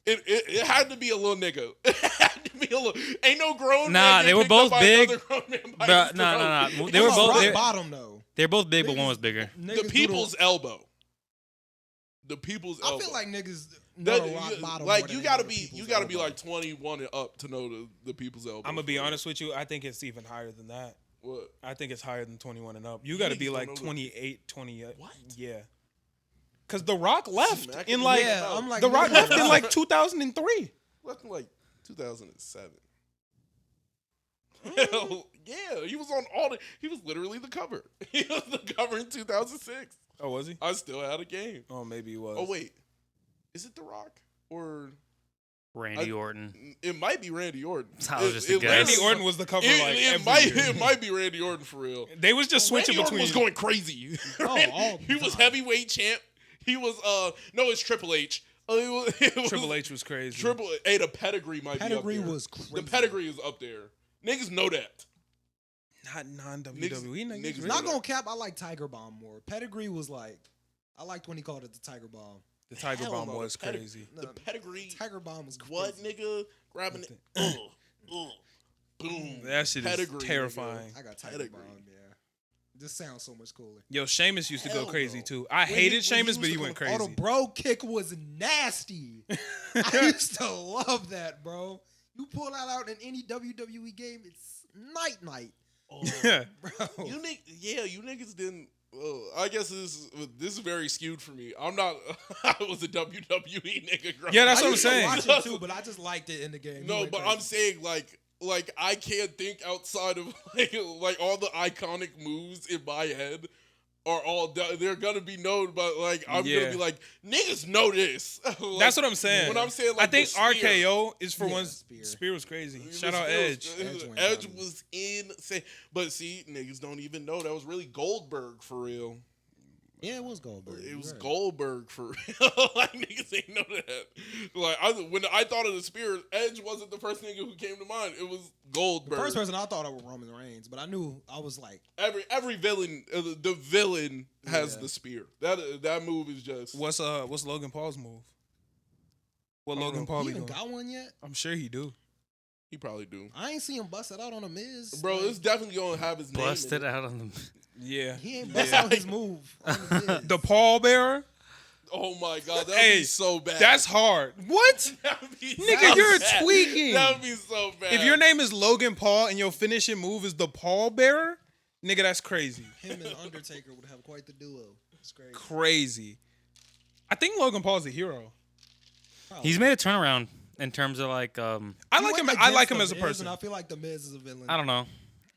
It had to be a little nigga. It had to be a little. Ain't no grown. Nah, man they were getting picked both up by big. another grown man by Bruh, his nah. throat. They were It's both- rock they- bottom though. They're both big, but one Niggas- was bigger. Niggas The do people's elbow. The people's I elbow. feel like niggas know That, the rock bottom. like more than you they gotta know the be people's you gotta be elbow. like 21 and up to know the people's elbow. I'm gonna be for real. honest with you. I think it's even higher than that. What? I think it's higher than 21 and up. You got to Niggas be don't like know the- 28, 28. What? Yeah. Because The Rock left Smack in it. like Yeah, I'm like The Rock niggas left in know. like 2003. Left in like 2007. Mm. Hell, yeah, he was on all the. He was literally the cover. He was the cover in 2006. Oh, was he? I still had a game. Oh, maybe he was. Oh wait, is it The Rock or Randy Orton. it might be Randy Orton? I was just a guess. Randy Orton was the cover like It every might year. it might be Randy Orton for real. They was just switching Randy Orton between. was going crazy. Oh, all he the was time. heavyweight champ. He was no, it's Triple H. It was Triple H was crazy. Hey, the pedigree might Pedigree be up there. was crazy. The pedigree is up there. Niggas know that. Not non-WWE Niggas- niggas. niggas really? Not gonna cap. I like Tiger Bomb more. Pedigree was like, I liked when he called it the Tiger Bomb. The Tiger Hell Bomb no, was the pedi- crazy. The pedigree. Tiger Bomb was crazy. What nigga grabbing it? Boom. That shit Pedigree, is nigga. terrifying. I got Tiger Pedigree. Bomb. Yeah, this sounds so much cooler. Yo, Sheamus used to go Hell crazy no. too. I When he- hated when he Sheamus, used but to he go- went Oh, crazy. the bro kick was nasty. I used to love that, bro. You pull that out in any WWE game, it's night, Oh, Yeah. bro. you niggas didn't I guess this is very skewed for me. I'm not. I was a WWE nigga. Growing Yeah, that's up. what I'm used to saying. watch it too, but I just liked it in the game. No, but I'm saying like I can't think outside of like all the iconic moves in my head are all they're gonna be known, but like I'm Yeah. gonna be like niggas know this. Like, That's what I'm saying. When I'm saying like I think the spear, RKO is for Yeah, one. spear. Spear was crazy. the Shout out spear Edge. Edge was insane, but see, niggas don't even know that was really Goldberg for real. Yeah, it was Goldberg. It was Right. Goldberg for real. Like niggas ain't know that. Like when I thought of the spear, Edge wasn't the first nigga who came to mind. It was The Goldberg. first person I thought of was Roman Reigns, but I was like, Every villain, the villain has Yeah. the spear. That move is just. What's Logan Paul's move? What I don't Logan know. Paul he be even doing? got one yet? I'm sure he do. He probably do. I ain't see him bust it out on a Miz. Bro, Like, it's definitely gonna have his name. Busted in it. out on the. Yeah. he ain't bust out his move on the Miz. The Paul bearer. Oh my god, that'd Hey, be so bad. That's hard. What? That'd be Nigga, so you're bad. tweaking. That'd be so bad. If your name is Logan Paul and your finishing move is the Paul bearer, nigga, that's crazy. Him and Undertaker would have quite the duo. It's crazy. Crazy. I think Logan Paul's a hero. He's made a turnaround in terms of like I He like went him. I against like him The as a Miz, person. and I feel like the Miz is a villain. I don't know.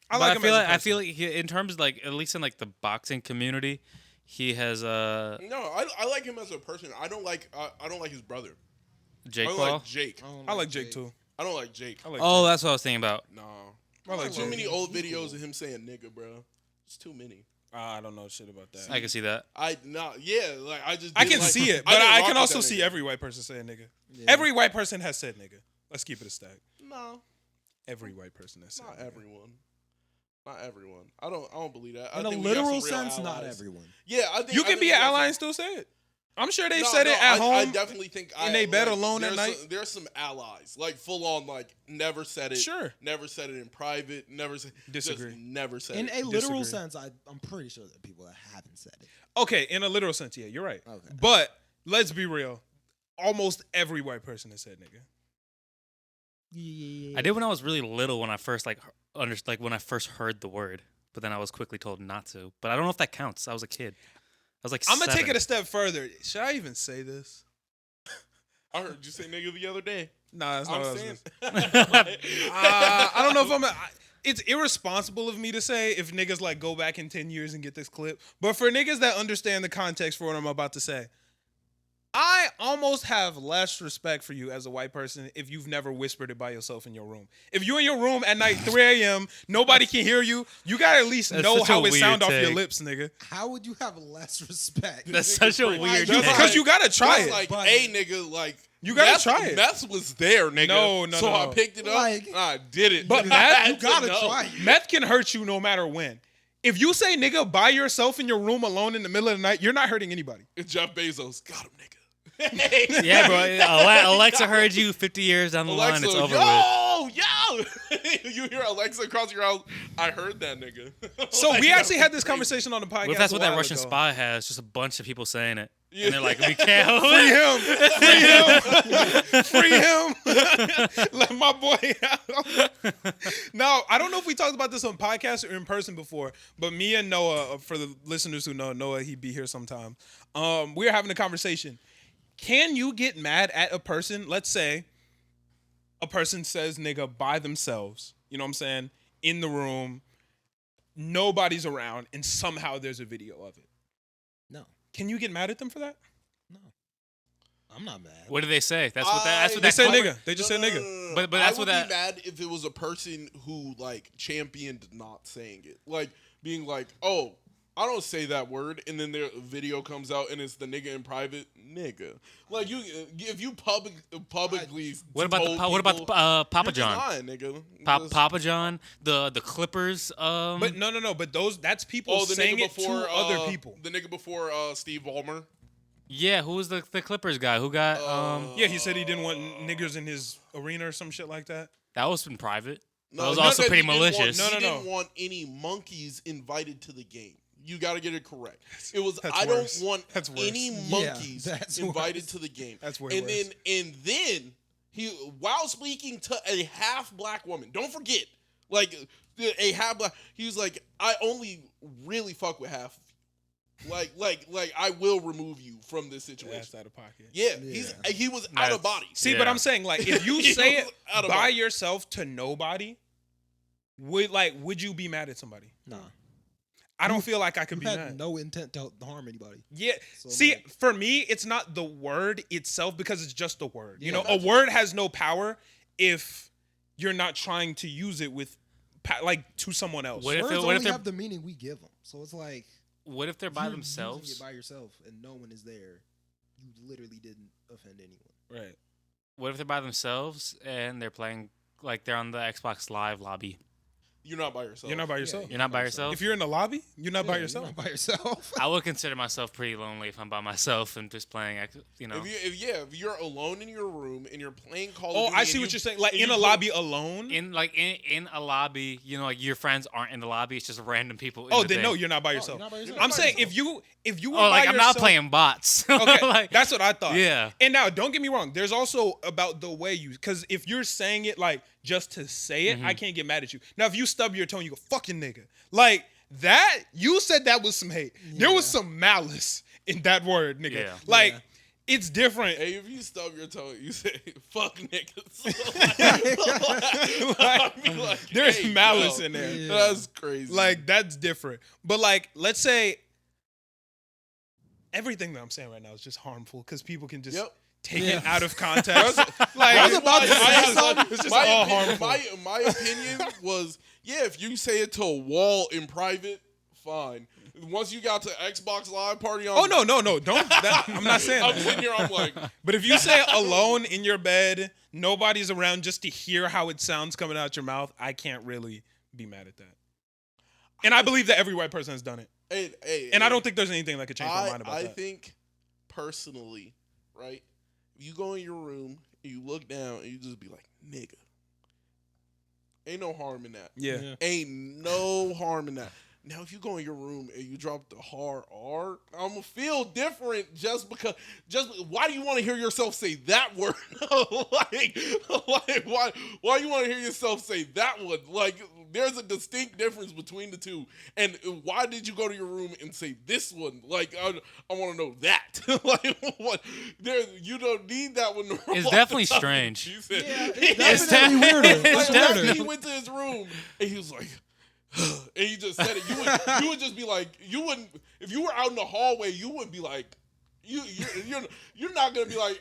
I But like I him feel as a like I person. feel like in terms of like at least in like the boxing community, he has No, I like him as a person. I don't like his brother. Jake I Paul. like Jake. I like Jake too. I don't like Jake. I like Oh, Jake. that's what I was thinking about. No. I like Too Jake. many old videos of him saying nigga, bro. It's too many. I don't know shit about that. I can see that. I just. I didn't can like- see it, I but didn't I rock can with also that see nigga. every white person saying nigga. Yeah. Every white person has said nigga. Let's keep it a stack. No, Every white person has said not nigga. everyone. Not everyone. I don't believe that. In I a think we got literal some real sense, not allies. everyone. Yeah, I think You I can think be we an got ally some- and still say it. I'm sure they No, said it at home. I definitely think in they bed alone at there's night. There's some allies, like full on, like never said it. Sure. Never said it in private. Never said. Disagree. Just never said In it. a literal Disagree. sense, I'm pretty sure there are people that haven't said it. Okay, in a literal sense, yeah, you're right. Okay. But let's be real. Almost every white person has said nigga. Yeah. I did when I was really little when I first when I first heard the word, but then I was quickly told not to. But I don't know if that counts. I was a kid. I was like, I'm gonna take 7. it a step further. Should I even say this? I heard you say nigga the other day. Nah, that's not I'm what I was saying. gonna say. I don't know if it's irresponsible of me to say if niggas like go back in 10 years and get this clip. But for niggas that understand the context for what I'm about to say, I almost have less respect for you as a white person if you've never whispered it by yourself in your room. If you're in your room at night, 3 a.m., nobody can hear you, you gotta at least That's know such a how it weird sound off your take. lips, nigga. How would you have less respect? That's such a crazy. weird That's take. Because you gotta try It's it. like, But- hey, nigga, like You gotta meth- try it. Meth was there, nigga. No, So I no. picked it up. Like- I did it. But I meth, had you to gotta know. try it. Meth can hurt you no matter when. If you say nigga by yourself in your room alone in the middle of the night, you're not hurting anybody. It's Jeff Bezos. Got him, nigga. Yeah, bro. Alexa heard you 50 years down the line. It's over with. yo. You hear Alexa across your house. I heard that nigga. So Like, we that actually was had this crazy. conversation on the podcast. What if that's a what that while Russian ago. spy has? Just a bunch of people saying it. Yeah. And they're like, we can't. Free him. Let my boy out. Now, I don't know if we talked about this on podcast or in person before, but me and Noah, for the listeners who know Noah, he'd be here sometime. We were having a conversation. Can you get mad at a person? Let's say a person says nigga by themselves, you know what I'm saying, in the room, nobody's around, and somehow there's a video of it. No, Can you get mad at them for that? no, I'm not mad. What do they say? That's what that. That's what They that. said clip- nigga. They just said nigga. But that's I what would that- be mad if it was a person who like championed not saying it, like being like, oh, I don't say that word, and then their video comes out and it's the nigga in private, nigga. Like you, if you publicly. What about told what about people, Papa you're just John? lying, nigga. Just- Papa John, the Clippers. But no. But that's people Oh, the saying nigga it before to other people. The nigga before Steve Ballmer. yeah, who was the Clippers guy who got Yeah, he said he didn't want niggers in his arena or some shit like that. that was in private. No, That was no, also no, pretty he didn't want- malicious. He No. didn't want any monkeys invited to the game. You got to get it correct. It was That's I worse. don't want That's worse. any Yeah, monkeys that's invited worse. to the game. That's way and worse. then he, while speaking to a half black woman, don't forget, like a half black, he was like, I only really fuck with half. Like I will remove you from this situation. That's out of pocket. Yeah, he was out of body. See, but I'm saying, like, if you He say was it out of by body. yourself to nobody, would you be mad at somebody? Nah. I don't feel like I could You be had mad. no intent to harm anybody. Yeah. So, See, like- for me, it's not the word itself because it's just a word. You Yeah. know, a word has no power if you're not trying to use it with, to someone else. What if Words what if only they're- have the meaning we give them. So it's like What if they're by you're themselves? using it by yourself and no one is there. You literally didn't offend anyone. Right. What if they're by themselves and they're playing like they're on the Xbox Live lobby? You're not by yourself. You're not by yourself. You're not by yourself. If you're in the lobby, you're not by Yeah, yourself. You're not by yourself. I would consider myself pretty lonely if I'm by myself and just playing. You know, If you're alone in your room and you're playing Call of Oh, Duty. I and see what you- you're saying. Like and in you a put- lobby alone. in a lobby, you know, like your friends aren't in the lobby. It's just random people. In Oh, the then thing. no, you're not by yourself. not by yourself. I'm Not by saying yourself. if you were Oh, by like I'm yourself, not playing bots. Okay, like, that's what I thought. Yeah. And now, don't get me wrong. There's also about the way you, because if you're saying it like just to say it, I can't get mad at you. Now, if you stub your toe and you go fucking nigga, like that, you said that was some hate. There was some malice in that word, nigga. Yeah. Like Yeah. it's different. Hey, if you stub your toe, you say "fuck niggas." Like, I'd be like, there's hey, malice yo, in there. Yeah. That's crazy. Like that's different. But like, let's say everything that I'm saying right now is just harmful because people can just Yep. take Yeah. it out of context. Like I was about to say something. It's just my all opinion, harmful. my opinion was, yeah, if you say it to a wall in private, fine. Once you got to Xbox Live party on, Oh no, don't. I'm not saying I'm that. sitting here, I'm like, But if you say it alone in your bed, nobody's around just to hear how it sounds coming out your mouth, I can't really be mad at that. And I believe that every white person has done it. And I don't think there's anything that could change my mind about I that. think personally, right? If you go in your room and you look down and you just be like, nigga. Ain't no harm in that. Yeah. Ain't no harm in that. Now, if you go in your room and you drop the hard R, I'm gonna feel different just because. Why do you want to hear yourself say that word? like, why you want to hear yourself say that one? Like, there's a distinct difference between the two. And why did you go to your room and say this one? Like, I want to know that. Like, what? You don't need that one. To It's roll definitely off the tongue. strange. You said- Yeah, It's it's definitely weirder. like, It's after weirder. he went to his room and he was like, and he just said it. You would just be like, you wouldn't, if you were out in the hallway, you would be like, you're not gonna be like,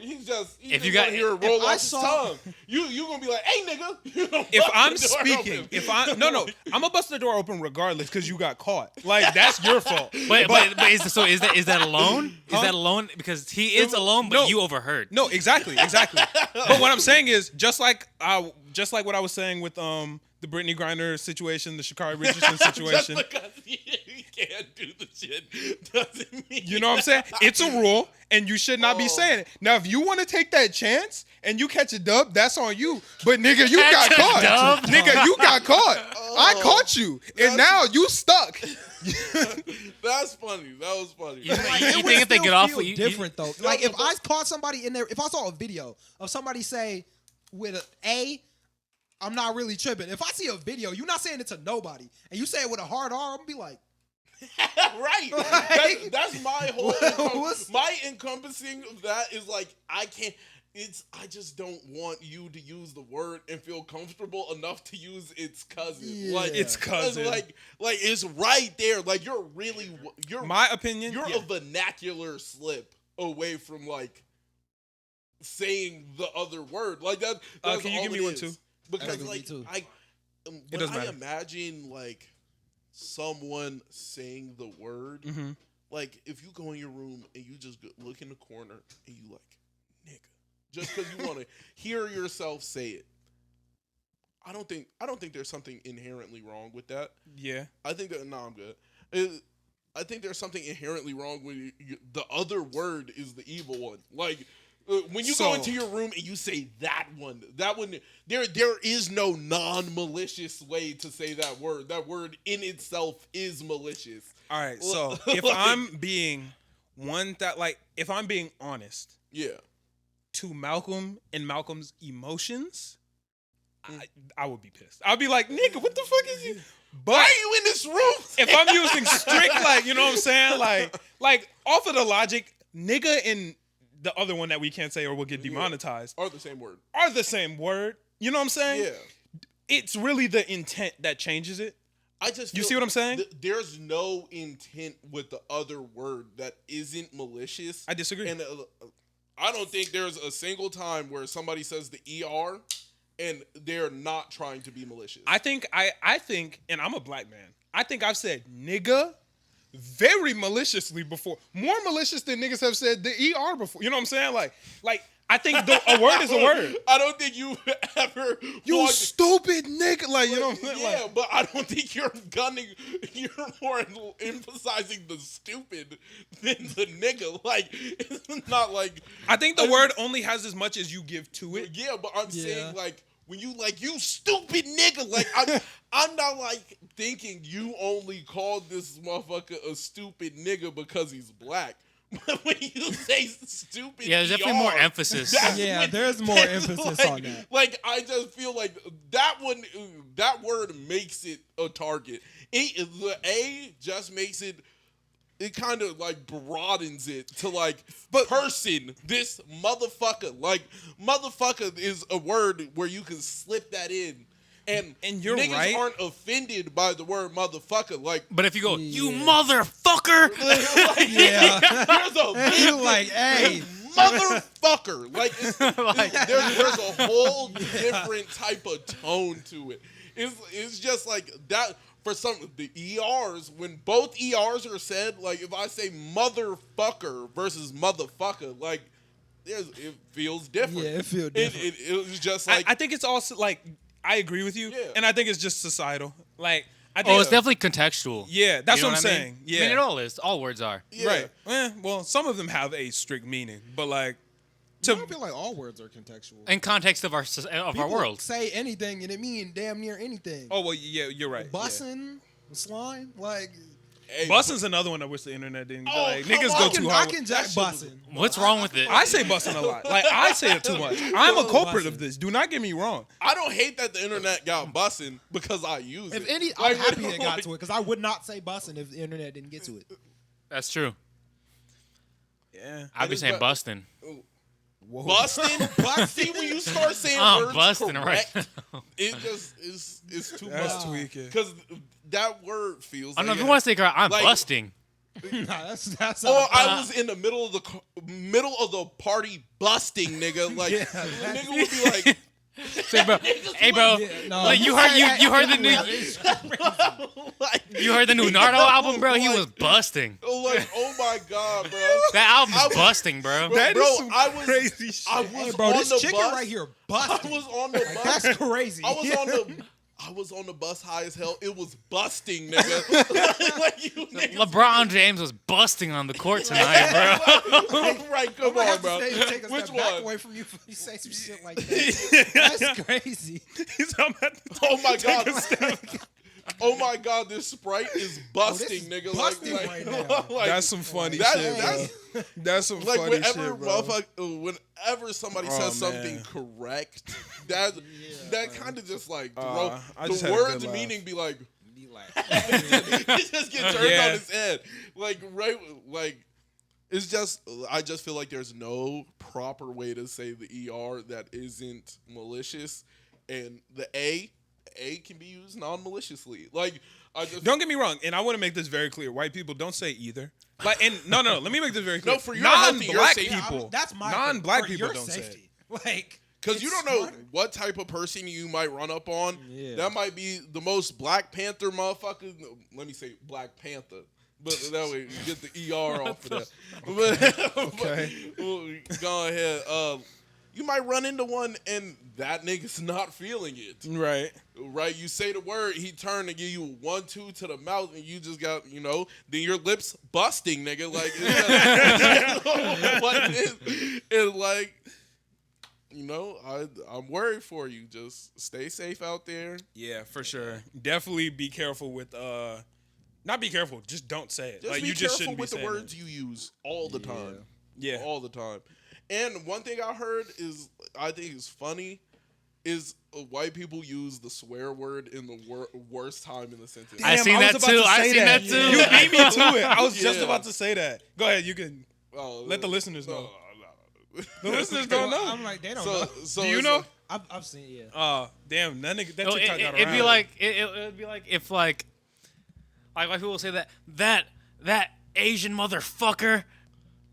he's just If you just got- gonna hear it roll I off his saw- tongue. You gonna be like, hey nigga. You know, If bust I'm the door speaking, open. no, I'm gonna bust the door open regardless because you got caught. Like that's your fault. but is that alone? Is that alone? Because he is alone, but No. you overheard. No, exactly. But what I'm saying is just like what I was saying with the Brittany Griner situation, the Sha'Carri Richardson Just situation. because you can't do the shit doesn't mean You know what I'm saying? It's a rule, and you should not be Oh. saying it. Now, if you want to take that chance and you catch a dub, that's on you. But nigga, you got Catch a caught. dub? Nigga, you got caught. I caught you, and now you stuck. That's funny. That was funny. You Like, You it think would if they still get off, feel you- different though. Like if I caught somebody in there, if I saw a video of somebody say with a, I'm not really tripping. If I see a video, you're not saying it to nobody, and you say it with a hard R, I'm gonna be like, Right. Like- That's my whole What's- my encompassing of that is like I just don't want you to use the word and feel comfortable enough to use its cousin. Yeah. Like Its cousin. Like it's right there. Like you're My opinion. you're yeah. a vernacular slip away from like saying the other word. Like that. That's can you all give it me one is. too? Because Me like too. when doesn't I matter. imagine like someone saying the word, Mm-hmm. like if you go in your room and you just look in the corner and you like, nigga, just because you want to hear yourself say it. I don't think there's something inherently wrong with that. Yeah. I think that I'm good. I think there's something inherently wrong with the other word is the evil one. Like when you go So- into your room and you say that one, there is no non-malicious way to say that word. That word in itself is malicious. All right. So Like- if I'm being if I'm being honest Yeah. to Malcolm and Malcolm's emotions, I would be pissed. I'd be like, nigga, what the fuck is you? But Why are you in this room? if I'm using strict, like, you know what I'm saying? Like off of the logic, nigga and the other one that we can't say or will get demonetized Are the same word. are the same word. You know what I'm saying? Yeah. It's really the intent that changes it. I just You feel see what I'm saying? There's no intent with the other word that isn't malicious. I disagree. And I don't think there's a single time where somebody says the ER and they're not trying to be malicious. I think, and I'm a black man, I think I've said nigga very maliciously before. More malicious than niggas have said the ER before. You know what I'm saying? Like I think a word is a word. I don't think you ever You stupid nigga. Like, you know what I'm saying? Yeah, Like, but I don't think you're more emphasizing the stupid than the nigga. Like, it's not like I think the word only has as much as you give to it. yeah, but I'm saying like when you like you stupid nigga, like I'm not like thinking you only called this motherfucker a stupid nigga because he's black. But when you say stupid, Yeah, there's definitely more emphasis. Yeah, there's more emphasis on that. Like I just feel like that word makes it a target. The A just makes it. It kind of like broadens it to like person, this motherfucker. Like motherfucker is a word where you can slip that in. And you're niggas right. aren't offended by the word motherfucker. Like, But if you go, you motherfucker, like Yeah. there's a big Like, hey. motherfucker. Like, there's a whole different type of tone to it. It's just like that. For some the ERs, when both ERs are said, like if I say motherfucker versus motherfucker, like it feels different. Yeah, it feels different. It was just like I think it's also like I agree with you, Yeah. and I think it's just societal. Like I think, oh, it's definitely contextual. yeah, that's You know what I'm I mean? saying. Yeah, I mean, it all is. All words are. yeah. right. Well, some of them have a strict meaning, but like I feel like all words are contextual. In context of our People world. say anything and it mean damn near anything. oh well, yeah, you're right. Yeah. Bussin', slime, like Hey, Bussing's another one I wish the internet didn't. Oh, Like come niggas on. go I too can hard. jack bussin'. What's wrong with it? I say bussing a lot. Like I say it too much. I'm a culprit of this. Do not get me wrong. I don't hate that the internet got bussing because I use If it. any, I'm Like, happy it got like, to it because I would not say bussin' if the internet didn't get to it. That's true. Yeah. I'd be is saying that- busting. Busting, see when you start saying I'm words busting correct, right it just is it's too That's much tweaking. because that word feels. I don't know like if you want to say correct. I'm like- busting. Nah, that's Oh, I was in the middle of the party busting, nigga. Like Yeah, the nigga would be like, Say, bro, hey, bro. no, Like you heard the new like, you heard the new Nardo album, bro. He was busting. oh my god, bro. That album's I was- busting, bro. That Bro, is some I was crazy shit. I was Hey, bro, on this the chicken bus. right here I busting. was on the bus. That's crazy. I was on the bus high as hell. It was busting, nigga. Like you niggas. LeBron James was busting on the court tonight, bro. Right, come I on, have bro. to take a Which step back one? away from you if you say some shit like that. That's crazy. He's talking about Oh my god. take a step. Oh my god, this Sprite is busting, this is nigga. busting like, right now. like, That's some funny that- shit, that's- bro. That's some like funny whenever shit, bro. whenever somebody Oh, says something man. correct, that kind of just like I just the had a words good and laugh. meaning be like Be like, it just get turned Yeah. on his head. Like right like it's just I just feel like there's no proper way to say the ER that isn't malicious, and the A can be used non-maliciously. Like I just Don't get me wrong, and I want to make this very clear. White people don't say either. Like, and no. Let me make this very clear. No, for your healthy, your non-black safety. people. that's my non-black for people your don't say safety. Like, because you it's don't know smarter. what type of person you might run up on. Yeah. That might be the most Black Panther motherfucker. Let me say Black Panther. But that way you get the ER off of that. Okay. But, go ahead. You might run into one and that nigga's not feeling it. Right. Right? You say the word, he turned and give you a 1-2 to the mouth, and you just got, then your lips busting, nigga. Like, what it is. It's like, I'm worried for you. Just stay safe out there. Yeah, for sure. Definitely be careful with not be careful, just don't say it. Just like be you just careful shouldn't be with the saying words you use all the time. Yeah. All the time. And one thing I heard is, I think is funny, is white people use the swear word in the worst time in the sentence. I seen was that about too. to I say seen that too. You beat me to it. I was just Yeah. about to say that. Go ahead. You can let the listeners know. The listeners don't know. I'm like, they don't know. So Do you it's know? like- I've seen, yeah. Oh, damn. That nigga, that No, TikTok got it'd around. be like it'd be like if like white people say that Asian motherfucker,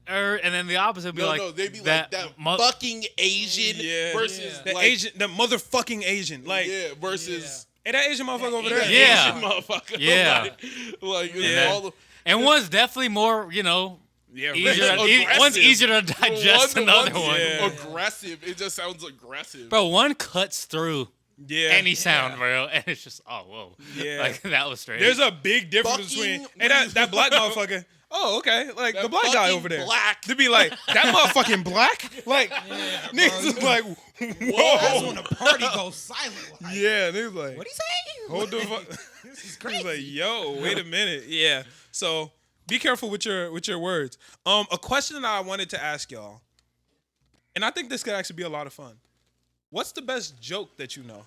and then the opposite would be no, they'd be like that mo- fucking Asian versus the like, Asian, the motherfucking Asian. Like, versus hey, that Asian motherfucker over there. Yeah. Asian motherfucker. Yeah. like Yeah. all the, and one's definitely more, you know, Yeah, easier. Aggressive. One's easier to digest than the other one's one. Yeah. aggressive. It just sounds aggressive. Bro, one cuts through yeah. any sound, bro, and it's just whoa. Yeah. Like that was strange. There's a big difference between hey that black motherfucker. Oh, okay. Like the black guy fucking over there. black. To be like that motherfucking black. Like niggas is like That's whoa. when the party goes silent. Like, Yeah, niggas like what he say? hold the fuck. This is He's crazy. like, yo, wait a minute. Yeah. So be careful with your words. A question that I wanted to ask y'all, and I think this could actually be a lot of fun. What's the best joke that you know?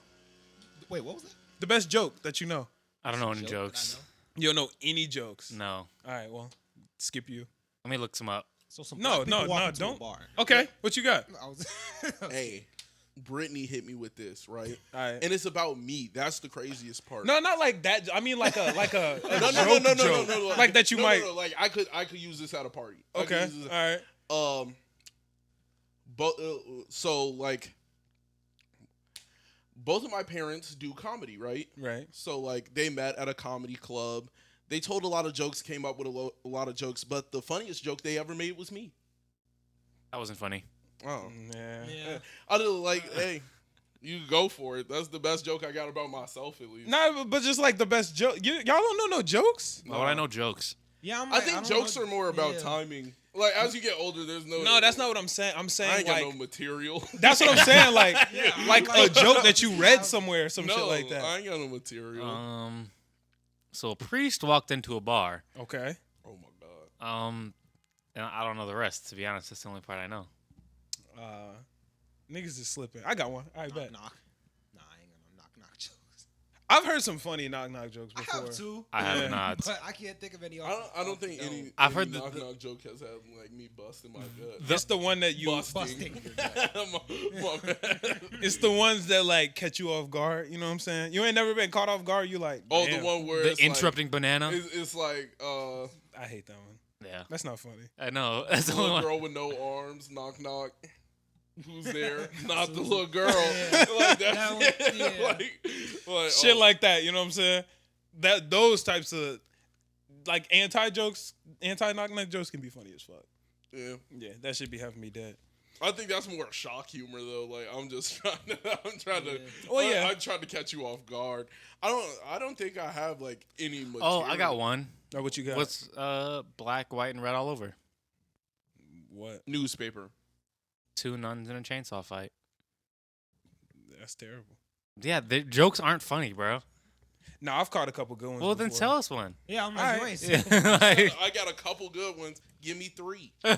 Wait, what was that? The best joke that you know? I don't know any Joke jokes. that I know? You don't know any jokes. No. All right, well, skip you. Let me look some up. So some No, black people no, walk no, into don't. A bar. Okay, what you got? I was, Hey, Brittany hit me with this, right? All right. And it's about me. That's the craziest part. No, not like that. I mean, like a no, joke joke. Like that you might. No, like I could use this at a party. I could Okay, use this- all right. But so like, both of my parents do comedy, right? Right. So like they met at a comedy club. They told a lot of jokes, came up with a lot of jokes, but the funniest joke they ever made was me. That wasn't funny. Oh, Yeah. yeah. I did like, hey, you go for it. That's the best joke I got about myself, at least. Nah, but just like the best joke. Y'all don't know no jokes? Why would I know jokes? Yeah, I'm I like, think don't jokes know- are more about yeah. timing. Like as you get older, there's no. No, that's not what I'm saying. I'm I saying ain't got like no material. that's what I'm saying. Like like a like- joke that you read somewhere, some no, shit like that. I ain't got no material. So a priest walked into a bar. Okay. Oh my god. And I don't know the rest. To be honest, that's the only part I know. Niggas is slipping. I got one. I bet. Knock. Nah, I ain't got no knock jokes. I've heard some funny knock jokes I before. have two, I have Yeah. not. but I can't think of any. I don't think any. I've any heard the- knock joke has had like me busting my gut. It's the one that you. busting. my bad. It's the ones that like catch you off guard. You know what I'm saying? You ain't never been caught off guard. You like. Oh, damn. the one where The it's interrupting banana. Like, it's like I hate that one. Yeah, That's not funny. I know. That's the only little one. girl with no arms. Knock knock. Who's there? Not the little girl. Like that's That one, yeah. like Shit oh. like that. You know what I'm saying? That those types of like anti knock jokes can be funny as fuck. Yeah. Yeah, that should be having me dead. I think that's more shock humor though. Like I'm just trying to. I'm trying to. Well, yeah. I'm trying to catch you off guard. I don't think I have like any material. Oh, I got one. Oh, what you got? What's black, white, and red all over? What? Newspaper. 2 nuns in a chainsaw fight. That's terrible. Yeah, the jokes aren't funny, bro. No, I've caught a couple good ones. Well, then before. tell us one. Yeah, I'm All like, right. wait. Like, I got a couple good ones. Give me 3. 3?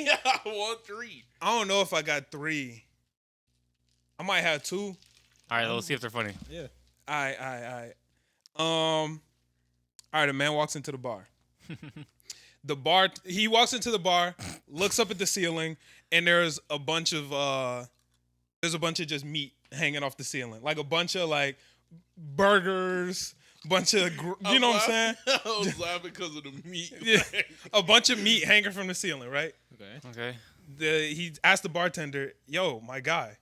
Yeah, I want 3. I don't know if I got 3. I might have 2. all right, let's see if they're funny. Yeah. All right. All right, a man walks into the bar. He walks into the bar, looks up at the ceiling, and there's a bunch of just meat hanging off the ceiling. Like a bunch of like burgers, bunch of you know what I'm saying? I was laughing because of the meat. Yeah. A bunch of meat hanging from the ceiling, right? Okay. Okay. He asked the bartender, "Yo, my guy,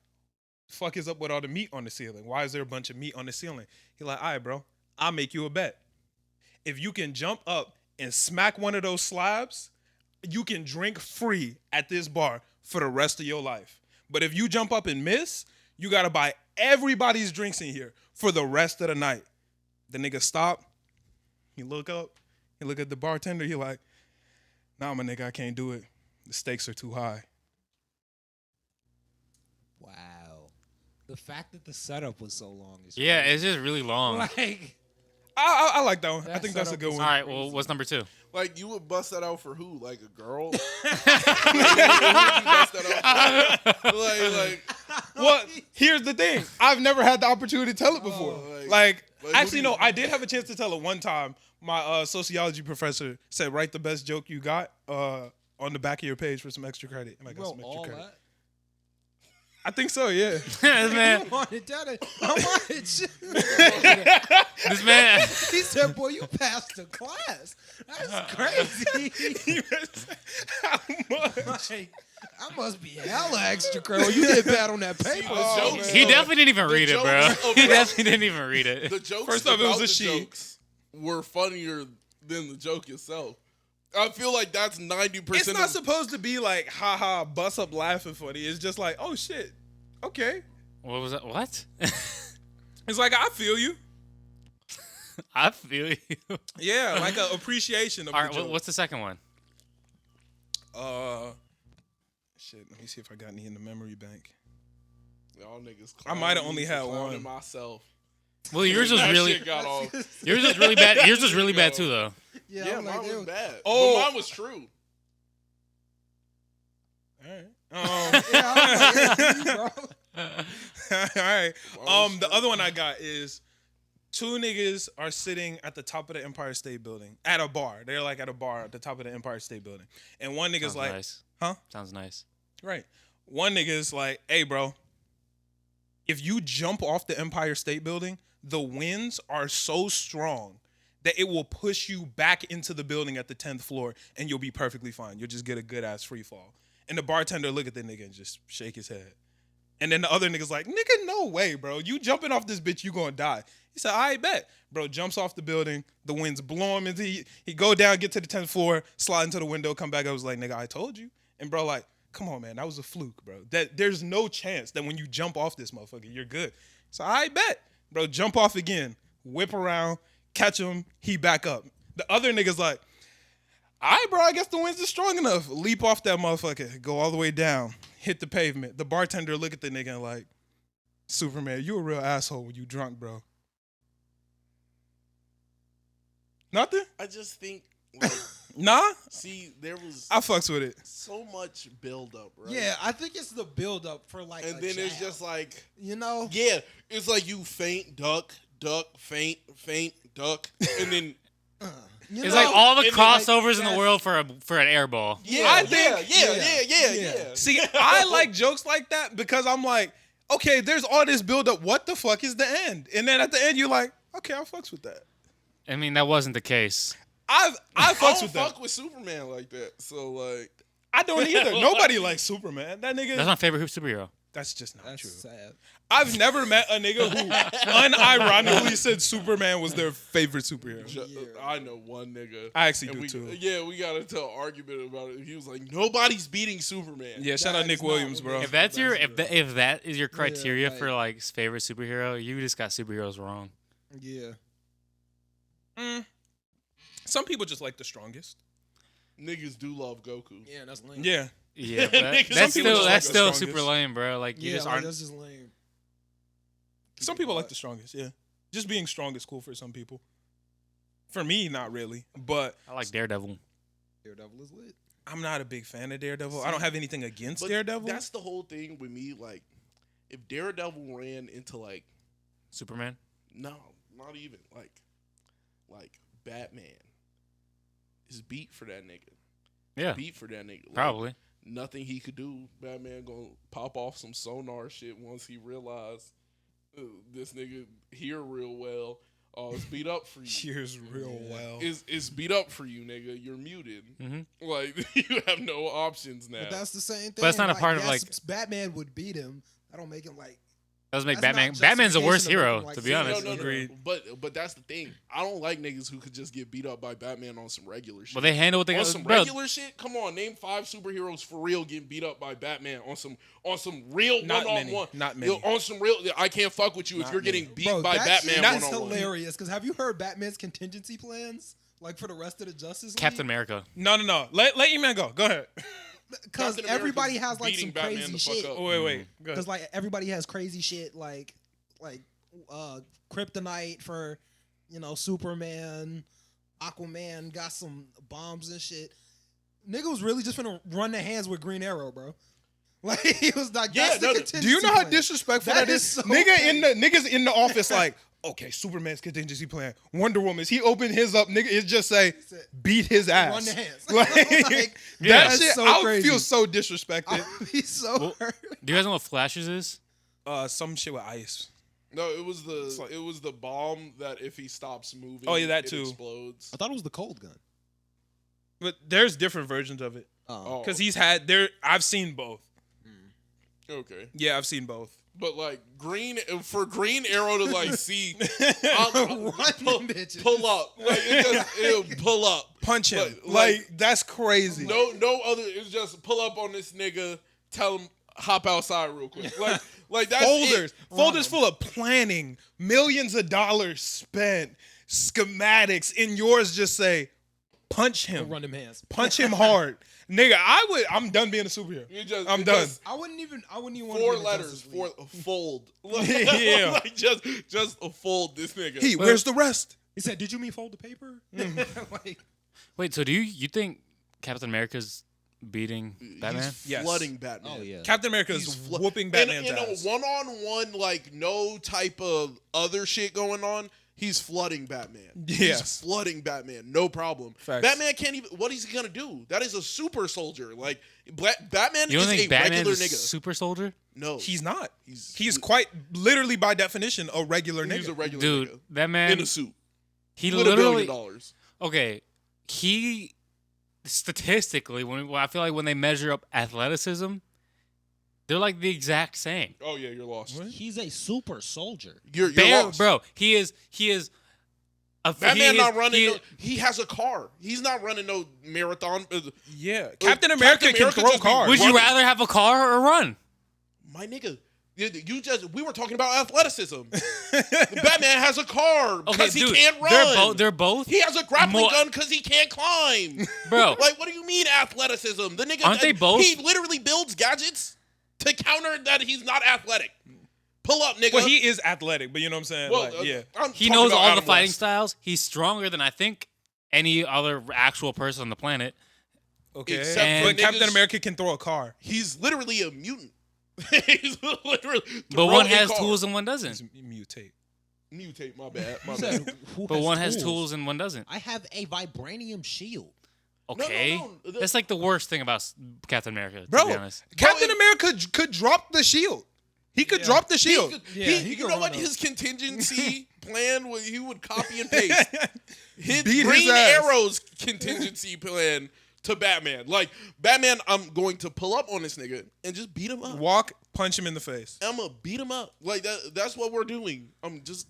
fuck is up with all the meat on the ceiling? Why is there a bunch of meat on the ceiling?" He like, "All right, bro, I'll make you a bet. If you can jump up and smack one of those slabs, you can drink free at this bar for the rest of your life. But if you jump up and miss, you gotta buy everybody's drinks in here for the rest of the night." The nigga stop. He look up. He look at the bartender. He like, "Nah, my nigga, I can't do it. The stakes are too high." Wow. The fact that the setup was so long is Yeah, crazy. it's just really long. All like I like that one. I That think that's a setup good was one. right, well, what's number 2? Like you would bust that out for who? Like a girl? Like, who would you bust that out for? like Well, here's the thing. I've never had the opportunity to tell it before. who Actually, do you- no, I did have a chance to tell it one time. My sociology professor said, write the best joke you got on the back of your page for some extra credit. And I You got wrote some extra all credit. that? I think so, yeah. This man, You wanted that? How much? this man. He said, "Boy, you passed the class. That's crazy." How much? Like, I must be hella extra credit. You did bad on that paper. the jokes- He definitely didn't even read it, bro. jokes He about- definitely didn't even read it. The jokes First off, it was about a the she. jokes were funnier than the joke itself. I feel like that's 90%. It's not supposed to be like, haha, bust up laughing funny. It's just like, oh shit, okay. What was that? What? It's like, I feel you. I feel you. Yeah, like an appreciation of All the right, joke. what's the second one? Shit, let me see if I got any in the memory bank. Y'all niggas. I might have clowning only me had for clowning one. myself. Well, yours was That really shit got off. yours was really bad. Yours was really bad too, though. Yeah, I'm mine like, was bad. Oh. But mine was true. All right. yeah, I'm like, yeah, bro. All right. Well, The other one I got is two niggas are sitting at the top of the Empire State Building at a bar. They're like at a bar at the top of the Empire State Building, and one nigga's Sounds like, nice. huh? Sounds nice. Right. One nigga's like, hey, bro, if you jump off the Empire State Building, the winds are so strong that it will push you back into the building at the 10th floor and you'll be perfectly fine. You'll just get a good ass free fall. And the bartender look at the nigga and just shake his head. And then the other nigga's like, nigga, no way, bro. You jumping off this bitch, you gonna die. He said, I bet. Bro jumps off the building. The winds blow him into, he go down, get to the 10th floor, slide into the window, come back. I was like, nigga, I told you. And bro, like, come on, man, that was a fluke, bro. That there's no chance that when you jump off this motherfucker, you're good. So I bet. Bro, jump off again, whip around, catch him, he back up. The other nigga's like, all right, bro, I guess the winds are strong enough. Leap off that motherfucker, go all the way down, hit the pavement. The bartender look at the nigga and like, Superman, you a real asshole when you drunk, bro. Nothing? I just think, like, Nah? see, there was I fucks with it. so much buildup, right? Yeah, I think it's the build up for like. And a then it's jab. just like, you know. yeah, it's like you feint, duck, feint, duck, and then You It's know? like all the and then, like, crossovers in the that's- world for an air ball. yeah, I think- yeah. See, I like jokes like that because I'm like, okay, there's all this buildup. What the fuck is the end? And then at the end, you're like, okay, I fucks with that. I mean, that wasn't the case. I I fucks don't with fuck that. with Superman like that. So like, I don't either. Nobody likes Superman. That nigga. That's my favorite superhero. That's just not That's true. sad. I've never met a nigga who unironically said Superman was their favorite superhero. I know one nigga. I actually and do too. Yeah, we got into an argument about it. He was like, nobody's beating Superman. Yeah, shout out That Nick is not Williams, what bro. it If that's your That's if that is your criteria like- for like favorite superhero, you just got superheroes wrong. Yeah. Some people just like the strongest. Niggas do love Goku. Yeah, that's lame. Yeah. Yeah, but Niggas- that's some people still just like the still strongest. super lame, bro. Like you Yeah, just like, aren't. that's just lame. Some people like the strongest, yeah. Just being strong is cool for some people. For me, not really. But I like Daredevil. Daredevil is lit. I'm not a big fan of Daredevil. I don't have anything against But Daredevil. that's the whole thing with me. Like, if Daredevil ran into like, Superman. no, not even like Batman is beat for that nigga. Yeah, Beat for that nigga. Like, probably. nothing he could do. Batman gonna pop off some sonar shit once he realized this nigga hear real well. Oh, it's beat up for you. Hears real well. It's beat up for you, nigga. You're muted. Mm-hmm. Like you have no options now. But that's the same thing. But it's not a part of, yes, Batman would beat him. I don't make him like. That doesn't make That's Batman. not Batman's the worst justification of hero, making, like, to be see, honest. No. Agreed. But that's the thing. I don't like niggas who could just get beat up by Batman on some regular shit. Well, they handle what they on got. some Bro, regular shit. Come on, name 5 superheroes for real getting beat up by Batman on some real Not one on many. one. Not many. On some real. I can't fuck with you if Not you're getting many. beat Bro, by that Batman shit one is on one. hilarious. Because have you heard Batman's contingency plans? Like for the rest of the Justice League? Captain America. No. Let your man go. Go ahead. Because Captain everybody America's has like beating some Batman crazy the fuck shit. up. Oh, wait. Go Because ahead. like everybody has crazy shit like kryptonite for, Superman, Aquaman got some bombs and shit. Nigga was really just finna run their hands with Green Arrow, bro. Like he was like, Yeah, that's the no, contingency Do you know how plan. disrespectful That that is is? so Niggas in the office like, okay, Superman's contingency plan. Wonder Woman's. He opened his up. Nigga, it just say beat his ass. Run the hands. Like, Like, that that's shit. so I would crazy. feel so disrespected. I'll be so hurt. Do you guys know what flashes is? Some shit with ice. No, it was the bomb that if he stops moving, Oh, yeah, that it too. explodes. I thought it was the cold gun. But there's different versions of it Oh, because he's had there. I've seen both. okay. Yeah, I've seen both. But like Green Arrow to like see Run bitches. pull up, like it'll pull up, Punch him. Like, That's crazy. no other. It's just pull up on this nigga. Tell him hop outside real quick. Like that's Folders. it. Folders full of planning, millions of dollars spent, schematics. In yours, just say, punch him. Run them hands. Punch him hard. Nigga, I'm done being a superhero. I'm done. Just I wouldn't even want to 4 letters for fold. Yeah. Like just a fold this nigga. Where's the rest? He said, "Did you mean fold the paper?" Like, Wait, so do you think Captain America's beating Batman? He's Yes. flooding Batman. oh yeah. Captain America is whooping Batman's in ass. a one-on-one, like no type of other shit going on. He's flooding Batman. Yes. He's flooding Batman. No problem. Facts. Batman can't even. What is he gonna do? That is a super soldier. Like Batman You don't is think a Batman's regular a nigga. super soldier? No, He's not. He's- He's quite literally by definition a regular he's a nigga. regular Dude, nigga that man in a suit. he With $1 literally billion. okay. He statistically, when I feel like when they measure up athleticism, they're like the exact same. Oh yeah, you're lost. He's a super soldier. You're Bear, lost. bro, he is a Batman he not is- running. he- He has a car. He's not running no marathon. Yeah. Captain America can America throw just be cars. Would you running. rather have a car or run? My nigga, we were talking about athleticism. Batman has a car Okay, because he dude, can't run. they're both. He has a grappling more- gun because he can't climb. Bro, Like, what do you mean athleticism? The nigga, Aren't they both- He literally builds gadgets to counter that he's not athletic. Pull up, nigga. Well, he is athletic, but you know what I'm saying? Well, Like, yeah. I'm he talking knows about all the Adam fighting West. styles. He's stronger than I think any other actual person on the planet. Okay. Except for But Captain niggas- America can throw a car. He's literally a mutant. He's literally. But one throw a has car. tools and one doesn't. Mutate. Mutate, my bad. My He bad. said, "Who But one has tools and one doesn't. I have a vibranium shield. Okay, no. that's like the worst thing about Captain America. To Bro, be honest, Captain Bro, America could drop the shield. He could drop the shield. he You could know what? run His contingency plan was he would copy and paste his Beat his Green ass. Arrow's contingency plan to Batman. Like Batman, I'm going to pull up on this nigga and just beat him up. Walk, punch him in the face. I'm gonna beat him up. Like that's what we're doing. I'm just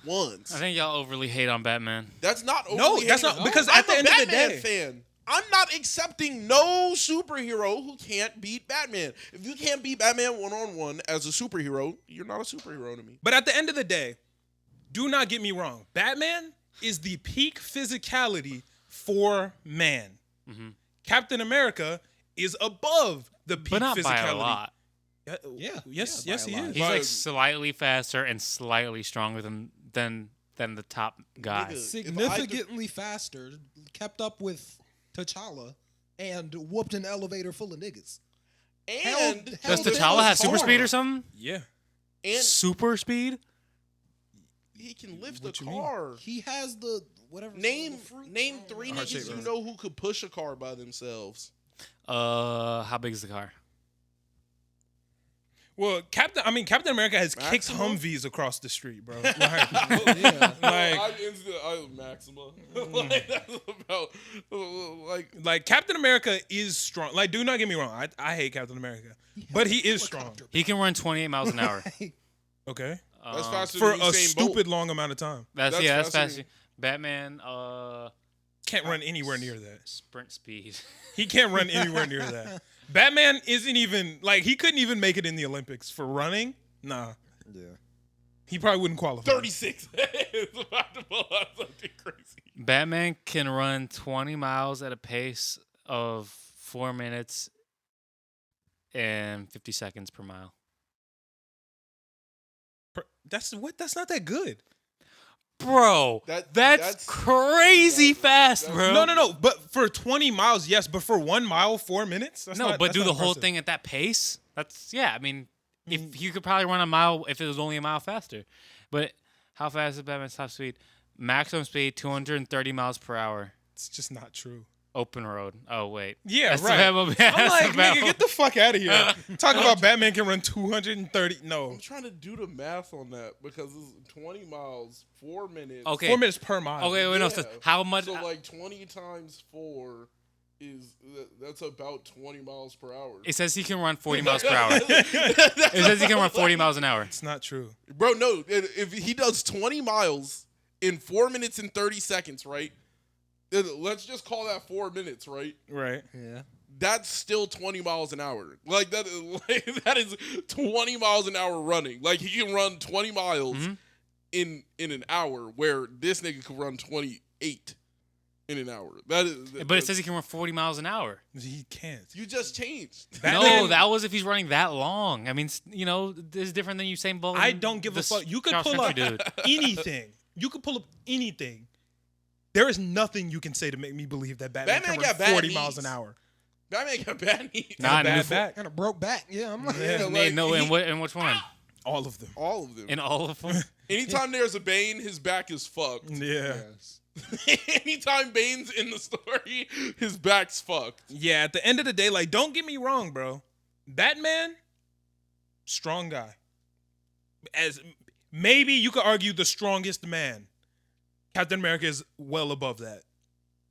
once. I think y'all overly hate on Batman. That's not No, overly that's hating. not because I'm at the a end of the Batman day, fan. I'm not accepting no superhero who can't beat Batman. If you can't beat Batman one-on-one as a superhero, you're not a superhero to me. but at the end of the day, do not get me wrong. Batman is the peak physicality for man. Captain America is above the peak But not physicality. by a lot. Yes, by yes, a he lot. is. He's like slightly faster and slightly stronger than the top guy. Nigga, Significantly faster, kept up with T'Challa, and whooped an elevator full of niggas. And Does held T'Challa down have super hard. speed or something? Yeah. and Super speed? he can lift What a you mean? car. He has the whatever. Name the fruit. name 3 Heart-shaped niggas you road. know who could push a car by themselves. How big is the car? Well, Captain America has kicked Maximum? Humvees across the street, bro. Like, Yeah. like, I'm Maxima. Like that's about like Captain America is strong. Like, do not get me wrong. I hate Captain America, but he is strong. He can run 28 miles an hour. Okay, that's faster for than a Usain Bolt. stupid long amount of time, That's That's fast. faster. Batman, can't run anywhere near that. sprint speed. He can't run anywhere near that. Batman isn't even like he couldn't even make it in the Olympics for running. Nah, Yeah. he probably wouldn't qualify. 36. It's about to pull out something crazy. Batman can run 20 miles at a pace of 4 minutes and 50 seconds per mile. That's not that good. Bro, that's crazy fast, bro. No. But for 20 miles, yes. But for 1 mile, 4 minutes? That's No, not, but that's do not the whole impressive. thing at that pace? That's, yeah, I mean, if you could probably run a mile if it was only a mile faster. But how fast is Batman's top speed? Maximum speed, 230 miles per hour. It's just not true. Open road. Oh, wait. Yeah, That's the right. Batmobile. I'm That's like, the nigga, Batmobile. get the fuck out of here. Talk about Batman can run 230. No. I'm trying to do the math on that because it's 20 miles, 4 minutes. Okay. 4 minutes per mile. Okay, wait, no. So Yeah. how much? So like 20 times 4 is that's about 20 miles per hour. It says he can run 40 miles per hour. It says he can run 40 miles an hour. It's not true. Bro, no. If he does 20 miles in 4 minutes and 30 seconds, right? Then let's just call that 4 minutes, right? Right. Yeah. That's still 20 miles an hour. Like that is 20 miles an hour running. Like he can run 20 miles in an hour, where this nigga can run 28 in an hour. But it says he can run 40 miles an hour. He can't. you just changed. No, Batman- that was if he's running that long. I mean, you know, this is different than Usain Bolt. I and don't give a this fuck. You could cross pull up country dude. anything. You could pull up anything. There is nothing you can say to make me believe that Batman Batman can got run bad 40 miles knees. an hour. Batman got bad knees. Nah, And a new bad back. Kind of broke back. Yeah, I'm like, Yeah. like, no, he- in which one? All of them. All of them. In all of them? Anytime there's a Bane, his back is fucked. Yeah. yes. Anytime Bane's in the story, his back's fucked. Yeah, at the end of the day, like, don't get me wrong, bro. Batman, strong guy. As maybe you could argue the strongest man. Captain America is well above that.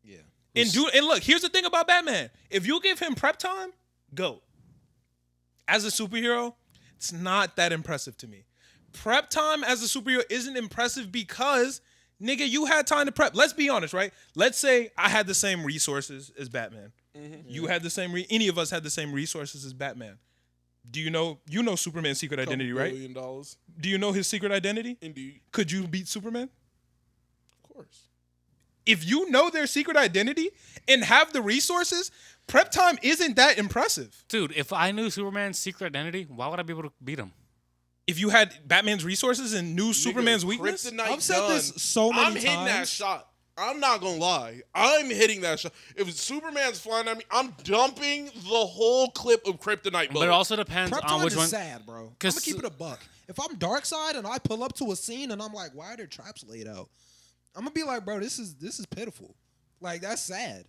Yeah. And look, here's the thing about Batman. If you give him prep time, go. As a superhero, it's not that impressive to me. Prep time as a superhero isn't impressive because, nigga, you had time to prep. Let's be honest, right? Let's say I had the same resources as Batman. You had the same, any of us had the same resources as Batman. Do you know Superman's secret identity, right? $2 billion. Do you know his secret identity? Indeed. Could you beat Superman? Of course. If you know their secret identity and have the resources, prep time isn't that impressive. Dude, if I knew Superman's secret identity, why would I be able to beat him? If you had Batman's resources and knew Superman's weakness, Kryptonite I've said gun. this so many I'm hitting that times. shot. I'm not gonna lie. I'm hitting that shot. If Superman's flying at me, I'm dumping the whole clip of Kryptonite bullets. But it also depends Prep on time which is one. sad, bro. I'm gonna 'Cause keep it a buck. If I'm dark side and I pull up to a scene and I'm like, why are there traps laid out? I'm gonna be like, bro, this is pitiful. Like, that's sad.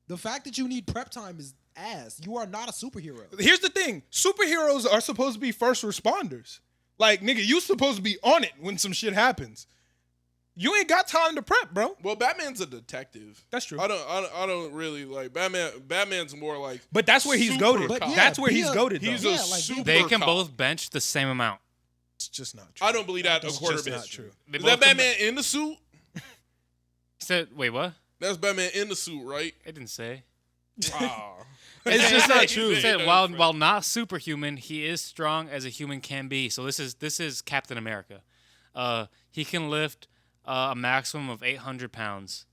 The fact that you need prep time is ass. You are not a superhero. here's the thing. Superheroes are supposed to be first responders. Like, nigga, you supposed to be on it when some shit happens. You ain't got time to prep, bro. well, Batman's a detective. That's true. I don't really like Batman. Batman's more like. But that's where he's Super goaded. cop. But yeah, That's where be he's a- goaded, though. He's Yeah, a like, super. They can cop. both bench the same amount. It's just not true. I don't believe that a That's quarter just bit. not true. They Is both that can Batman in the suit? Said, wait, what? That's Batman in the suit, right? I didn't say. Wow. It's just not He true. said- Said, while not superhuman, he is strong as a human can be. So this is Captain America. He can lift a maximum of 800 pounds.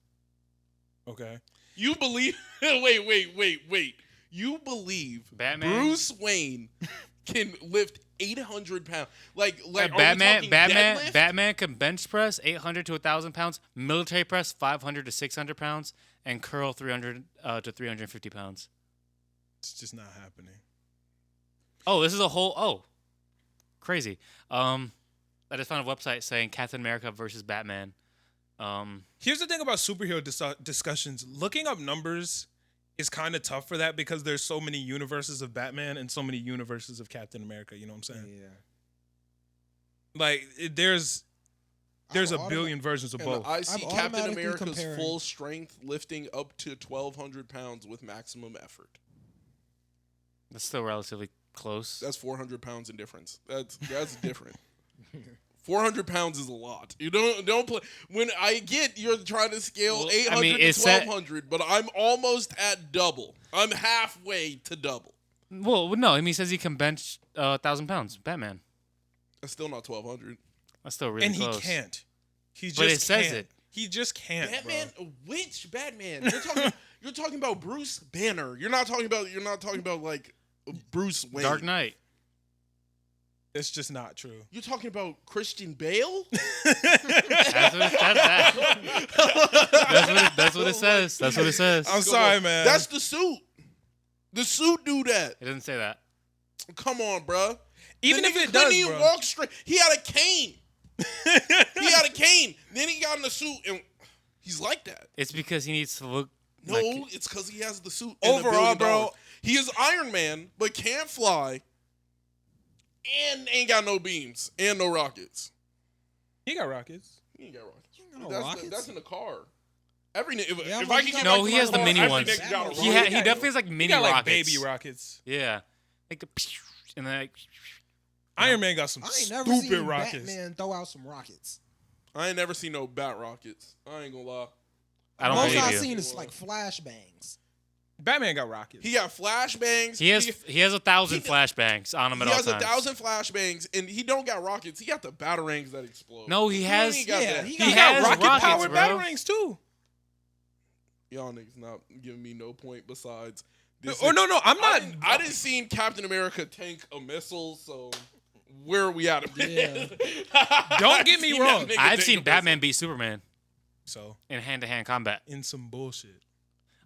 Okay. You believe? Wait. You believe Batman? Bruce Wayne can lift 800 pounds? Like are we Batman talking Batman deadlift? Batman can bench press 800 to 1,000 pounds, military press 500 to 600 pounds, and curl 300 to 350 pounds. It's just not happening. Oh, this is a whole crazy. I just found a website saying Captain America versus Batman. Here's the thing about superhero discussions. Looking up numbers is kind of tough for that because there's so many universes of Batman and so many universes of Captain America. You know what I'm saying? Yeah. Like, there's a I'm billion versions of And both. I see I'm Captain automatically America's comparing- full strength lifting up to 1,200 pounds with maximum effort. That's still relatively close. That's 400 pounds in difference. That's different. 400 pounds is a lot. You don't play. When I get you're trying to scale Well, 800 I mean, to it's at- 1,200, but I'm almost at double. I'm halfway to double. Well, no, I mean, he says he can bench 1,000 pounds. Batman. That's still not 1,200. That's still really and close. he can't. He just But it says can't. it. He just can't. Batman? Bro. Which Batman? You're talking about Bruce Banner. You're not talking about like Bruce Wayne. Dark Knight. It's just not true. You talking about Christian Bale? That's what it says. That's what it says. I'm sorry, man. That's the suit. The suit do that. It doesn't say that. Come on, bruh. Even The if nigga it does, couldn't even bro. walk straight. He had a cane. He had a cane. Then he got in the suit, and he's like that. It's because he needs to look. No, like, it's because he has the suit. And Overall, $1 billion. bro. He is Iron Man, but can't fly, and ain't got no beams and no rockets. He got rockets. He ain't got rockets. got no that's, rockets? that's in the car. If Yeah, I can get No, back to he my has the car, mini every ones. nigga got a he rocket. definitely has like He mini got like rockets. baby rockets. Yeah, like the and then like, Iron Man got some I ain't never stupid seen rockets. Batman throw out some rockets. I ain't never seen no bat rockets. I ain't gonna lie. I don't Most believe I've you. seen is like flashbangs. Batman got rockets. He got flashbangs. He has 1,000 he- flashbangs on him at He all has times. 1,000 flashbangs, and he don't got rockets. He got the batarangs that explode. No, he has. ain't got Yeah, that. he He has got rocket rockets, powered bro. batarangs too. Y'all niggas not giving me no point besides. This Oh no, I'm I not. didn't, I didn't see Captain America tank a missile, so where are we at? Yeah. Don't get me wrong. I've seen Batman beat Superman So in hand-to-hand combat. in some bullshit.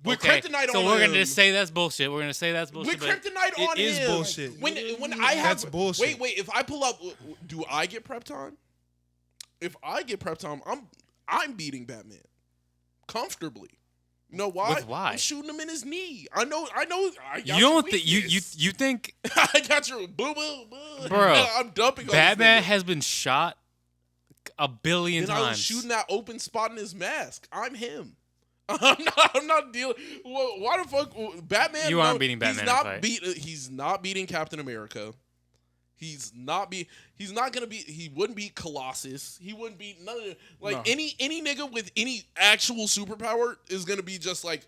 With Okay, kryptonite so on we're him. gonna just say that's bullshit. We're gonna say that's bullshit. With but kryptonite on It is him. bullshit. When I have That's bullshit. Wait. If I pull up, do I get prep time? If I get prep time, I'm beating Batman comfortably. You know why? With why? I'm shooting him in his knee. I know. I got you your don't think you weakness. think I got your boo boo boo. Bro, I'm dumping. Batman on this nigga. has been shot a billion Then I was times. shooting that open spot in his mask. I'm him. I'm not dealing. Why the fuck, Batman? You aren't beating Batman in a fight. He's not beating Captain America. He's not gonna be. He wouldn't beat Colossus. He wouldn't beat none of No. any nigga with any actual superpower is gonna be just like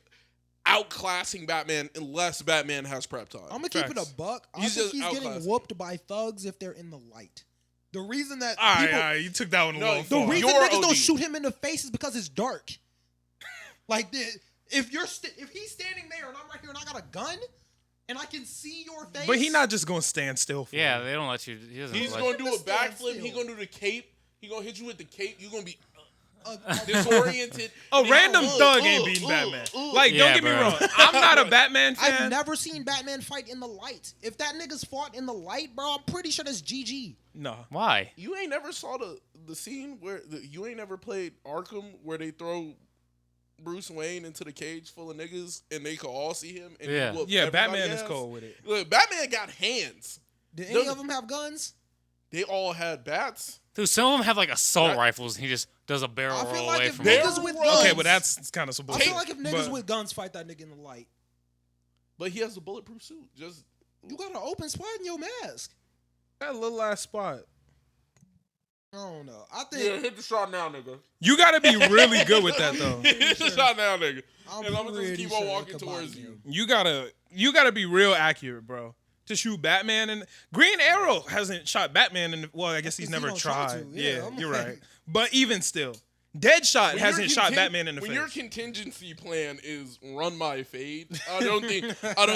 outclassing Batman unless Batman has prep time. I'm gonna keep it Facts. a buck. I He's think just he's getting outclassed. whooped by thugs if they're in the light. The reason that All people, right, you took that one a No, little the far. reason You're niggas OD. don't shoot him in the face is because it's dark. Like if he's standing there and I'm right here and I got a gun and I can see your face, But he not just gonna stand still for yeah, you. they don't let you. He doesn't He's let gonna do a Stand backflip. still. He's gonna do the cape. He's gonna hit you with the cape. You're gonna be a disoriented. A And random he's thug ain't beating Batman. Like, Yeah, don't get me bro. wrong. I'm not a Batman fan. I've never seen Batman fight in the light. If that nigga's fought in the light, bro, I'm pretty sure that's GG. No. Why? You ain't never saw the scene where you ain't never played Arkham where they throw Bruce Wayne into the cage full of niggas and they can all see him. And Yeah. he whoop Yeah, everybody Batman is ass? cold with it. Look, Batman got hands. Did any Those- of them have guns? They all had bats. Dude, some of them have like assault That- rifles, and he just does a barrel I feel roll like away if from Barrel it. niggas with roll. guns, Okay, but that's kind of some I bullshit. feel like if niggas But- with guns fight that nigga in the light, But he has a bulletproof suit. Just you got an open spot in your mask. that little ass spot. I don't know. I think hit the shot now, nigga. You gotta be really good with that though. Hit the shot now, nigga. I'm And I'm gonna just pretty keep on sure walking it could towards bother you. You gotta be real accurate, bro. To shoot Batman and Green Arrow hasn't shot Batman in well, I guess he's 'cause he never don't try tried. to. Yeah, Yeah, I'm you're like- right. But even still, Deadshot When hasn't your shot contin- Batman in the when face. your contingency plan is run my fade, I don't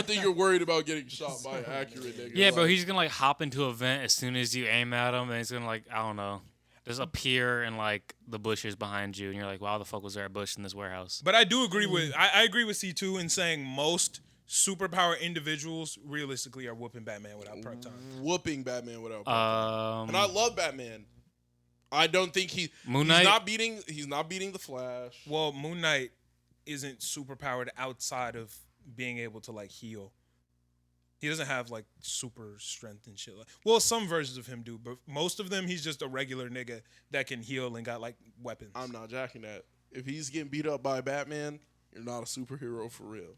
think you're worried about getting shot by an accurate nigga. Yeah, bro, Like, he's gonna like hop into a vent as soon as you aim at him, and he's gonna like I don't know, just appear in like the bushes behind you, and you're like, wow, the fuck was there a bush in this warehouse? But I do agree with I agree with C2 in saying most superpower individuals realistically are whooping Batman without prep time. whooping Batman without. prep time. And I love Batman. I don't think Moon he's Knight? not beating. He's not beating the Flash. Well, Moon Knight isn't superpowered outside of being able to like heal. He doesn't have like super strength and shit. Well, some versions of him do, but most of them he's just a regular nigga that can heal and got like weapons. I'm not jacking that. If he's getting beat up by Batman, you're not a superhero for real.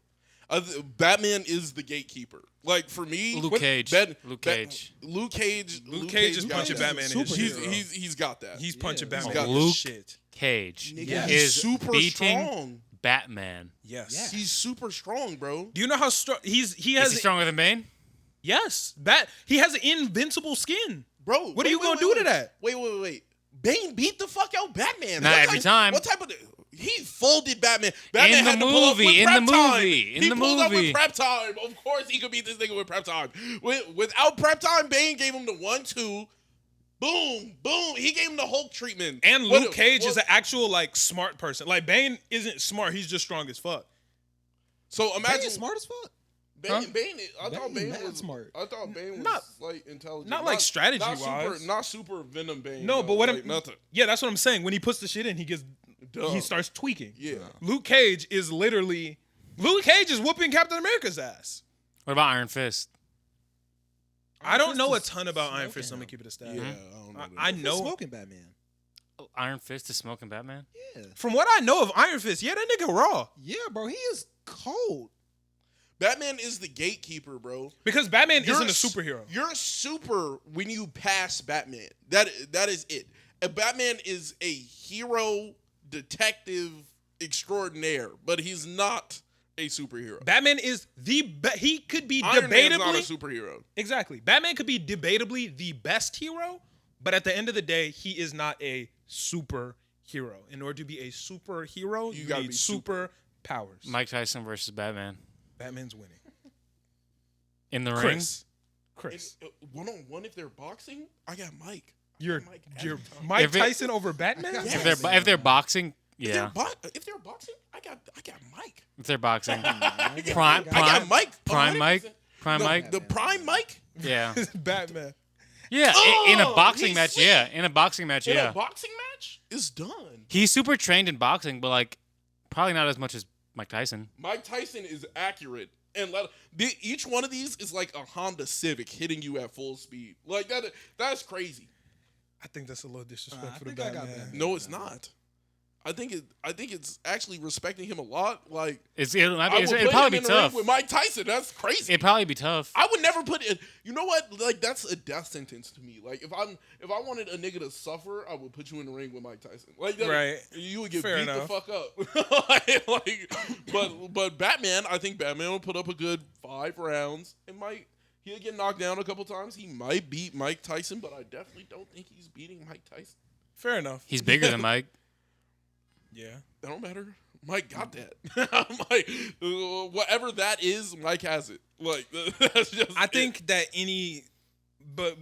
Batman is the gatekeeper. Like for me, Luke Cage. Luke Cage is got punching that. Batman in his Superhero. shit. He's got that. He's punching Yeah. Batman Got in his Luke shit. Cage Nigga, is he's super beating strong. Batman. Yes. Yeah. He's super strong, bro. Do you know how strong he Is has? he stronger than Bane? Yes. He has an invincible skin. Bro, What are you gonna do to that? Wait. Bane beat the fuck out Batman. Not What every type- time. What type of? He folded Batman. Batman In the had to pull up movie, with in prep the time. movie, in He the pulled up with movie. prep time. Of course, he could beat this nigga with prep time. Without prep time, Bane gave him the 1-2. Boom, boom. He gave him the Hulk treatment. And Luke Cage is an actual like smart person. Like Bane isn't smart. He's just strong as fuck. So imagine Bane smart as fuck. Bane. I thought Bane mad was smart. I thought Bane was Not- like intelligent. not like strategy-wise. Not super Venom Bane. No, though, but what like, I'm nothing. Yeah, that's what I'm saying. When he puts the shit in, he Dumb. starts tweaking. Yeah. Luke Cage is whooping Captain America's ass. What about Iron Fist? I don't know a Fist is ton about Iron smoking Fist. I'm gonna him. keep it a stat. Yeah, I don't know. I that. know Smoking Batman. Iron Fist is smoking Batman? Yeah. from what I know of Iron Fist. Yeah, that nigga raw Yeah, bro. He is cold. Batman is the gatekeeper, bro. because Batman You're isn't a s- superhero. You're super when you pass Batman. That is it. Batman is a hero, detective extraordinaire, but he's not a superhero. Batman is he could be Iron Man's not a debatably superhero. exactly. Batman could be debatably the best hero, but at the end of the day, he is not a superhero. In order to be a superhero, you gotta need be super powers. Mike Tyson versus Batman. Batman's winning. In the ring? Chris, One-on-one, if they're boxing, I got Mike. you're Mike you're every time. Mike If it- Tyson over Batman. Yeah. If they're boxing, If yeah. they're boxing, I got Mike. If they're boxing. I Prime- I got Mike. Prime 100%. Mike? Prime No, Mike? The Prime Mike? Yeah. Batman. Yeah. In a Oh, boxing he's match, sweet. yeah. In a boxing match, In yeah. a boxing match is done. He's super trained in boxing, but like probably not as much as Mike Tyson. Mike Tyson is accurate, and each one of these is like a Honda Civic hitting you at full speed. Like that. That's crazy. I think that's a little I disrespectful to think I got Batman. Batman. No, it's not. I think it's actually respecting him a lot. Like It'd I would probably put him be in the ring tough. with Mike Tyson. That's crazy. It'd probably be tough. I would never put it. You know what? Like that's a death sentence to me. Like if I wanted a nigga to suffer, I would put you in the ring with Mike Tyson. Like that, Right. You would get Fair beat enough. the fuck up. but Batman, I think Batman will put up a good 5 rounds and he'll get knocked down a couple times. He might beat Mike Tyson, but I definitely don't think he's beating Mike Tyson. Fair enough. He's bigger than Mike. Yeah. That don't matter. Mike got that. Mike, whatever that is, Mike has it. Like that's just. I think that but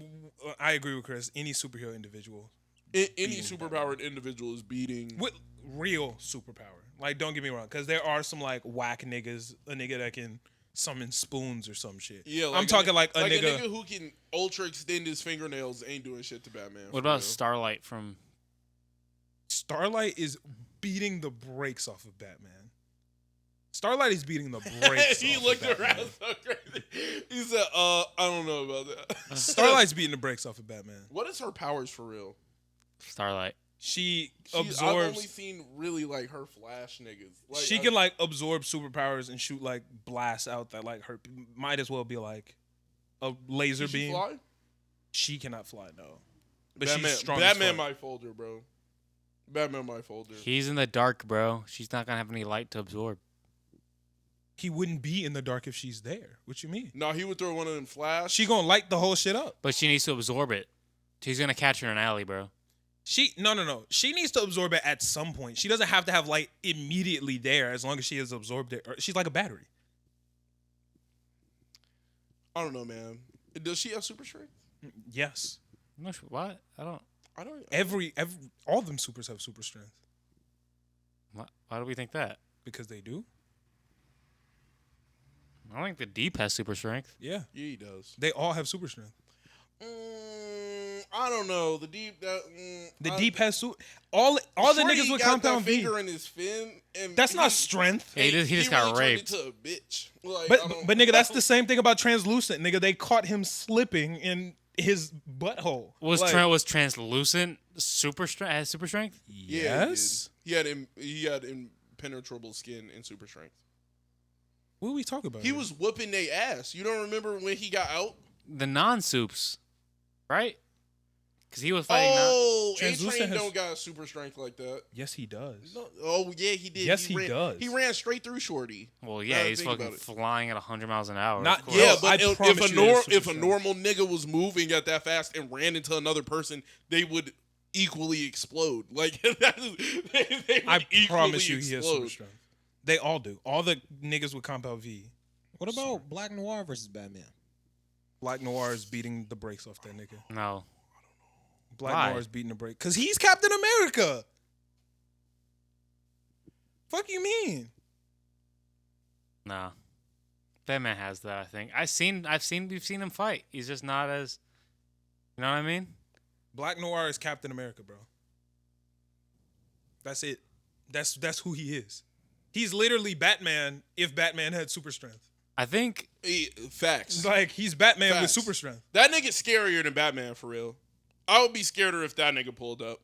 I agree with Chris. Any superhero individual any beating superpowered individual is beating. with real superpower. Like, don't get me wrong, because there are some like whack niggas. A nigga that can summon spoons or some shit. Yeah, I'm talking like a nigga. who can ultra extend his fingernails ain't doing shit to Batman. What about Starlight from Starlight is beating the brakes off of Batman. Starlight is beating the brakes. He off looked of Batman. around so crazy. He said, I don't know about that." Starlight's beating the brakes off of Batman. What is her powers for real? Starlight? I've Absorbs. only seen really like her flash niggas. Like, She can like absorb superpowers and shoot like blasts out that like hurt. Might as well be like a laser Can she beam. fly? She cannot fly, no. But Batman, she's strong. Batman as fuck. might fold her, bro. Batman might fold her. He's in the dark, bro. She's not gonna have any light to absorb. He wouldn't be in the dark if she's there. What you mean? No, he would throw one of them flash. She gonna light the whole shit up. But she needs to absorb it. She's gonna catch her in an alley, bro. No. She needs to absorb it at some point. She doesn't have to have light immediately there as long as she has absorbed it. She's like a battery. I don't know, man. Does she have super strength? Yes. I'm not sure. What? I don't. I don't. Every all of them supers have super strength Why do we think that? because they do. I don't think the Deep has super strength. Yeah. Yeah, he does. They all have super strength. I don't know. The deep. Deep has all the niggas with compound V. finger in his fin. And That's not strength. Yeah, he just got really raped. turned into a bitch. Like, But I don't- but nigga, that's the same thing about translucent. Nigga, they caught him slipping in his butthole. Was Like, was translucent super strength? Has super strength? Yeah, yes. he had impenetrable skin and super strength. What are we talking about? He here? was whooping their ass. You don't remember when he got out? The non-soups, right? Because he was fighting. Oh, Translucent A-Train has- don't got super strength like that. Yes, he does. No, oh yeah, he did. Yes, he ran, does. He ran straight through Shorty. Well, yeah, Now he's think fucking about it. flying at 100 miles an hour. Not- of course. Yo, Yeah, I but if promise a you that is super if a strength. normal nigga was moving at that fast and ran into another person, they would equally explode. Like that is, they I would equally promise you, he has super explode. strength. They all do. All the niggas with Compound V. What about Black Noir versus Batman? Black Noir is beating the brakes off that nigga. No. Black Why? Noir is beating the brake because he's Captain America. Fuck you mean? No. Batman has that, I think. We've seen him fight. He's just not as, you know what I mean? Black Noir is Captain America, bro. That's it. That's who he is. He's literally Batman if Batman had super strength. I think Facts. Like, he's Batman with Facts. super strength. That nigga's scarier than Batman for real. I would be scareder if that nigga pulled up.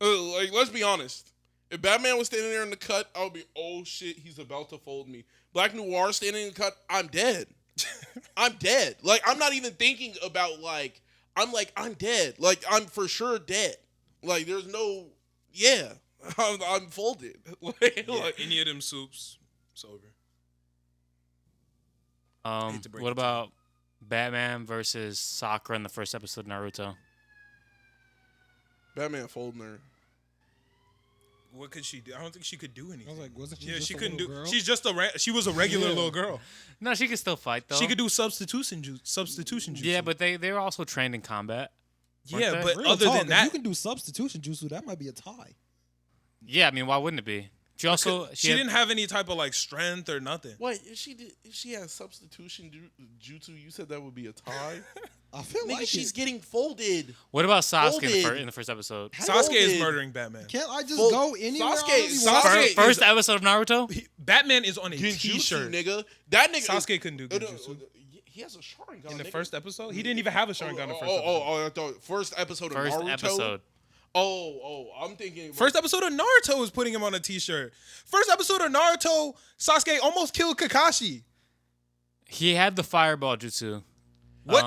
Like, let's be honest. If Batman was standing there in the cut, I would be, oh shit, he's about to fold me. Black Noir standing in the cut, I'm dead. I'm dead. Like, I'm not even thinking about, like, I'm dead. Like, I'm for sure dead. Like, there's no, yeah, I'm folded. Like, Any of them soups, it's over. hate to break what it to you. about Batman versus Sakura in the first episode of Naruto? Batman folding her. What could she do? I don't think she could do anything. I was like, wasn't she yeah, just she a couldn't little do. girl? She's just she was a regular Yeah. little girl. No, she can still fight though. She could do substitution jutsu. Yeah, but they were also trained in combat. weren't yeah, they? but Real other talk, than if that, you can do substitution jutsu, that might be a tie. Yeah, I mean, why wouldn't it be? She also she had- didn't have any type of like strength or nothing. Wait, if she has substitution jutsu, you said that would be a tie? I feel Nigga, like she's it. getting folded. What about Sasuke Folded. in the first episode? Sasuke is Folded. murdering Batman. Can't I just Well, go anywhere? Sasuke- I really want? Sasuke- First episode of Naruto? Batman is on a Genjutsu, t-shirt. nigga. That nigga. Sasuke couldn't do genjutsu. He has a Sharingan In the nigga. first episode, he didn't even have a Sharingan in the first episode. Oh, I thought first episode of First Naruto. episode. I'm thinking First episode of Naruto was putting him on a t-shirt. First episode of Naruto, Sasuke almost killed Kakashi. He had the fireball jutsu. What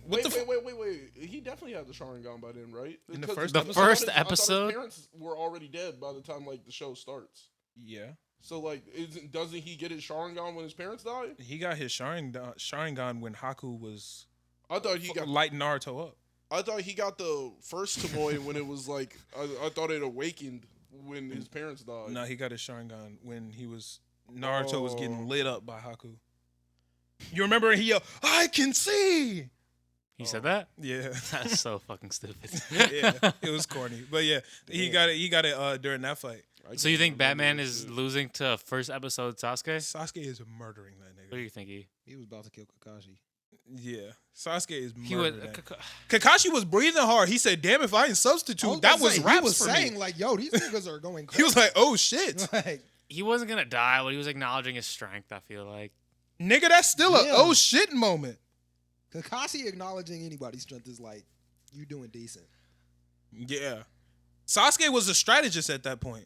Wait, the f- wait. He definitely had the Sharingan by then, right? In the Because first I episode? thought First I thought episode? his parents were already dead by the time like the show starts. Yeah. So like, doesn't he get his Sharingan when his parents die? He got his Sharingan when Haku was I thought he got. lighting Naruto up. I thought he got the first Tomoe when it was like. I thought it awakened when his parents died. No, he got his Sharingan when Naruto was getting lit up by Haku. You remember he yelled, "I can see!" He said that? Yeah. That's so fucking stupid. Yeah, it was corny. But yeah, he got it during that fight. So you think Batman is losing to first episode Sasuke? Sasuke is murdering that What do nigga. you think, E? He was about to kill Kakashi. Yeah. Sasuke is He would. murdering that. Kakashi was breathing hard. He said, "Damn, if I ain't substitute, that was he raps was for saying me." like, "Yo, these niggas are going He crazy." was like, "Oh shit." like, He wasn't gonna die, but he was acknowledging his strength. I feel like. Nigga, that's still a Yeah. oh shit moment. Kakashi acknowledging anybody's strength is like, you doing decent. Yeah. Sasuke was a strategist at that point.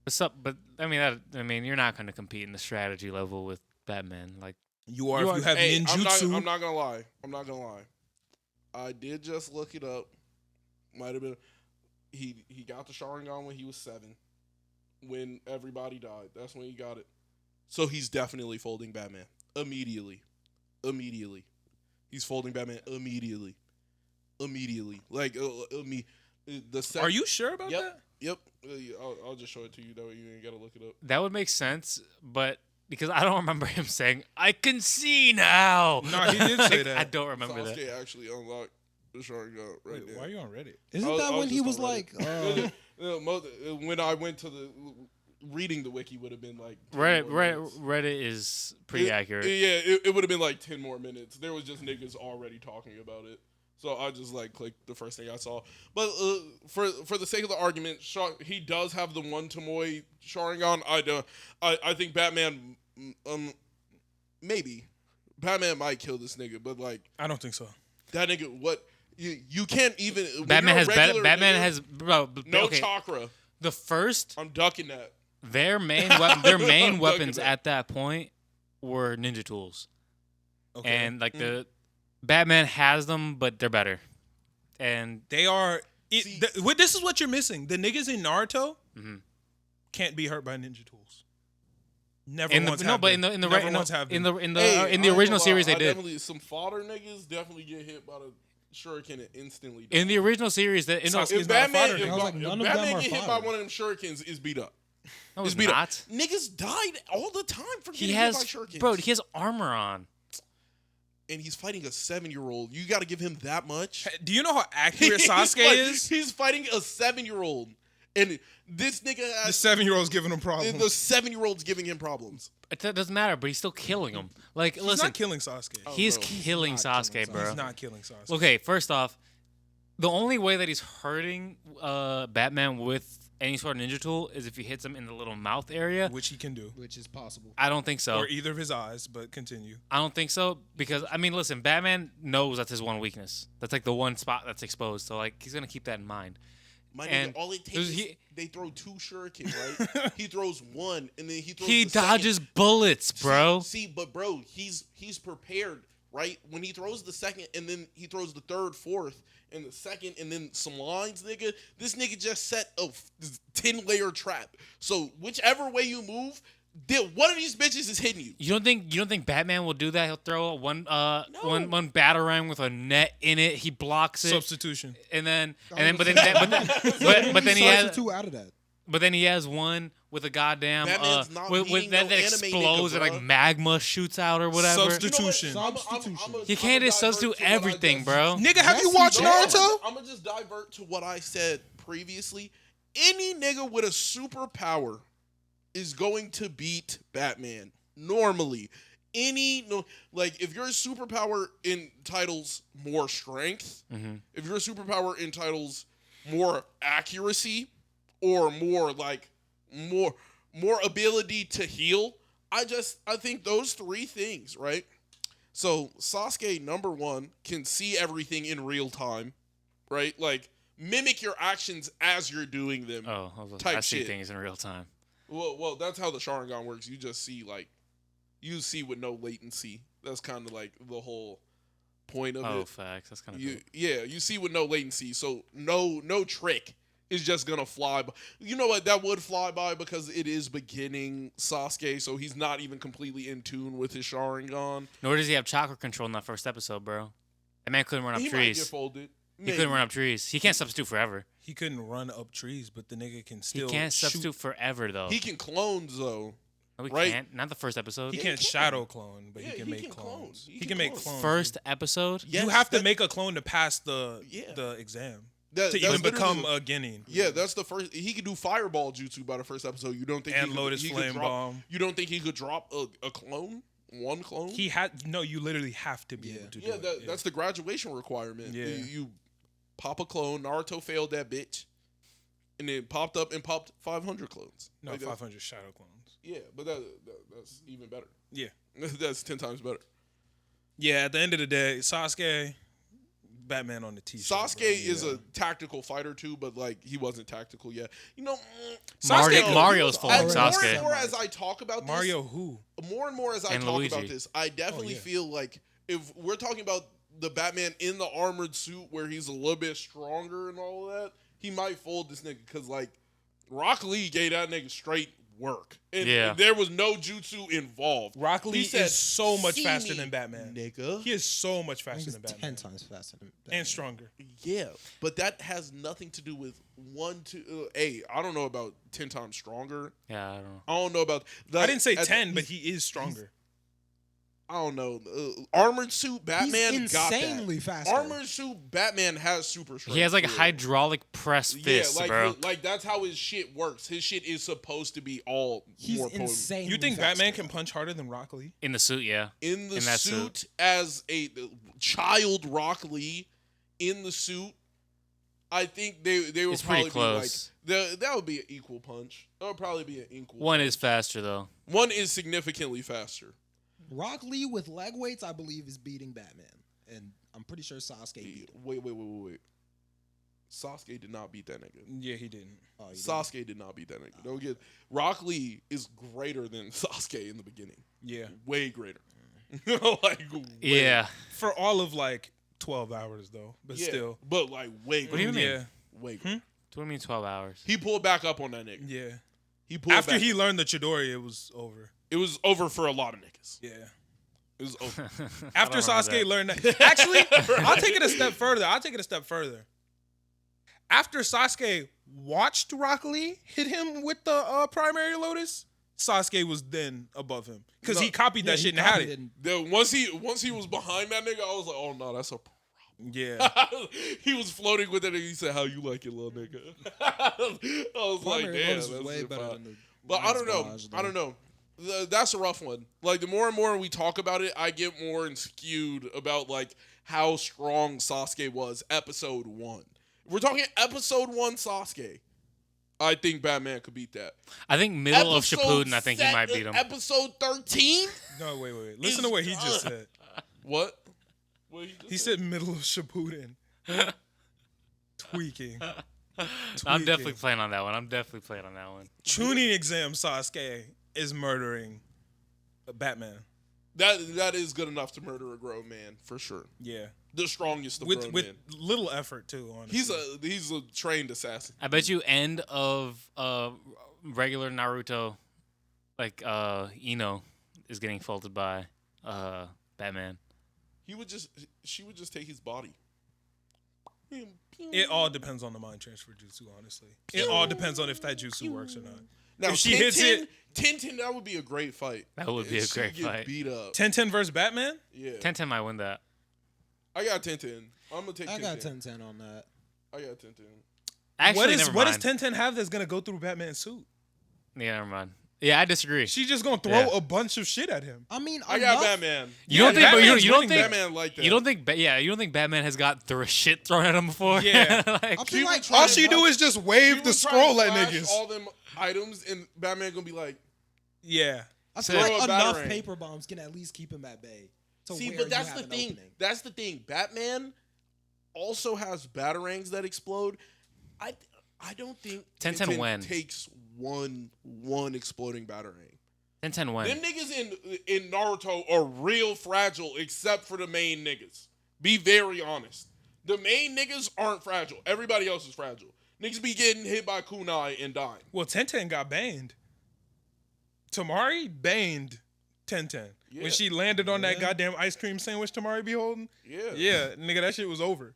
What's up? But I mean, you're not gonna compete in the strategy level with Batman. Like, You are You if are- you have Hey, ninjutsu. I'm not gonna lie. I did just look it up. Might have been. He got the Sharingan when he was 7. When everybody died, that's when he got it. So he's definitely folding Batman immediately. He's folding Batman immediately. Like the Are you sure about Yep. that? Yep. I'll just show it to you. That way you ain't gotta look it up. that would make sense, but because I don't remember him saying, "I can see now." No, he did say Like, that. I don't remember Sasuke that. actually unlocked the Sharingan right Wait, there. why are you on Reddit? Isn't I that was when he just was on like, Reddit. When I went to the reading the wiki would have been like 10 Reddit, more Reddit, minutes. Reddit is pretty accurate. Yeah, it would have been like 10 more minutes. There was just niggas already talking about it. So I just like clicked the first thing I saw. But for the sake of the argument, he does have the one Tomoe Sharingan. I think Batman maybe Batman might kill this nigga, but like I don't think so. that nigga what you can't even when Batman you're a has regular Batman nigga, has bro. no Okay, chakra. the first I'm ducking that. their main I'm weapons ducking at that point were ninja tools, Okay. and like the Batman has them, but they're better. And They are. See- This is what you're missing. The niggas in Naruto Mhm. can't be hurt by ninja tools. Never in once the no, have but been. in the Never right once have in been. the in the Hey, in the I ain't original gonna series lie, they did. Some fodder niggas definitely get hit by the shuriken and instantly died. In the original series, that Sasuke's If not a Batman, fighter. if I was like, none of them Batman are get hit by fodder. one of them shurikens, is beat up. no, Is it's beat not. up. Niggas died all the time for He getting has, hit by shurikens. bro. He has armor on. And he's fighting a 7-year-old. You got to give him that much. Do you know how accurate He's Sasuke like- is? He's fighting a 7-year-old, and this nigga The has 7-year-old's giving him the problems. 7-year-old's giving him problems. That doesn't matter, but he's still killing him. Like, He's listen, not killing Sasuke. he's no, killing not killing Sasuke, Sasuke. bro. He's not killing Sasuke. Okay, first off, the only way that he's hurting Batman with any sort of ninja tool is if he hits him in the little mouth area. Which he can do. Which is possible. I don't think so. Or either of his eyes, but continue. I don't think so because I mean, listen, Batman knows that's his one weakness. That's like the one spot that's exposed. So like, he's gonna keep that in mind. My And nigga, all it takes there's- is he- they throw 2 shurikens, right? He throws one, and then he throws He the second. dodges bullets, bro. See, but bro, he's prepared, right? When he throws the second, and then he throws the third, fourth, and the second, and then some lines, nigga. This nigga just set a 10-layer trap. So whichever way you move, one of these bitches is hitting you. You don't think Batman will do that? He'll throw one batarang with a net in it. He blocks it, Substitution. and then I but was then gonna but then he has two out of that. But then he has one with a goddamn Batman's not with beating that, no that anime explodes nigga, and like bruh. magma shoots out or whatever. Substitution. You can't just substitute everything, bro. Nigga, have you Yes, watched he does. Naruto? I'm gonna just divert to what I said previously. Any nigga with a superpower is going to beat Batman normally. Like if your superpower entitles more strength, if your superpower entitles more accuracy, or more ability to heal, I think those 3 things, right? So Sasuke, number 1, can see everything in real time, right? Like mimic your actions as you're doing them. Oh, Type I see shit. things in real time. Well, that's how the Sharingan works. You just see you see with no latency. That's kind of like the whole point of Oh, it. facts. That's kind of You see with no latency. So no trick is just gonna fly by. You know what? That would fly by because it is beginning Sasuke, so he's not even completely in tune with his Sharingan. Nor does he have chakra control in that first episode, bro. That man couldn't run up He might get trees. folded. He couldn't run up trees. He can't substitute forever. He couldn't run up trees, but the nigga can still He can't shoot. substitute forever though. He can clones though. No, he right. can't. Not the first episode. He Yeah, can't he can. shadow clone, but Yeah, he can he make can clones. clone. He He can can make clone. clones. First episode. Yes, you have to that- make a clone to pass the Yeah. exam that- to that's even become literally- a Genin. Yeah, that's the first. He could do fireball jutsu by the first episode. You don't think And he could, Lotus he could Flame drop, Bomb. You don't think he could drop a clone? One clone? He had no. You literally have to be Yeah. able to do Yeah, it. that's the graduation requirement. Yeah. You pop a clone. Naruto failed that bitch, and then popped up and popped 500 clones. no Like, 500 shadow clones. Yeah, but that's even better. Yeah, That's 10 times better. yeah. At the end of the day, Sasuke, Batman on the t-shirt. Sasuke bro. is Yeah. a tactical fighter too, but like he wasn't tactical yet. You know, Sasuke- Mario's full as of more Sasuke. and more as I talk about this, Mario. Who? more and more as I And talk Luigi. about this, I definitely yeah. feel like if we're talking about the Batman in the armored suit where he's a little bit stronger and all of that, he might fold this nigga because like Rock Lee gave that nigga straight work, and Yeah. there was no jutsu involved. Rock Lee He said, is so much "See faster me, than Batman. nigga." He is so much I faster think than it's Batman. 10 times faster than Batman. And stronger. Yeah, but that has nothing to do with I don't know about 10 times stronger. Yeah, I don't know. I don't know about. I didn't say at- 10, but he is stronger. I don't know. Armored suit Batman He's got insanely that. faster. Armored suit Batman has super strength. He has like for real. hydraulic press fists, bro. like that's how his shit works. His shit is supposed to be all He's more potent. insane. You think Batman can punch harder than Rock Lee? In the suit, yeah. In the In that suit as a child Rock Lee in the suit. I think they would It's probably pretty close. be like that would be an equal punch. That would probably be an equal. One is faster though. One is significantly faster. Rock Lee with leg weights, I believe, is beating Batman, and I'm pretty sure Sasuke beat him. Wait. Sasuke did not beat that nigga. Yeah, he didn't. Oh, you Sasuke did not beat that nigga. Don't get Rock Lee is greater than Sasuke in the beginning. Yeah. Way greater. Like way, Yeah. For all of like 12 hours, though. But yeah, still. but like way What do you greater. mean? Yeah. Way greater. Do you mean 12 hours? He pulled back up on that nigga. Yeah. He pulled After back. he learned the Chidori, it was over. It was over for a lot of niggas. Yeah. It was over. After I don't remember Sasuke that. learned that. Actually, I'll take it a step further. After Sasuke watched Rock Lee hit him with the primary Lotus, Sasuke was then above him because he copied that shit and had it. Then once he was behind that nigga, I was like, oh no, that's a. Yeah. He was floating with it, and he said, "How you like it, little nigga?" I was like, "Damn, that's way better fine." than the But I don't know. Barrage, I don't know. That's a rough one. Like the more and more we talk about it, I get more and skewed about like how strong Sasuke was. Episode 1. We're talking episode 1 Sasuke. I think Batman could beat that. I think middle of Episode Shippuden, I think he might beat him. Episode 13. No, wait. Listen to what he just said. What? What He said middle of Shippuden. Tweaking. I'm definitely playing on that one. Tuning exam Sasuke is murdering Batman. That is good enough to murder a grown man for sure. Yeah. The strongest of With grown with men. little effort too, honestly. He's a trained assassin. I bet you end of regular Naruto, like Ino is getting folded by Batman. She would just take his body. It all depends on the mind transfer jutsu, honestly. It all depends on if that jutsu works or not. Now, If she hits it- Tintin, that would be a great fight. That would be a She great get fight. Beat up. 10-10 versus Batman? Yeah. 10-10 might win that. I got Tintin. I'm gonna take. I Tintin. got 10-10 on that. I got Tintin. Actually, what never does mind. 10-10 have that's gonna go through Batman's suit? Yeah, never mind. Yeah, I disagree. She's just gonna throw Yeah. a bunch of shit at him. I mean, I got enough- Batman. You don't think? But you Batman's don't winning think? Batman like that. You don't think? You don't think Batman has got shit thrown at him before? Yeah. like, I feel like All she do is just She wave the was trying scroll to at flash niggas. all them items, and Batman gonna be like, Yeah. I feel Throw like a enough batarang. paper bombs can at least keep him at bay. To see, where but you that's have the an thing. opening. That's the thing. Batman also has batarangs that explode. I don't think 10-10 Tintin wins. takes one exploding batarang. 10-10 win. Them niggas in Naruto are real fragile, except for the main niggas. Be very honest. The main niggas aren't fragile. Everybody else is fragile. Niggas be getting hit by kunai and dying. Well, 10-10 got banned. Tamari banned 10-10. Yeah. When she landed on that goddamn ice cream sandwich Tamari be holding. Yeah. Yeah, nigga, that shit was over.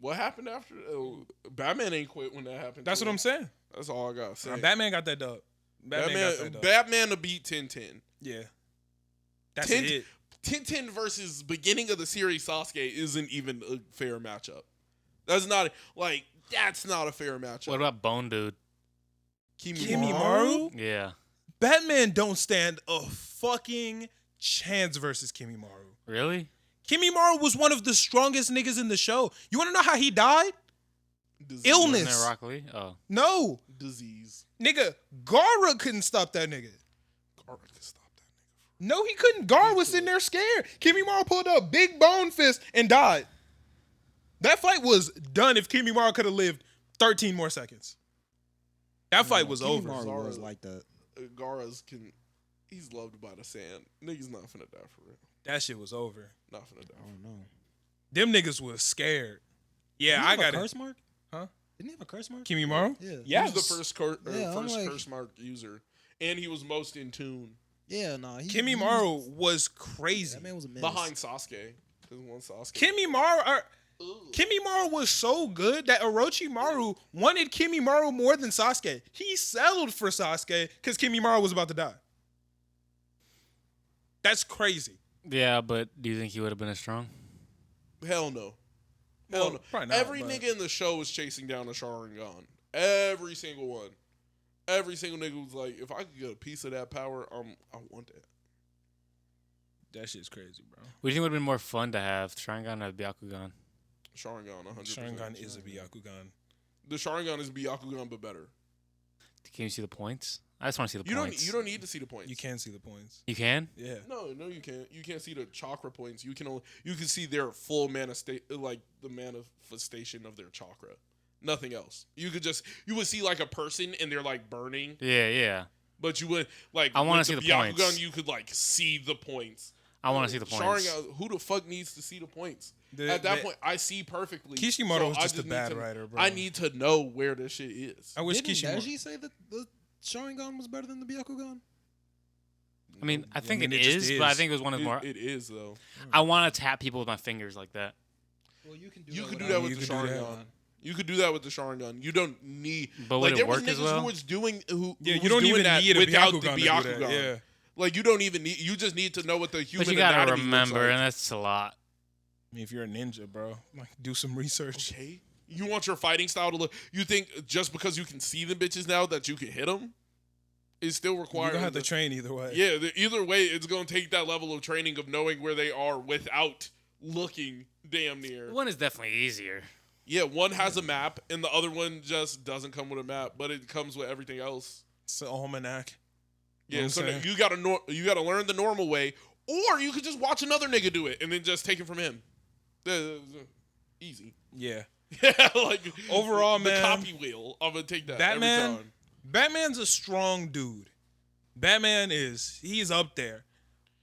What happened after? Batman ain't quit when that happened. That's to what him. I'm saying. That's all I gotta say. Batman got that dub. Batman got that dub. Batman to beat Tintin. Yeah. That's Tint- it. Tintin versus beginning of the series Sasuke isn't even a fair matchup. That's not a fair matchup. What about Bone Dude? Kimimaru? Yeah. Batman don't stand a fucking chance versus Kimimaru. Really? Kimimaru was one of the strongest niggas in the show. You want to know how he died? Disease. Illness. Wasn't there Rock Lee? Oh. No. Disease. Nigga, Gara couldn't stop that nigga. Gara could stop that nigga. No, he couldn't. Gara was sitting there scared. Kimimaru pulled up big bone fist and died. That fight was done if Kimimaru could have lived 13 more seconds. That fight was over. Kimimaru was like that. He's loved by the sand. Niggas not finna die for real. That shit was over. Not finna die. I don't know. Them niggas was scared. Yeah, Didn't he I have got a it. curse mark? Huh? Didn't he have a curse mark? Kimimaru? Yeah. Yeah. He was the first I'm like- curse mark user, and he was most in tune Yeah, nah. Kimimaru was crazy. That man was a menace. behind Sasuke. Because one Sasuke. Kimimaru was so good that Orochimaru wanted Kimimaru more than Sasuke. He settled for Sasuke because Kimimaru was about to die. That's crazy. Yeah, but do you think he would have been as strong? Hell no. Well, Hell no. probably not, Every but- nigga in the show was chasing down a Sharingan. Every single one. Every single nigga was like, if I could get a piece of that power, I want that. That shit's crazy, bro. What do you think would have been more fun to have, Sharingan or Byakugan? Sharingan, 100%. Sharingan is a Byakugan. The Sharingan is Byakugan, but better. Can you see the points? I just want to see the You points. don't need to see the points. You can see the points. You can? Yeah. No, you can't. You can't see the chakra points. You can see their full the manifestation of their chakra. Nothing else. You would see like a person and they're like burning, Yeah. but you would like. I wanna with see the Byakugan, points. you could like see the points. I want to see the points. Sharingan, who the fuck needs to see the points? The- At that the- point, I see perfectly. Kishimoto was I just a need bad to- writer, bro. I need to know where this shit is. I wish Didn't Kishimoto. Neji say that the Sharingan was better than the Byakugan? I mean, I think mean, it it just is, but I is. think it was one of the more. It is though. I want to tap people with my fingers like that. Well, you can do You that could do without- that with you the could do that. Sharingan. You could do that with the Sharingan. You don't need. But like would there it was work as niggas well? who was doing who. Yeah, who you don't was doing even that need a without Byakugan the to do Byakugan. that. Yeah. Like you don't even need. You just need to know what the human But you gotta anatomy looks remember, like. and that's a lot. I mean, if you're a ninja, bro, like do some research. Okay. You want your fighting style to look. You think just because you can see the bitches now that you can hit them, is still You're required. gonna have to train either way. Yeah, either way, it's gonna take that level of training of knowing where they are without looking damn near. One is definitely easier. Yeah, one has a map and the other one just doesn't come with a map, but it comes with everything else. It's an almanac. Yeah, know so what I'm you gotta learn the normal way, or you could just watch another nigga do it and then just take it from him. Easy. Yeah. Like Overall, the man, copy wheel. I'm gonna take that every Batman. time. Batman's a strong dude. He's up there,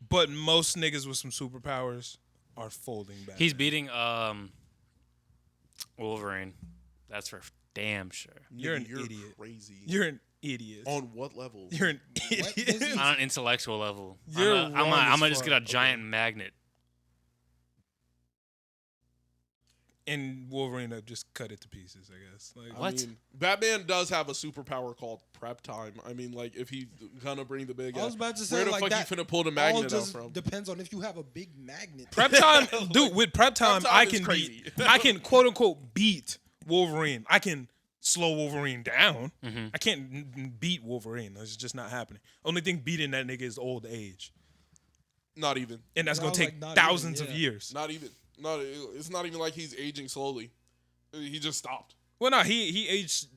but most niggas with some superpowers are folding back. He's beating Wolverine. That's for damn sure. You're an Nigga, idiot. Crazy. You're an idiot. On what level? You're an is idiot. he? On an intellectual level, You're I'm wrong as gonna just fuck. get a giant magnet. And Wolverine just cut it to pieces, I guess. Like, What? I mean, Batman does have a superpower called prep time. I mean, like if he's gonna bring the big, I was about to say, where the like, fuck that you finna pull the all magnet out just from? depends on if you have a big magnet. prep time, dude. With prep time, time I is can crazy. I can quote unquote beat Wolverine. I can slow Wolverine down. Mm-hmm. I can't beat Wolverine. That's just not happening. Only thing beating that nigga is old age, Not even. and that's I gonna was take like, not thousands even, of yeah. years. Not even. Not. It's not even like he's aging slowly. He just stopped. Well, no, he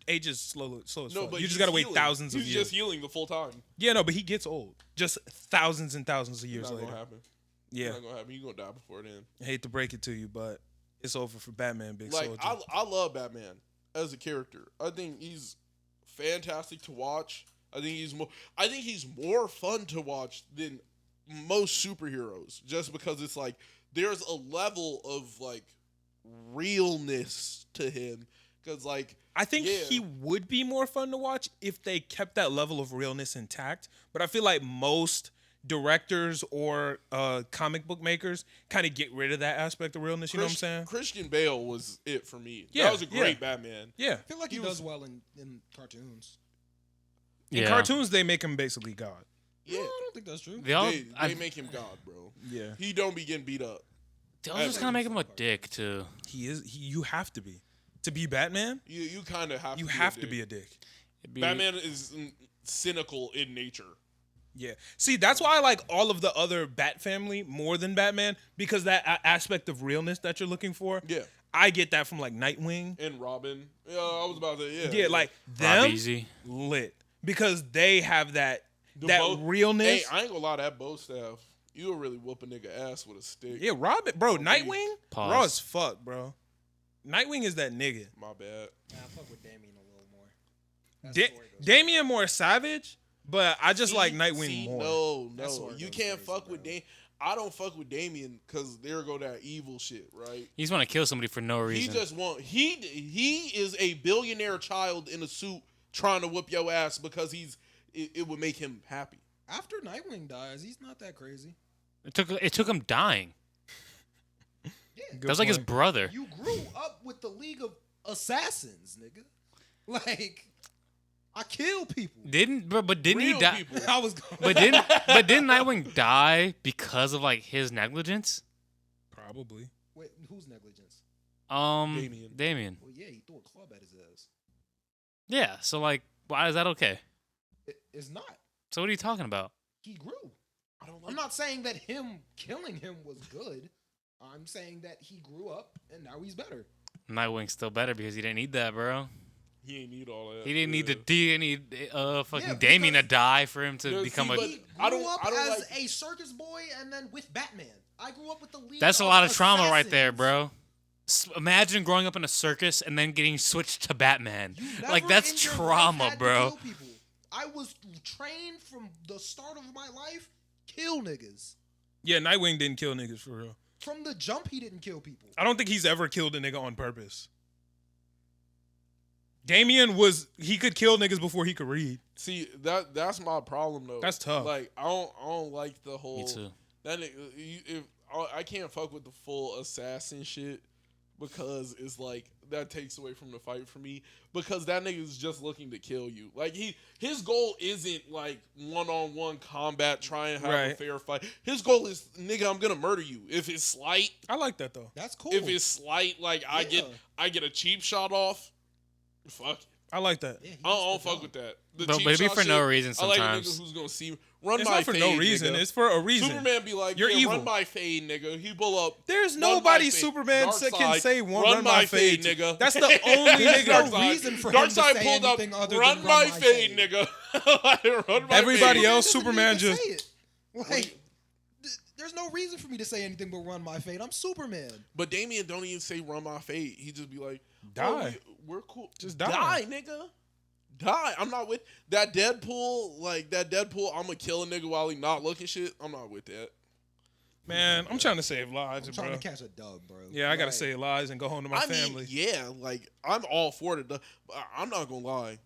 ages slow as No, fuck. but You just he's gotta wait healing. thousands of He's years. just healing the full time. Yeah, no, but he gets old. Just thousands and thousands of years Not later. gonna happen. Yeah, Not gonna happen. He's gonna die before then. I hate to break it to you, but it's over for Batman, Big Like Soldier. I love Batman as a character. I think he's fantastic to watch. I think he's more fun to watch than most superheroes, just because it's like there's a level of like realness to him. Because like I think yeah. he would be more fun to watch if they kept that level of realness intact. But I feel like most directors or comic book makers kind of get rid of that aspect of realness. You know what I'm saying? Christian Bale was it for me. Yeah, That was a yeah. great Batman. Yeah. I feel like he, He does was- well in cartoons. In cartoons, they make him basically God. Yeah, No, I don't think that's true. They all, they make him God, bro. Yeah. He don't be getting beat up. they all just kind of make him a dick too. He is. You have to be. To be Batman, You kind of have you to have be to a be dick. a dick. It'd be- Batman is cynical in nature. Yeah. See, that's why I like all of the other Bat family more than Batman, because that aspect of realness that you're looking for. Yeah. I get that from like Nightwing. And Robin. Yeah, I was about to. Yeah. Yeah, like Rob them Easy. lit because they have that The that Bo- realness. Hey, I ain't gonna lie, that bow staff, you'll really whoop a nigga ass with a stick. Yeah, Robin, bro, Nightwing, Pause. raw as fuck, bro. Nightwing is that nigga. My bad. Nah, I fuck with Damien a little more. That Da- story goes- Damian more savage, but I just like Nightwing See, more. No, That story you goes can't crazy, fuck with bro. Damien. I don't fuck with Damien because there go that evil shit, right? He's want to kill somebody for no He reason. just want he is a billionaire child in a suit trying to whoop your ass because it would make him happy. After Nightwing dies, he's not that crazy. It took him dying. Yeah. Good That was like his point. brother. You grew up with the League of Assassins, nigga. Like, I kill people. But didn't he Real die? people. I was going. But didn't Nightwing die because of like his negligence? Probably. Wait, whose negligence? Damien. Well, yeah, he threw a club at his ass. Yeah. So like, why is that okay? It's not. So what are you talking about? He grew. I don't I'm like. not saying that him killing him was good. I'm saying that he grew up and now he's better. Nightwing's still better because he didn't need that, bro. He ain't need all that. He didn't need Yeah. He didn't need fucking Yeah, Damien to because- die for him to Yeah, become see, a. but- He grew I don't- up I don't as like- a circus boy and then with Batman. I grew up with the League. That's a lot of trauma right there, Assassins. bro. Imagine growing up in a circus and then getting switched to Batman. You Like never that's in your life trauma, had to bro. kill people. I was trained from the start of my life, kill niggas. Yeah, Nightwing didn't kill niggas for real. From the jump, he didn't kill people. I don't think he's ever killed a nigga on purpose. Damian he could kill niggas before he could read. See, that's my problem though. That's tough. Like I don't like the whole. Me too. That nigga, if I can't fuck with the full assassin shit because it's like that takes away from the fight for me because that nigga is just looking to kill you. Like his goal isn't like 1-on-1 combat, try and have a fair fight. His goal is nigga, I'm gonna murder you. If it's slight, I like that though. That's cool. if it's slight, like I get a cheap shot off. Fuck it. I like that. Yeah, I don't fuck with that. The But cheap it be shot for no shit, reason I like a sometimes. nigga who's gonna see run It's my not for fade, no reason. nigga. It's for a reason. Superman be like, You're yeah, evil. run my fade, nigga. He pull up. There's run nobody my fade. Superman Dark can side, say run my fade, nigga. That's the only There's nigga. no reason for him Dark to side say pulled up. anything other Run than my fade, nigga. Run my Everybody fade. else, Doesn't Superman need to just- say it. Like, there's no reason for me to say anything but run my fade. I'm Superman. But Damian don't even say run my fade. He just be like, Die. oh, we're cool. Just die. Die, nigga. Die. I'm not with that Deadpool. Like that Deadpool. I'm gonna kill a nigga while he not looking shit. I'm not with that. Man, I'm trying to save lives, I'm bro. trying to catch a dub, bro. Yeah, I gotta Like, save lives and go home to my family. Mean, yeah, like I'm all for it. But I'm not gonna lie.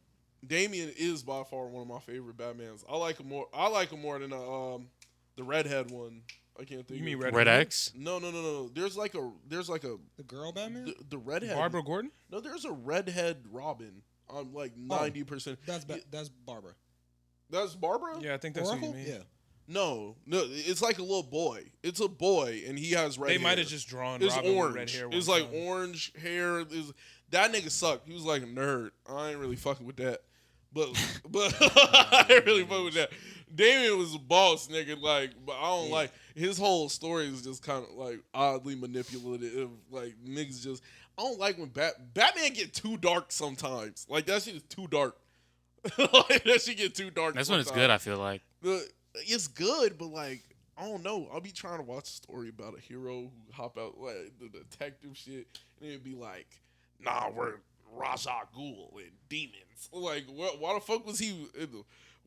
Damian is by far one of my favorite Batmans. I like him more. I like him more than the redhead one. I can't think. You mean of Red X? No. There's like a the girl Batman. the redhead. Barbara Gordon? No, there's a redhead Robin. I'm like 90%. That's Barbara. That's Barbara? Yeah, I think that's Oracle. what you mean. Yeah. No, it's like a little boy. It's a boy, and he has red They hair. might have just drawn It's Robin orange. with red hair. It's one like time. orange hair. That nigga sucked. He was like a nerd. I ain't really fucking with that. But I ain't really fucking with that. Damian was a boss, nigga. Like, but I don't like his whole story is just kind of like oddly manipulative. Like niggas just I don't like when Batman get too dark sometimes. Like that shit is too dark. Like that shit get too dark. That's when it's sometimes. good, I feel like. It's good, but like I don't know. I'll be trying to watch a story about a hero who hop out like the detective shit, and it'd be like, nah, we're Ra's al Ghul and demons. Like, why the fuck was he?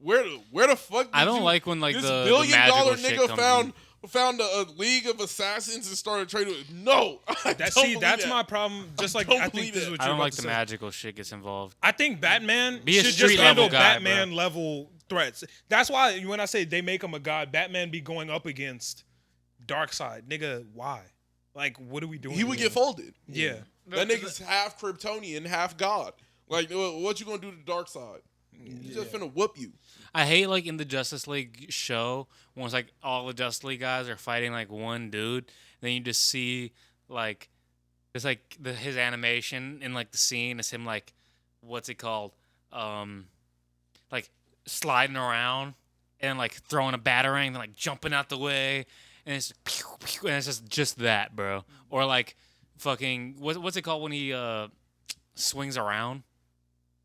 Where the fuck? I don't like when like this the $1 billion magical shit nigga comes found a league of assassins and started trading. No, That's that. my problem. Just like don't I think believe this is that. what I you're don't about like to the say. magical shit gets involved. I think Batman Be a should street just handle level guy, Batman level threats. That's why when I say they make him a god, Batman be going up against Darkseid. Nigga, why? Like, what are we doing? He would here? get folded. Yeah. That nigga's half Kryptonian, half God. Like, what you gonna do to Darkseid? He's just finna whoop you. I hate like in the Justice League show when it's like all the Justice League guys are fighting like one dude. Then you just see like it's like his animation in like the scene is him like what's it called? Like sliding around and like throwing a batarang and like jumping out the way and it's pew, pew, and it's just that, bro. Or like fucking what's it called when he swings around?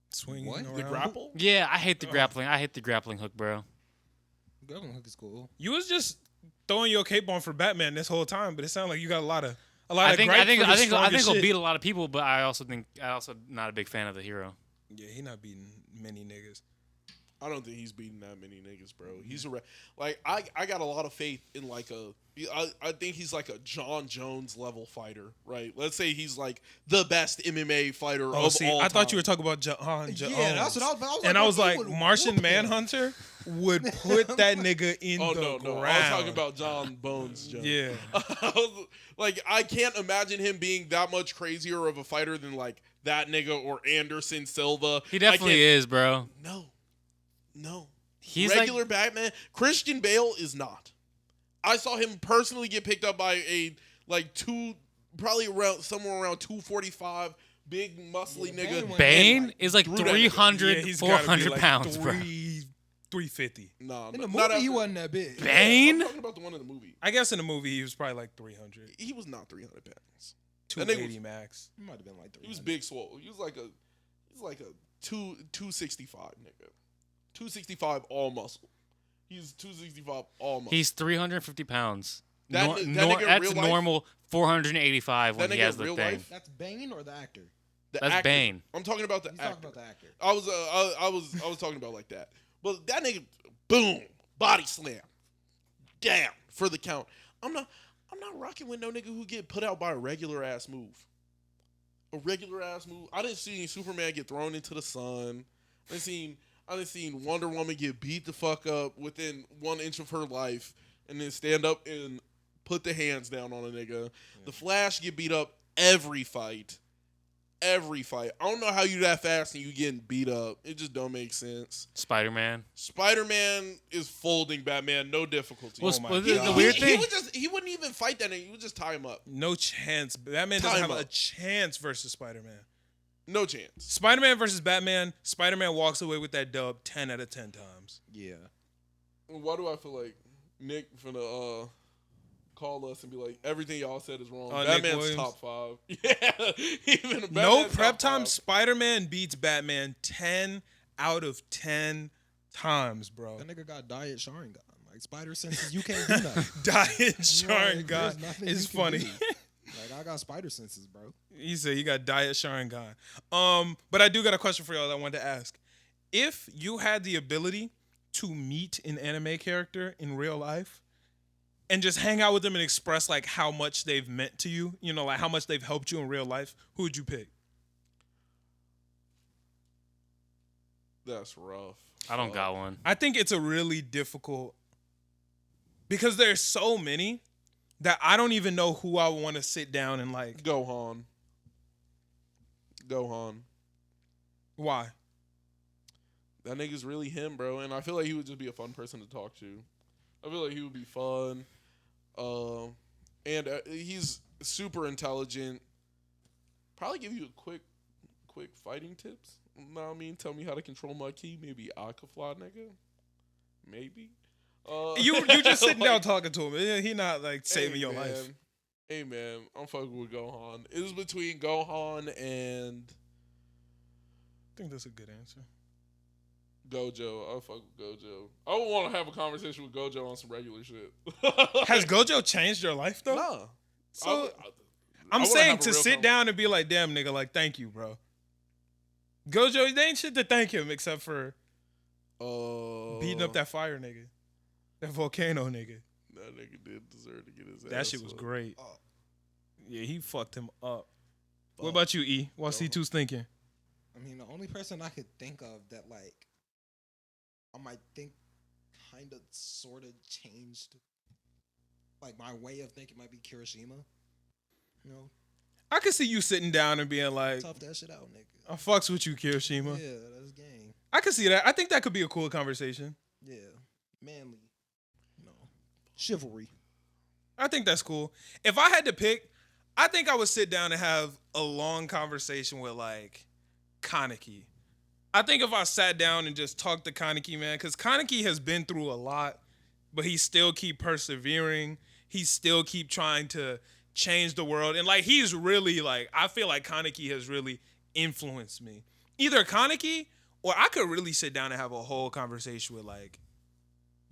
Swinging What? around. The grapple? Yeah, I hate the grappling. I hate the grappling hook, bro. Grappling hook is cool. You was just throwing your cape on for Batman this whole time, but it sounded like you got a lot of I think gripe for the he'll strongest shit. beat a lot of people, but I also not a big fan of the hero. Yeah, he not beating many niggas. I don't think he's beating that many niggas, bro. He's like I got a lot of faith in like I think he's like a John Jones level fighter, right? Let's say he's like the best MMA fighter of all time. I thought you were talking about John Jones. Yeah, that's what I was. And I was like, he would Martian whoop him. Manhunter would put that nigga in Oh the no, ground. I was talking about John Bones Jones. Yeah. Like I can't imagine him being that much crazier of a fighter than like that nigga or Anderson Silva. He definitely is, bro. No. He's regular Batman. Christian Bale is not. I saw him personally get picked up by a like somewhere around 245, big muscly nigga. Bane Bane is like threw that nigga. 300, Yeah, he's gotta be 400 like pounds, bro. 350. Nah, In the not movie, he after- wasn't that big. Bane? I'm talking about the one in the movie. I guess in the movie he was probably like 300. He was not 300 pounds. That nigga 280 was- max. He might have been like 300. He was big swole. He was like a 265 nigga. 265 all muscle. He's 265 all muscle. He's 350 pounds. That nigga in That's real life- normal 485 when That he nigga has in the real thing. life? That's Bane or the actor? The That's actor. Bane. I'm talking about the He's actor. talking about the actor. I was talking about like that. But that nigga, boom, body slam, down for the count. I'm not rocking with no nigga who get put out by a regular ass move. a regular ass movie. I didn't see Superman get thrown into the sun. I didn't seen Wonder Woman get beat the fuck up within 1 inch of her life, and then stand up and put the hands down on a nigga. The Flash get beat up every fight. Every fight. I don't know how you that fast and you getting beat up. It just don't make sense. Spider-Man. Spider-Man is folding Batman, no difficulty. Well, Oh my the God. weird thing. He wouldn't even fight that nigga. He would just tie him up. No chance. Batman doesn't have a chance versus Spider-Man. No chance. Spider-Man versus Batman. Spider-Man walks away with that dub 10 out of 10 times. Yeah. Why do I feel like Nick finna call us and be like, everything y'all said is wrong? Nick Batman's Williams. top 5. Yeah. Even No Batman's prep top time. 5. Spider-Man beats Batman 10 out of 10 times, bro. That nigga got diet Sharingan. Like spider senses, you can't do nothing. Diet Like, Sharingan there's nothing is you can funny. do. Like I got spider senses, bro. He said you got Diet Sharingan. But I do got a question for y'all that I wanted to ask. If you had the ability to meet an anime character in real life and just hang out with them and express like how much they've meant to you, you know, like how much they've helped you in real life, who would you pick? That's rough. I don't got one. I think it's a really difficult because there's so many that I don't even know who I want to sit down and like. Gohan. Why? That nigga's really him, bro. And I feel like he would just be a fun person to talk to. I feel like he would be fun. And he's super intelligent. Probably give you a quick fighting tips. Know what I mean? Tell me how to control my ki. Maybe I could fly, nigga. Maybe. You just sitting down talking to him. He not like saving your life. Hey man, I'm fucking with Gohan. It was between Gohan and I think that's a good answer. Gojo. I fuck with Gojo. I would want to have a conversation with Gojo on some regular shit. Has Gojo changed your life though? Nah. So I I'm wanna saying have a to real sit conversation. down and be like, damn nigga, like thank you, bro. Gojo, they ain't shit to thank him except for beating up that fire nigga. That volcano nigga. That nigga did deserve to get his ass. That shit was whooped. great. Oh. Yeah, he fucked him up. What Fuck. about you, E? What C2's thinking? I mean, the only person I could think of that like I might think kind of sort of changed like my way of thinking might be Kirishima. You know, I could see you sitting down and being like, tough that shit out, nigga. I fucks with you, Kirishima. Yeah, that's game. I could see that. I think that could be a cool conversation. Yeah, manly. You know, chivalry. I think that's cool. If I had to pick, I think I would sit down and have a long conversation with like Kaneki. I think if I sat down and just talked to Kaneki, man, because Kaneki has been through a lot, but he still keep persevering. He still keep trying to change the world. And like he's really like, I feel like Kaneki has really influenced me. Either Kaneki or I could really sit down and have a whole conversation with like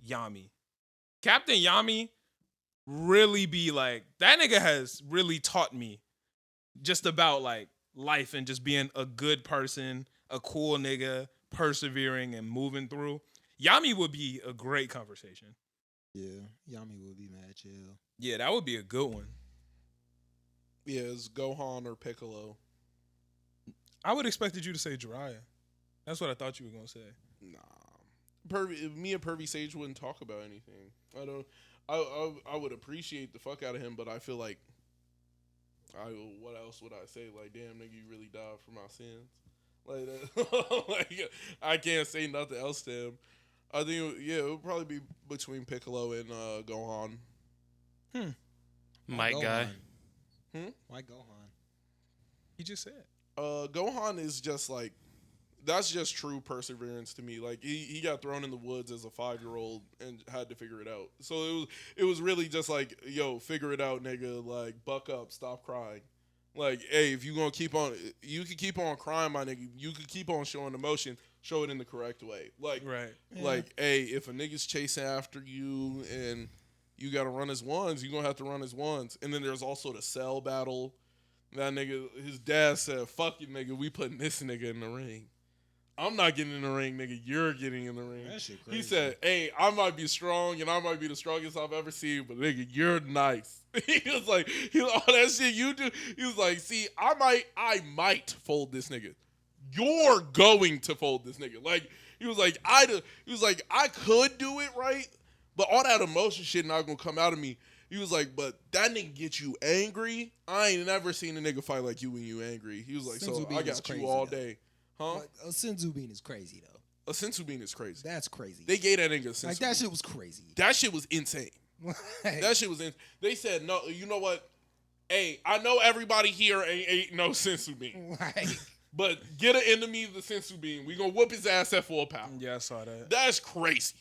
Yami. Captain Yami really be like, that nigga has really taught me just about like life and just being a good person, a cool nigga, persevering and moving through. Yami would be a great conversation. Yeah, Yami would be mad chill. Yeah, that would be a good one. Yeah, it's Gohan or Piccolo. I would expected you to say Jiraiya. That's what I thought you were gonna say. Nah. Me and Pervy Sage wouldn't talk about anything. I would appreciate the fuck out of him, but I feel like what else would I say? Like, damn nigga, you really died for my sins. Like that. Like I can't say nothing else to him. I think it would probably be between Piccolo and Gohan. Mic guy. Why Gohan? He just said. Gohan is just like, that's just true perseverance to me. Like he got thrown in the woods as a 5-year-old and had to figure it out. So it was really just like, yo, figure it out, nigga. Like buck up, stop crying. Like, hey, if you gonna keep on, you can keep on crying, my nigga. You can keep on showing emotion. Show it in the correct way. Like, Right. like, hey, if a nigga's chasing after you and you gotta run his ones, you gonna have to run his ones. And then there's also the Cell battle. That nigga, his dad said, "Fuck you, nigga. We putting this nigga in the ring." I'm not getting in the ring, nigga. You're getting in the ring. That shit He crazy. said, hey, I might be strong and I might be the strongest I've ever seen, but nigga, you're nice. He was like, all that shit you do. He was like, see, I might fold this nigga. You're going to fold this nigga. Like, he was like, I could do it, right? But all that emotion shit not gonna come out of me. He was like, but that nigga get you angry. I ain't never seen a nigga fight like you when you angry. He was like, Senzu so bean I is got crazy, you all though. day. Huh? Like, a Senzu bean is crazy though. A sensu bean is crazy. That's crazy. They gave that nigga a sensu like bean. that shit was crazy. That shit was insane. That shit was insane. They said, no, you know what? Hey, I know everybody here ain't no sensu bean. like, But get an enemy of the sensu bean. We gonna whoop his ass at full power. Yeah, I saw that. That's crazy.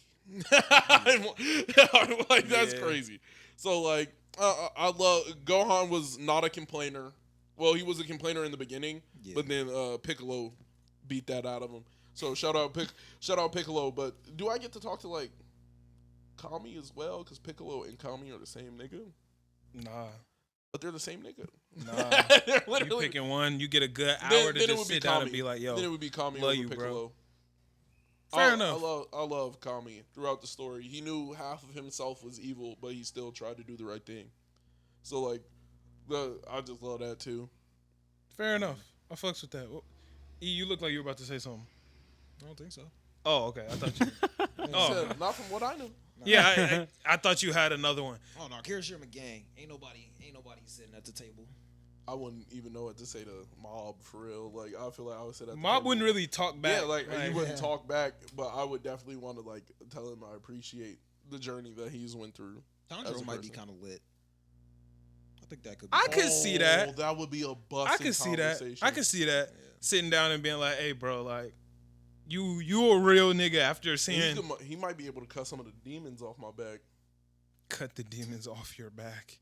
Like, that's Yeah. crazy. So, like, I love... Gohan was not a complainer. Well, he was a complainer in the beginning, Yeah. but then Piccolo beat that out of him. So, shout out Piccolo. But do I get to talk to, like, Kami as well? Because Piccolo and Kami are the same nigga. Nah. But they're the same nigga. Nah. They're You literally... picking one, you get a good hour Then to it just would be sit down and Kami. be like, yo, Then it would be Kami love over you, bro. Piccolo. Fair enough. I love Kami throughout the story. He knew half of himself was evil, but he still tried to do the right thing. So like, I just love that too. Fair enough. I fucks with that. Well, E, you look like you were about to say something. I don't think so. Oh, okay. I thought you. He Oh. said, not from what I knew. Yeah, I thought you had another one. Oh no, Kirishima gang. Ain't nobody sitting at the table. I wouldn't even know what to say to Mob for real. Like I feel like I would say that. to Mob him. wouldn't really talk back. Yeah, like he wouldn't yeah. talk back, but I would definitely want to like tell him I appreciate the journey that he's went through. As Tanjiro a might be person. kind of lit. I think that could be. I could see that. Oh, that would be a busting I could see that. conversation. I could see that. Yeah. Sitting down and being like, "Hey, bro, like, you a real nigga." After And seeing he might be able to cut some of the demons off my back. cut the demons off your back.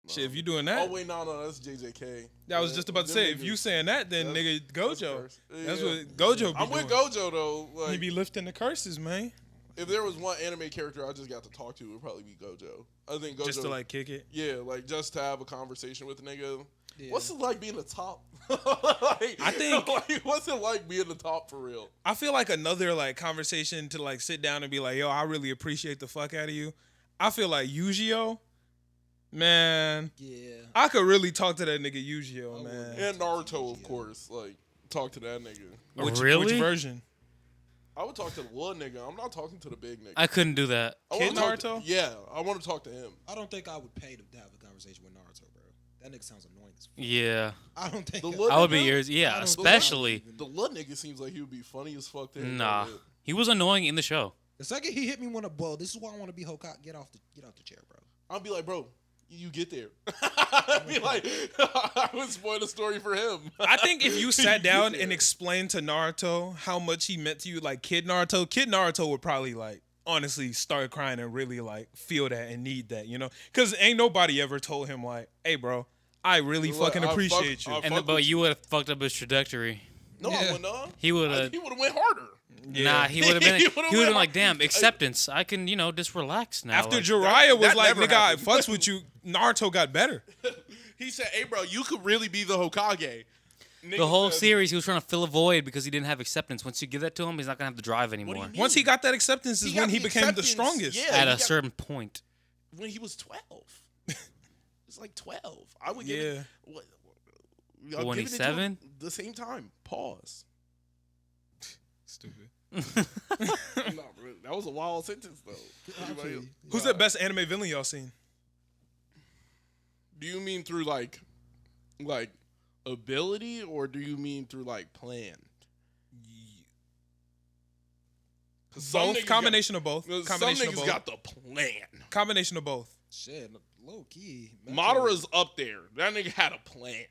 No. Shit, if you doing that, Oh wait, no, that's JJK. I was just about to say, if you saying that, then That's- nigga, Gojo. That's That's yeah. what Gojo be I'm doing. with Gojo though. He Like, be lifting the curses, man. if there was one anime character I just got to talk to, it would probably be Gojo. I think Gojo. Just to like kick it. yeah, like just to have a conversation with a nigga. Yeah. What's it like being the top? I think- like, what's it like being the top for real? I feel like another like conversation to like sit down and be like, yo, I really appreciate the fuck out of you. I feel like Yu-Gi-Oh, man, Yeah. I could really talk to that nigga Yu-Gi-Oh, I man. would. And Naruto, of course. Like, talk to that nigga. Which Really? version? I would talk to the little nigga. I'm not talking to the big nigga. I couldn't do that. I wanna Kid talk to- Naruto? yeah, I want to talk to him. I don't think I would pay to have a conversation with Naruto, bro. That nigga sounds annoying as fuck. Yeah, I don't think. The I- little I would be nigga? yours. I Yeah, don't- especially. The little nigga seems like he would be funny as fuck. There. Nah, he was annoying in the show. The second he hit me when this is why I want to be Hokage. Get off the chair, bro. I'll be like, bro, you get there. I'd be like, I would spoil the story for him. I think if you sat get down there. and explained to Naruto how much he meant to you, like Kid Naruto would probably like honestly start crying and really like feel that and need that, you know? Because ain't nobody ever told him like, hey, bro, I really Like, fucking I fuck- appreciate you. I- And fuck but with you would have fucked up his trajectory. No, I Yeah. wouldn't have. He would have. He would have went harder. Nah, he would have been. He he would've would have went been like, hard. "Damn, acceptance. I can, just relax now." After like, Jiraiya was that like, never nigga, I happened. fucks with you, Naruto got better. He said, hey, bro, you could really be the Hokage. the Nigga whole said- series, he was trying to fill a void because he didn't have acceptance. Once you give that to him, he's not gonna have the drive do you anymore. mean? Once he got that acceptance is He got when he the became the acceptance, strongest. yeah. At he a got- certain point, When he was 12. It's like 12. I would give Yeah. it. But when he's 7? The same time. Pause. Stupid. Not really. That was a wild sentence, though. Anybody else? Who's the best anime villain y'all seen? Do you mean through like ability, or do you mean through like plan? 'Cause some Both. niggas Combination of both. Some Combination of niggas both. got the plan. Combination of both. Shit, low key. Madara's up there. That nigga had a plan.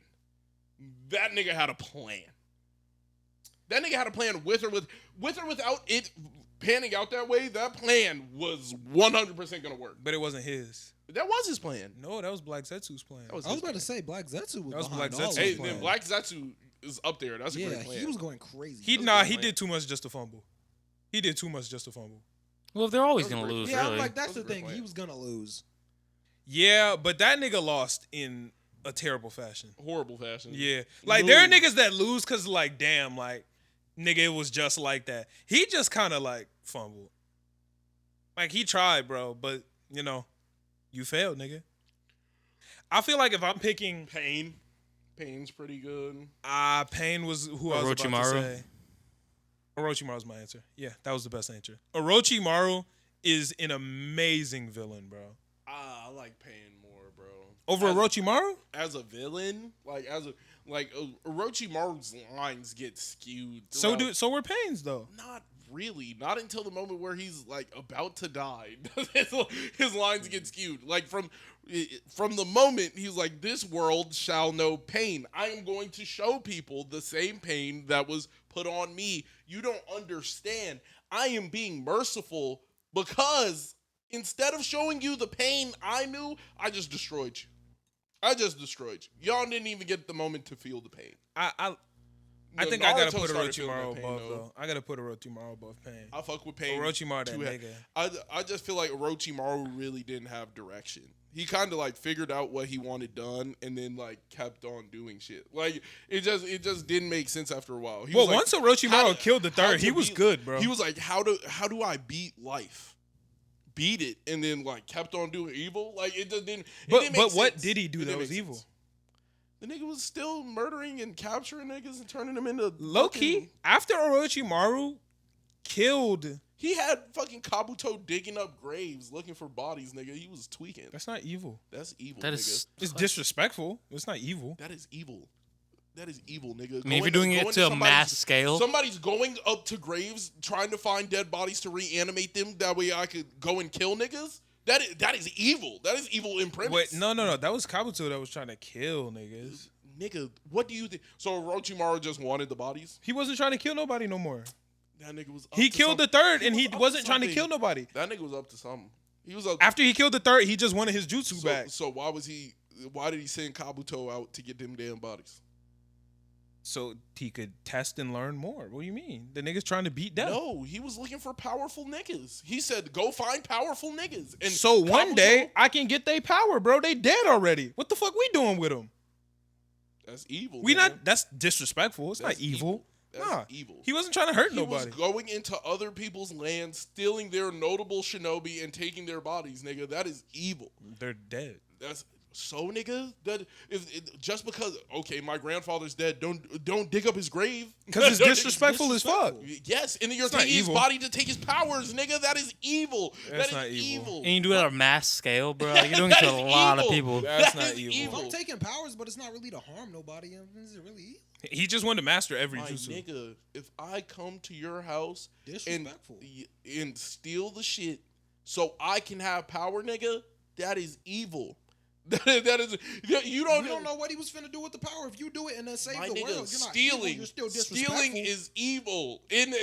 That nigga had a plan. That nigga had a plan with or without it panning out that way. That plan was 100% gonna work. But it wasn't his. That was his plan. No, that was Black Zetsu's plan. That was I was his about plan. to say Black Zetsu was That was behind Black all Zetsu's of Hey, it. plan. then Black Zetsu is up there. That's a Yeah, great plan. he was going crazy. He That's nah, a he great did too much just to fumble. He did too much just to fumble. well, they're always That was gonna great. lose. Yeah, really. I'm like, that's That the was a great thing. plan. He was gonna lose. Yeah, but that nigga lost in a terrible fashion. Horrible fashion. Yeah. Like there are Lose. niggas that lose cause like damn, like Nigga, it was just like that. He just kind of like fumbled. Like he tried, bro, but you know, you failed, nigga. I feel like if I'm picking Pain's pretty good. Pain was who I was about to Orochimaru. say. Orochimaru's my answer. Yeah, that was the best answer. Orochimaru is an amazing villain, bro. I like Pain more, bro. Over Orochimaru? As a villain, Orochimaru's lines get skewed. So throughout. so were Pain's though. Not really. Not until the moment where he's like about to die. His lines get skewed. Like from the moment he's like, "This world shall know pain. I am going to show people the same pain that was put on me. You don't understand. I am being merciful because instead of showing you the pain I knew, I just destroyed you. Y'all didn't even get the moment to feel the pain." I think I gotta Naruto put started feeling Orochimaru that pain, above though. though. I gotta put Orochimaru above Pain. I fuck with Pain. Orochimaru, that nigga. I just feel like Orochimaru really didn't have direction. He kind of like figured out what he wanted done and then like kept on doing shit. Like it just didn't make sense after a while. He Well, was like, once Orochimaru killed the how third, to he was beat- good, bro. He was like, how do I beat life? Beat it, and then like kept on doing evil. Like it just didn't. It didn't make But what sense. did he do It that didn't was make evil? sense. The nigga was still murdering and capturing niggas and turning them into Low fucking- key, after Orochimaru killed, He had fucking Kabuto digging up graves looking for bodies, nigga. He was tweaking. that's not evil. That's evil, That nigga. is It's disrespectful. It's not evil. That is evil. That is evil, nigga. I mean, if you're doing it to a mass scale, Somebody's going up to graves trying to find dead bodies to reanimate them. That way I could go and kill niggas. That is evil. That is evil in premise. Wait, no. That was Kabuto that was trying to kill niggas. Nigga, what do you think? So Orochimaru just wanted the bodies? He wasn't trying to kill nobody no more. That nigga was up He to killed the something. third, and he was up wasn't trying to something. kill nobody. That nigga was up to something. He was up. After he killed the third, he just wanted his jutsu back. So why did he send Kabuto out to get them damn bodies? So he could test and learn more. What do you mean? The nigga's trying to beat death. No, he was looking for powerful niggas. He said, "Go find powerful niggas." And So one Kabuto- day I can get their power, bro. They dead already. What the fuck we doing with them? that's evil. We nigga. not. That's disrespectful. It's That's not evil. That's Nah, evil. he wasn't trying to hurt He nobody. was going into other people's land, stealing their notable shinobi and taking their bodies, nigga. That is evil. They're dead. That's so, nigga. That just because my grandfather's dead, don't dig up his grave Because it's disrespectful as fuck. Yes, and then you're It's not taking his evil. body to take his powers, nigga. That is evil. That's That not is evil. evil. and you do it on a mass scale, bro. Like, you're doing it to That a is lot of evil. people. That's That not is evil. I'm taking powers, but it's not really to harm nobody. Is it really evil? He just wanted to master every My jutsu. nigga, if I come to your house and Disrespectful. and steal the shit so I can have power, nigga, that is evil. That is you You don't know what he was finna do with the power. If you do it and then save My the nigga, world, you're not stealing, evil, you're still disrespectful. stealing is evil. And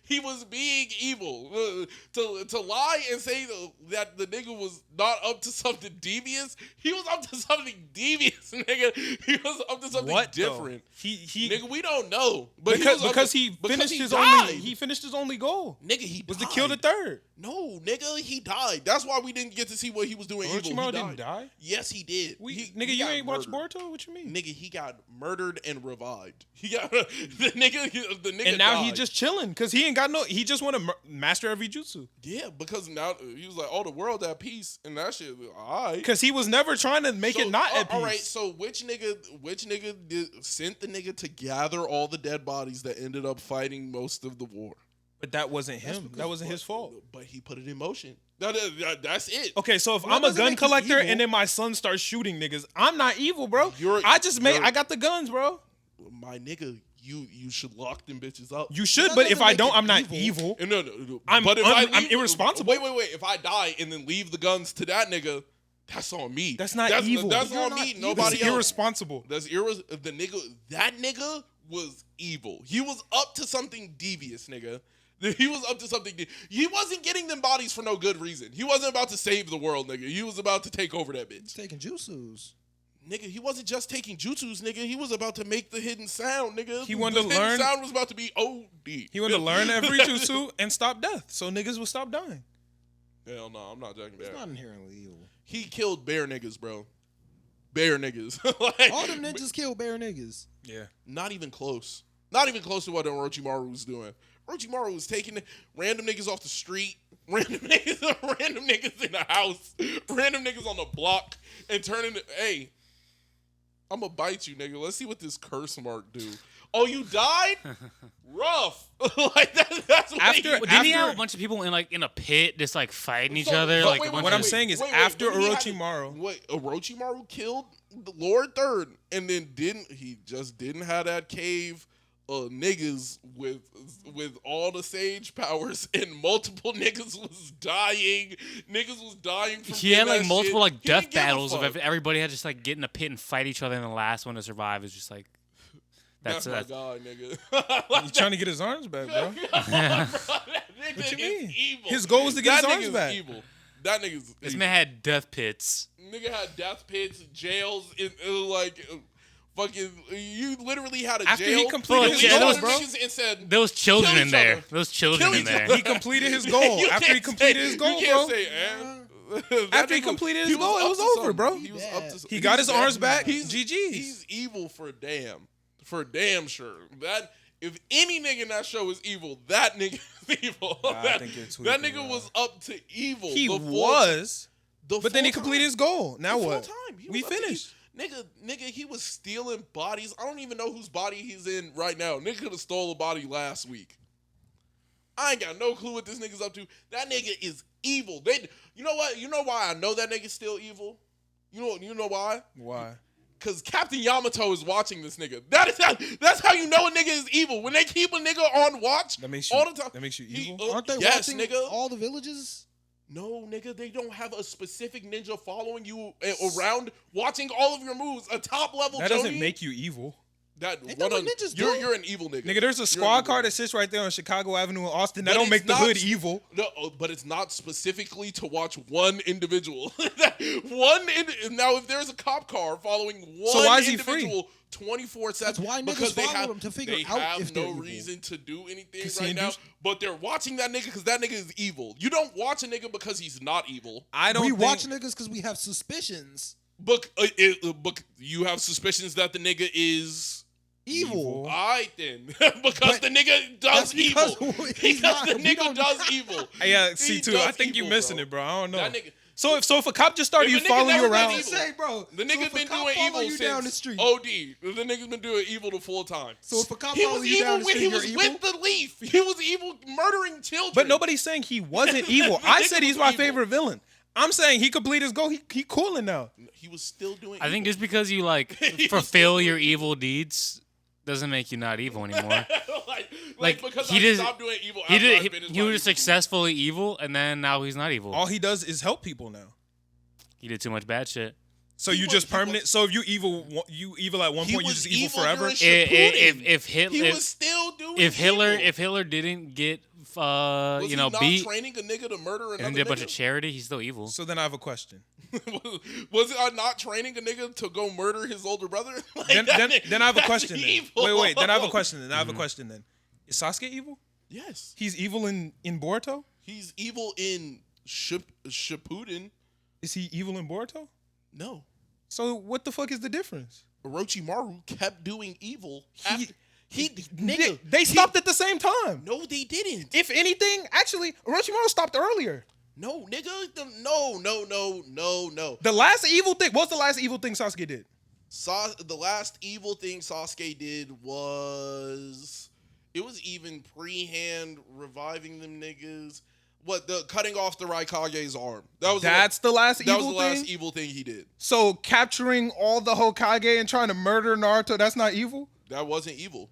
he was being evil. To lie and say that the nigga was not up to something devious, he was up to something devious, nigga. He was up to something What though? different. He Nigga, we don't know. But because he finished his only he finished his only goal nigga, he was died. to kill the third. No, nigga, he died. That's why we didn't get to see what he was doing evil. He Orochimaru died. didn't die. Yes, he did. Nigga, he you got ain't watched murdered. Boruto? What you mean? Nigga, he got murdered and revived. He got the nigga. And now he died. just chilling because he ain't got no. He just want to master every jutsu Yeah, because now he was like, "Oh, the world at peace," and that shit. All right. because he was never trying to make it not at peace. All right. So which nigga sent the nigga to gather all the dead bodies that ended up fighting most of the war? But that wasn't him. because- That wasn't his fault. But he put it in motion. That's it. Okay, so if Well, I'm that a doesn't gun make you collector evil. and then my son starts shooting niggas, I'm not evil, bro. You're- I got the guns, bro. My nigga, you should lock them bitches up. You should, That but if doesn't I make don't, it I'm not evil. evil. No. I'm but if I'm irresponsible. Wait. If I die and then leave the guns to that nigga, that's on me. That's not evil. That's You're on not me. evil. Nobody It's else. irresponsible. That's the nigga. That nigga was evil. He was up to something devious, nigga. He was up to something. He wasn't getting them bodies for no good reason. He wasn't about to save the world, nigga. He was about to take over that He's bitch. taking jutsus. Nigga, he wasn't just taking jutsus, nigga. He was about to make the hidden sound, nigga. He wanted the to hidden learn- sound was about to be OD. He wanted to learn every jutsu and stop death, so niggas will stop dying. Hell no, I'm not jacking It's that. not inherently evil. He killed bear niggas, bro. Bear niggas. Like, All them ninjas kill bear niggas. Yeah. not even close. Not even close to what Orochimaru was doing. Orochimaru was taking random niggas off the street, random niggas in the house, random niggas on the block, and turning it, hey, I'm gonna bite you, nigga. Let's see what this curse mark do. Oh, you died? Rough. Like that's what After- Well, didn't he have a bunch of people in a pit just like fighting each other? Like a bunch What of- I'm saying is after when he had to- Orochimaru. Wait, Orochimaru killed the Lord Third, and then he just didn't have that cave niggas with all the sage powers, and multiple niggas was dying. Niggas was dying from he had like that multiple shit. like He didn't death give a battles of fuck. everybody had just like get in a pit and fight each other, and the last one to survive is just like That's my that's god, nigga. He's trying to get his arms back, bro. That nigga What you is mean? evil. His goal was to get That his arms nigga's back. evil. That nigga's this evil. man had death pits. Nigga had death pits, jails, fucking. You literally had a After jail. he completed his You goal, went to bro. niggas and said, There was children Kill in each there. other. There was children Kill in each there. other. He completed his goal. You After he can't completed say- his goal, you can't bro. say, That After he nigga- completed he his goal, it up was to over, something. bro. He was up to He got his was arms bad. back. He's, GG's. He's evil for damn sure. That if any nigga in that show is evil, that nigga is evil. I think you're that tweaking, nigga bro. was up to evil. He the full- was, the but then he full completed time. his goal. Now The full what? time. He We was up to finished. Nigga, he was stealing bodies. I don't even know whose body he's in right now. Nigga could have stole a body last week. I ain't got no clue what this nigga's up to. That nigga is evil. You know what? You know why I know that nigga's still evil? You know why? Why? Cause Captain Yamato is watching this nigga. That's how you know a nigga is evil. When they keep a nigga on watch That makes you all the time. That makes you He- evil. Aren't they yes, watching nigga. all the villages? No, nigga, they don't have a specific ninja following you around, watching all of your moves. A top level. That doesn't Jonin? make you evil. That Ain't that one what ninjas you're do? you're an evil nigga. Nigga, there's a You're squad an car evil that sits right there on Chicago Avenue in Austin. That But don't it's make the not hood s- evil. No, but it's not specifically to watch one individual. Now, if there's a cop car following one So why is he free? individual 24/7, That's why niggas because they follow have him to figure they out have if they're no evil. reason to do anything 'Cause he right now. induced- But they're watching that nigga because that nigga is evil. You don't watch a nigga because he's not evil. I don't We think, watch niggas because we have suspicions. But you have suspicions that the nigga is. Evil. Alright then, because But the nigga that's does evil. because he's Because not- the we nigga don't- does evil. Yeah, He see too. does I think you evil, missing bro. it, bro. I don't know. That nigga. So if a cop just started If a you nigga following never you been around, evil- Say, bro. The so nigga's if a been cop doing follow evil you since down the street. OD. The nigga's been doing evil the full time. So if a cop He follow was you evil down the when street, he you're was evil. with the Leaf. He was evil, murdering children. but nobody's saying he wasn't evil. The I nigga said he's was my evil. favorite villain. I'm saying he completed his goal. He cooling now. He was still doing. I think evil. just because you like He was fulfill still your doing evil deeds doesn't make you not evil anymore. like because he I did- stopped doing evil. he after did. I finished He my was evil. successfully evil, and then now he's not evil. All he does is help people now. He did too much bad shit. So He you was- just he was- permanent. So if you evil at one He point, you was just evil evil forever. during Shippuden. If Hitler, He was still doing. if Hitler, evil. if Hitler didn't get, was you know, he not beat training a nigga to murder another and did a bunch of nigga? charity, he's still evil. So then I have a question. Was I not training a nigga to go murder his older brother? Like, Then I have a that's question. Then. evil. Wait. Then I have a question. Then I have a question. Then is Sasuke evil? Yes, He's evil in Boruto. he's evil in Shippuden. Is he evil in Boruto? No, So what the fuck is the difference? Orochimaru kept doing evil. He- Nigga, They stopped at the same time. no, they didn't. If anything, actually, Orochimaru stopped earlier. No, nigga, no. The last evil thing. What's the last evil thing Sasuke did? The last evil thing Sasuke did was it was even pre-hand reviving them niggas. What the cutting off the Raikage's arm? That's the last that was evil the last thing. evil thing he did. So capturing all the Hokage and trying to murder Naruto, that's not evil? That wasn't evil.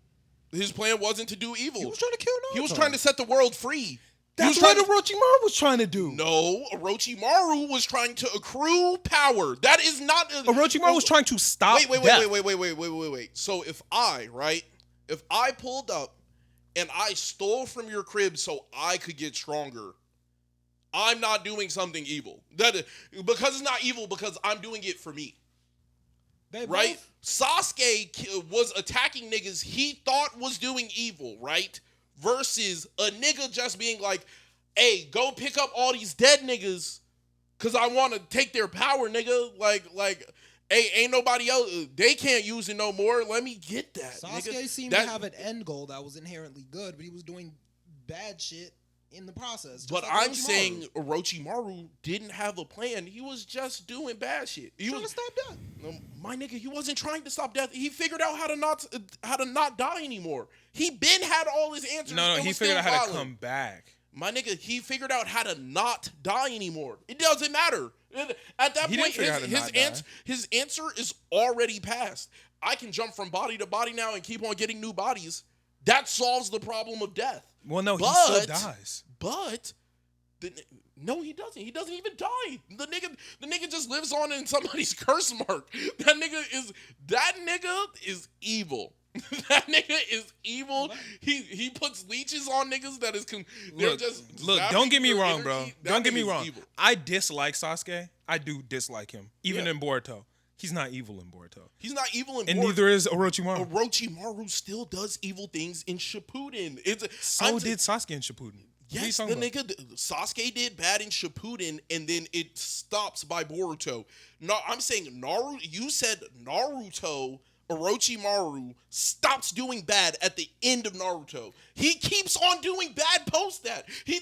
His plan wasn't to do evil. He was trying to kill Naruto. He was trying to set the world free. That's he was what trying to, Orochimaru was trying to do. No, Orochimaru was trying to accrue power. That is not. Orochimaru was trying to stop Wait. death. Wait. So if I pulled up and I stole from your crib so I could get stronger, I'm not doing something evil. Because it's not evil because I'm doing it for me. They Right? both- Sasuke was attacking niggas he thought was doing evil, right? Versus a nigga just being like, hey, go pick up all these dead niggas because I want to take their power, nigga. Like, Hey, ain't nobody else. They can't use it no more. Let me get that. Sasuke nigga. seemed That- to have an end goal that was inherently good, but he was doing bad shit in the process. just But like I'm Orochimaru. saying Orochimaru didn't have a plan. He was just doing bad shit. He Trying was to stop that. my nigga. He wasn't trying to stop death. He figured out how to not die anymore. He been had all his answers. No, and he was figured still out how to violent. come back. My nigga, he figured out how to not die anymore. It doesn't matter. At that He didn't point, figure out how to not die. his answer is already passed. I can jump from body to body now and keep on getting new bodies. That solves the problem of death. Well, no, he But- still dies. But no, he doesn't. He doesn't even die. The nigga just lives on in somebody's curse mark. That nigga is evil. That nigga is evil. He puts leeches on niggas that is they're Look, just look, zapping don't get me your wrong, bro. energy. That Don't get nigga me is wrong. evil. I dislike Sasuke. I do dislike him. Even Yeah. in Boruto. He's not evil in Boruto. He's not evil in And Boruto. neither is Orochimaru. Orochimaru still does evil things in Shippuden. So did Sasuke in Shippuden. What are you Yes, the talking about? nigga Sasuke did bad in Shippuden, and then it stops by Boruto. No, I'm saying Naruto. You said Naruto. Orochimaru stops doing bad at the end of Naruto. He keeps on doing bad post that. He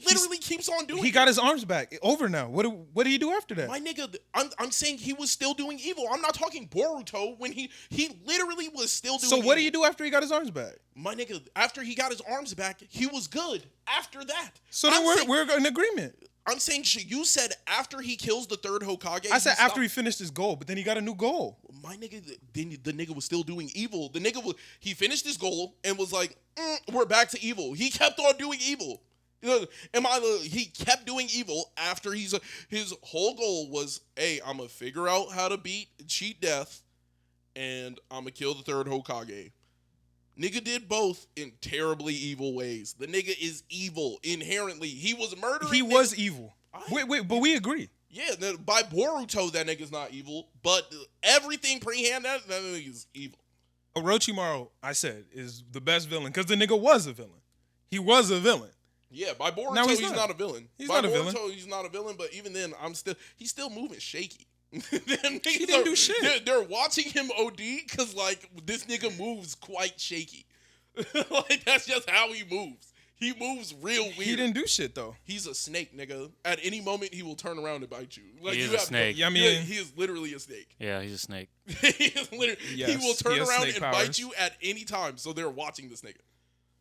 literally keeps on doing. He got his arms back. Over now. What did he do after that? My nigga, I'm saying he was still doing evil. I'm not talking Boruto when he literally was still doing. So what did evil. he do after he got his arms back? My nigga, after he got his arms back, he was good. After that, So then I'm saying- we're in agreement. I'm saying you said after he kills the third Hokage. I said after he stopped- finished his goal, but then he got a new goal. My nigga, then the nigga was still doing evil. The nigga he finished his goal and was like, we're back to evil. He kept on doing evil. You know, he kept doing evil after his whole goal was, hey, I'm gonna figure out how to cheat death, and I'm gonna kill the third Hokage. Nigga did both in terribly evil ways. The nigga is evil inherently. He was murdering. He niggas. was evil. Wait, but we agree. Yeah, by Boruto, that nigga's not evil. But everything pre-hand, that nigga's evil. Orochimaru, I said, is the best villain because the nigga was a villain. He was a villain. Yeah, by Boruto, No, he's he's not. not. A villain. He's by not a Boruto, villain. he's not a villain. But even then, he's still moving shaky. He didn't do shit. They're watching him OD because like this nigga moves quite shaky. Like that's just how he moves. He moves real weird. He didn't do shit though. He's a snake, nigga. At any moment, he will turn around and bite you. Like, He is you a have snake. Yeah, I mean- he is literally a snake. Yeah, he's a snake. He is literally, he Yes, will turn he has around snake and powers. bite you at any time. So they're watching this nigga.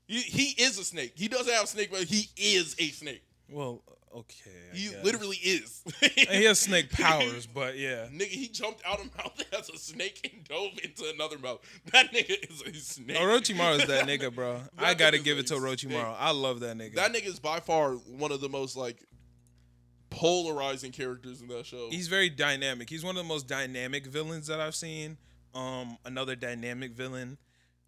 He is a snake. He doesn't have snake, but he is a snake. Well, okay. I He guess. literally is. He has snake powers, but yeah. Nigga, he jumped out of mouth as a snake and dove into another mouth. That nigga is a snake. Orochimaru is that nigga, bro. I That gotta nigga's give it to a Orochimaru. snake. I love that nigga. That nigga is by far one of the most like polarizing characters in that show. He's very dynamic. He's one of the most dynamic villains that I've seen. Another dynamic villain.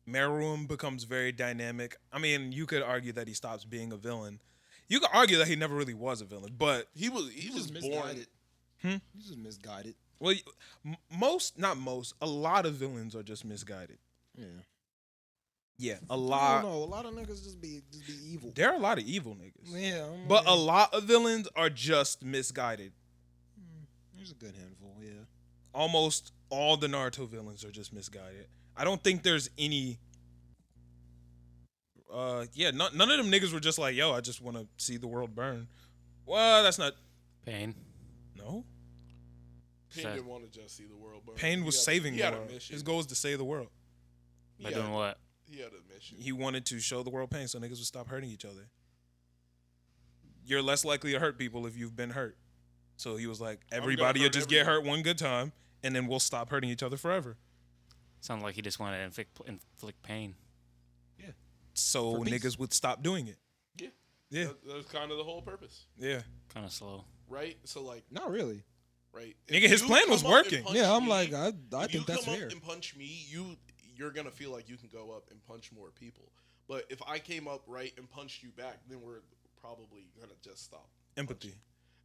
Meruem becomes very dynamic. I mean, you could argue that he stops being a villain. You could argue that he never really was a villain, but he was just born. misguided. Hmm? He's just misguided. well, not most, a lot of villains are just misguided. Yeah. Yeah, a I don't lot. know. A lot of niggas just be evil. There are a lot of evil niggas, Yeah. but a lot of villains are just misguided. There's a good handful. Yeah. Almost all the Naruto villains are just misguided. I don't think there's any. None of them niggas were just like, yo, I just want to see the world burn. Well, that's not. Pain. No. Pain Sad. didn't want to just see the world burn. Pain was He had- saving he the had a world. mission. His goal was to save the world. By He doing had- what? He had a mission. He wanted to show the world pain so niggas would stop hurting each other. You're less likely to hurt people if you've been hurt. So he was like, everybody will hurt just get hurt one good time, and then we'll stop hurting each other forever. Sounds like he just wanted to inflict pain. So For peace. niggas would stop doing it. Yeah. Yeah. That's kind of the whole purpose, Yeah. Kind of slow. right? So like, Not really. right? Nigga, if his you plan come was up and working. punch Yeah, I'm me- like, I if think that's you come fair. up and punch me, you're gonna feel like you can go up and punch more people. But if I came up right and punched you back, then we're probably gonna just stop. Empathy.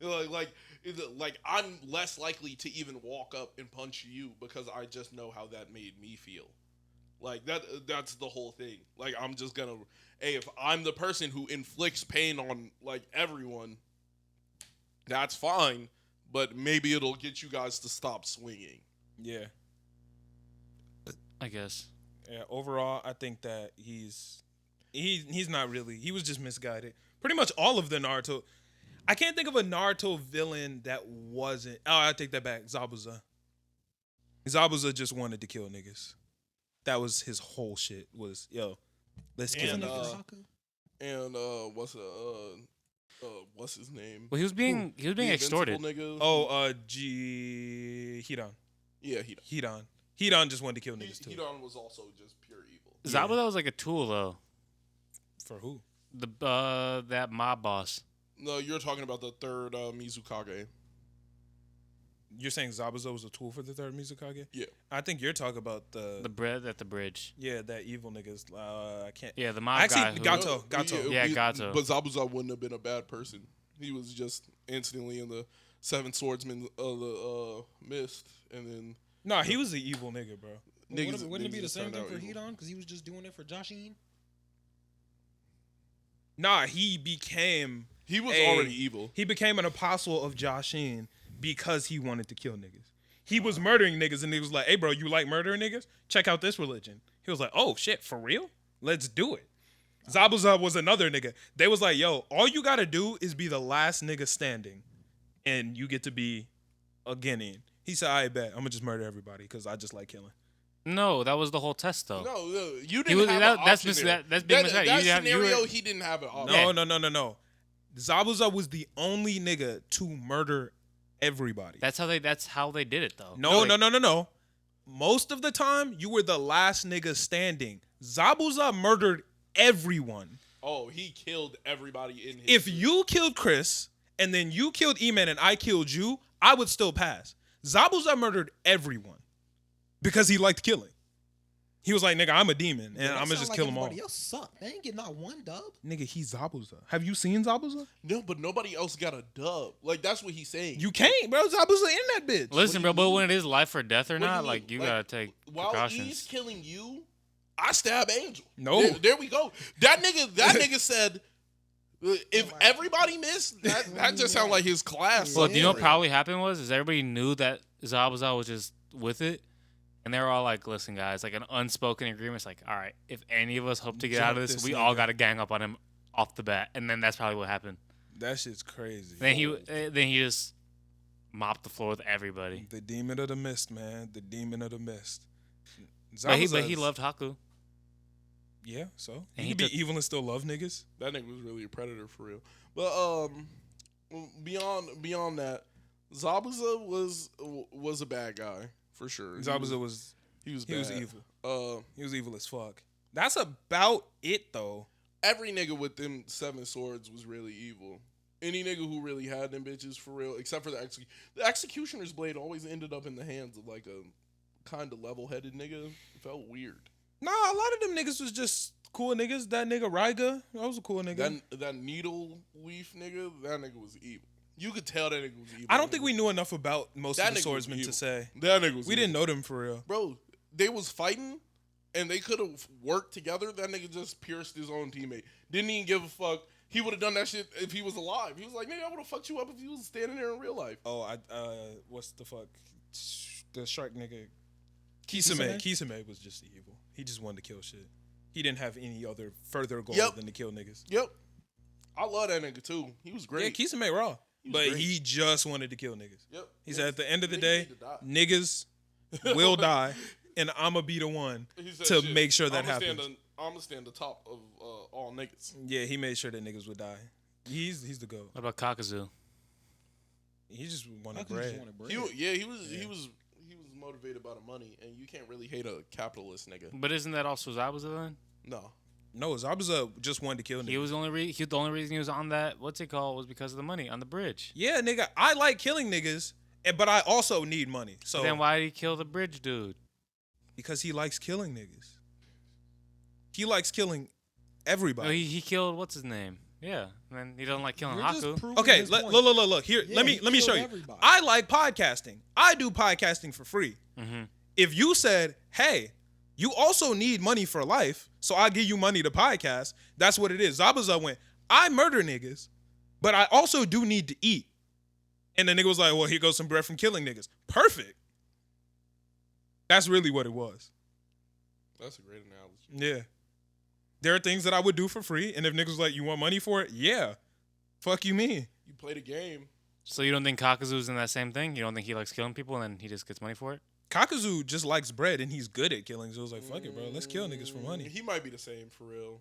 Like I'm less likely to even walk up and punch you because I just know how that made me feel. Like that's the whole thing. Like I'm just gonna, hey, if I'm the person who inflicts pain on like everyone, that's fine. But maybe it'll get you guys to stop swinging. Yeah. I guess. Yeah. Overall, I think that he's not really. He was just misguided. Pretty much all of the Naruto. I can't think of a Naruto villain that wasn't. Oh, I take that back. Zabuza. Zabuza just wanted to kill niggas. That was his whole shit. Was let's kill And, niggas. And what's his name? Well, he was being The extorted. Invincible nigga? Oh, Hidan. Yeah, Hidan just wanted to kill niggas too. Hidan was also just pure evil. Zabuza was like a tool though. For who? That mob boss. No, you're talking about the third Mizukage. You're saying Zabuza was a tool for the third Mizukage? Yeah. I think you're talking about The bread at the bridge. yeah, that evil niggas. I can't. Yeah, the mob Actually, guy. Who, Gato. Yeah, Gato. But Zabuza wouldn't have been a bad person. He was just instantly in the Seven Swordsmen of the mist, and then No, he was the evil nigga, bro. Wouldn't it be the just same turned thing out for evil. Hidan? Because he was just doing it for Joshin? Nah, he became he was a- already evil. He became an apostle of Joshin because he wanted to kill niggas. He was murdering niggas, and he was like, "Hey, bro, you like murdering niggas? Check out this religion." He was like, "Oh shit, for real? Let's do it." Zabuza was another nigga. They was like, "Yo, all you gotta do is be the last nigga standing, and you get to be a Guinean." He said, "I bet I'm gonna just murder everybody because I just like killing." No, that was the whole test though. No, you He didn't was- have that- an that's option mis- there. that's being misguided. That You have- you scenario, were- he didn't have an option. No, no. Zabuza was the only nigga to murder everybody. That's how they did it though. No. Most of the time, you were the last nigga standing. Zabuza murdered everyone. Oh, he killed everybody in his. If you killed Chris and then you killed Eman and I killed you, I would still pass. Zabuza murdered everyone because he liked killing. He was like, nigga, I'm a demon and I'm gonna just kill them all. Everybody else suck. They ain't getting not one dub. Nigga, he's Zabuza. Have you seen Zabuza? No, but nobody else got a dub. Like that's what he's saying. You can't, bro. Zabuza in that bitch. Listen, bro, do you but mean? when it is life or death or What do you not, mean? like you Like, gotta take While precautions. he's killing you, I stab Angel. No. There we go. That nigga said, if everybody missed, that just sound like his class. Well, do you know what story. probably happened was everybody knew that Zabuza was just with it, and they were all like, "Listen, guys, like an unspoken agreement. It's like, all right, if any of us hope to get out of Jump this, this we all nigga." got to gang up on him off the bat." And then that's probably what happened. That shit's crazy. Then he just mopped the floor with everybody. The demon of the mist, man. The demon of the mist. But he Zabuza's- loved Haku. Yeah, so And you he can be took- evil and still love niggas. That nigga was really a predator for real. But beyond that, Zabuza was a bad guy for sure. Zabuza was he was evil. He He was evil as fuck. That's about it though. every nigga with them 7 swords was really evil. Any nigga who really had them bitches for real, except for the executioner's blade, always ended up in the hands of like a kind of level-headed nigga. It felt weird. Nah, a lot of them niggas was just cool niggas. That nigga Ryga, that was a cool nigga. That needle leaf nigga, that nigga was evil. You could tell that nigga was evil. I don't think we knew enough about most That of the nigga was swordsmen to evil. say. That nigga was We evil. didn't know them for real. Bro, they was fighting and they could have worked together. That nigga just pierced his own teammate. Didn't even give a fuck. He would have done that shit if he was alive. He was like, nigga, I would have fucked you up if you was standing there in real life. Oh, what's the fuck? The shark nigga. Kisame was just evil. He just wanted to kill shit. He didn't have any other further goal Yep. than to kill niggas. Yep. I love that nigga too. He was great. Yeah, Kisame raw. He was But great. he just wanted to kill niggas. Yep. He said at the end of the Niggas day, need to die. niggas will die, and I'ma be the one He said, to shit, make sure that I'ma happens. I'm gonna stand the top of all niggas. Yeah, he made sure that niggas would die. He's the goat. What about Kakazu? He just wanted Haku just bread. wanted bread. He was motivated by the money, and you can't really hate a capitalist nigga. But isn't that also Zabuza then? No. No, Zabuza just wanted to kill niggas. He was the only reason he was on that. What's it called? Was because of the money on the bridge. Yeah, nigga, I like killing niggas, but I also need money. So Then why did he kill the bridge dude? because he likes killing niggas. He likes killing No, everybody. he killed what's his name? Yeah, and then he doesn't like killing You're just Haku. proving Okay, his look, point. look. Here, Yeah, let he me show killed you. everybody. I like podcasting. I do podcasting for free. Mm-hmm. If you said, "Hey, you also need money for life, so I give you money to podcast," that's what it is. Zabuza went, "I murder niggas, but I also do need to eat," and the nigga was like, "Well, here goes some bread from killing niggas." Perfect. That's really what it was. That's a great analogy. Yeah. There are things that I would do for free, and if niggas was like, you want money for it? Yeah. Fuck you mean? You played a game. So you don't think Kakazu's in that same thing? You don't think he likes killing people and then he just gets money for it? Kakazu just likes bread, and he's good at killing, so it was like, fuck it, bro. Let's kill niggas for money. He might be the same for real.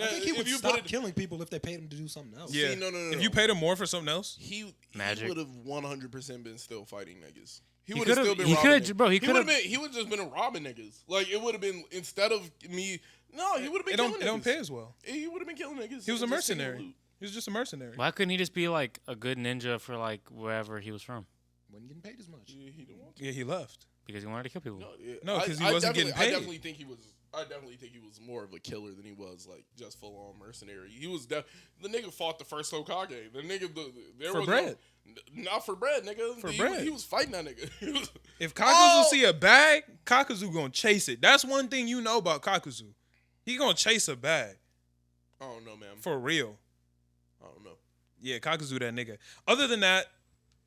I think he would stop killing people if they paid him to do something else. Yeah. See, no. If you paid him more for something else, he Magic. would have 100% been still fighting niggas. He He would have could've- still been he robbing could've- niggas. bro, he would have could've- been. He would have just been robbing niggas. Like it would have been instead of me. No, he would have been it killing don't, niggas. it don't pay as well. He would have been killing niggas. He was a and just taking mercenary. loot. He was just a mercenary. Why couldn't he just be like a good ninja for like wherever he was from? Wasn't getting paid as much. Yeah, he didn't want to. Yeah, he left. Because he wanted to kill people. No, 'cause he I wasn't getting definitely- paid. I definitely think he was more of a killer than he was like just full on mercenary. He was the nigga fought the first Hokage. The nigga there For was bread. not for bread, nigga. For he, bread. He was fighting that nigga. If Kakazu see a bag, Kakazu gonna chase it. That's one thing you know about Kakazu. He gonna chase a bag. I don't know, man. For real. I don't know. Yeah, Kakazu that nigga. Other than that,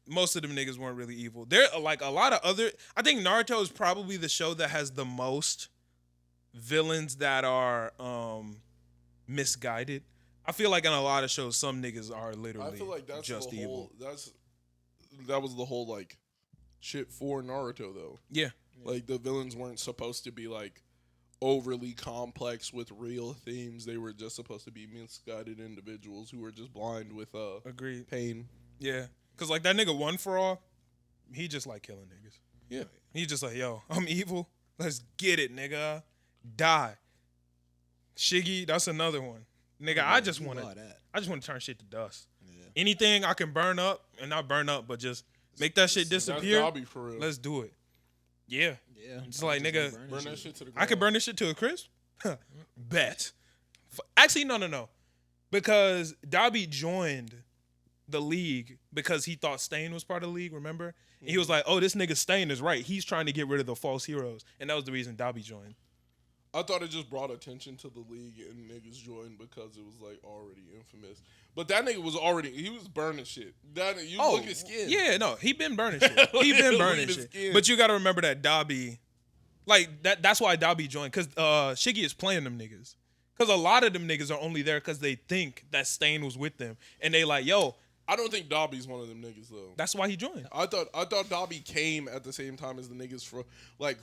most of them niggas weren't really evil. There are like a lot of other. I think Naruto is probably the show that has the most villains that are misguided. I feel like in a lot of shows, some niggas are literally I feel like that's just the evil. whole. That was the whole like shit for Naruto though. Yeah. Like the villains weren't supposed to be like overly complex with real themes. They were just supposed to be misguided individuals who were just blind with Agreed. pain. Yeah. Cause like that nigga One For All, he just like killing niggas. Yeah. He just like, yo, I'm evil. Let's get it, nigga. Die. Shiggy, that's another one. Nigga, I just want to turn shit to dust. Yeah. Anything I can burn up, and not burn up, but just make that shit disappear. That's Dobby for real. Let's do it. Yeah. Yeah. It's like, nigga, burn that shit to the ground. I could burn this shit to a crisp. Bet. Actually, no. Because Dobby joined the league because he thought Stain was part of the league, remember? And he was like, oh, this nigga Stain is right. He's trying to get rid of the false heroes. And that was the reason Dobby joined. I thought it just brought attention to the league and niggas joined because it was like already infamous. But that nigga was he was burning shit. You look at his skin. Yeah, no, he been burning shit. He been Look burning at his shit. skin. But you got to remember that Dobby, like that's why Dobby joined, because Shiggy is playing them niggas. Because a lot of them niggas are only there because they think that Stain was with them, and they like, yo. I don't think Dobby's one of them niggas though. That's why he joined. I thought Dobby came at the same time as the niggas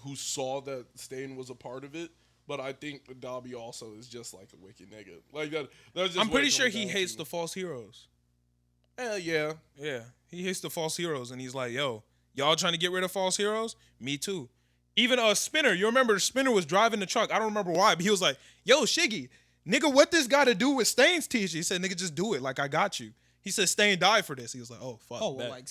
who saw that Stain was a part of it. But I think Dobby also is just like a wicked nigga. Like that. That's just I'm what pretty it sure comes he down hates to. the false heroes. Yeah. Yeah, he hates the false heroes, and he's like, yo, y'all trying to get rid of false heroes? Me too. Even Spinner, you remember Spinner was driving the truck. I don't remember why, but he was like, yo, Shiggy, nigga, what this got to do with Stain's teacher? He said, nigga, just do it. Like, I got you. He said, Stain died for this. He was like, oh, fuck. Oh, well, bet. like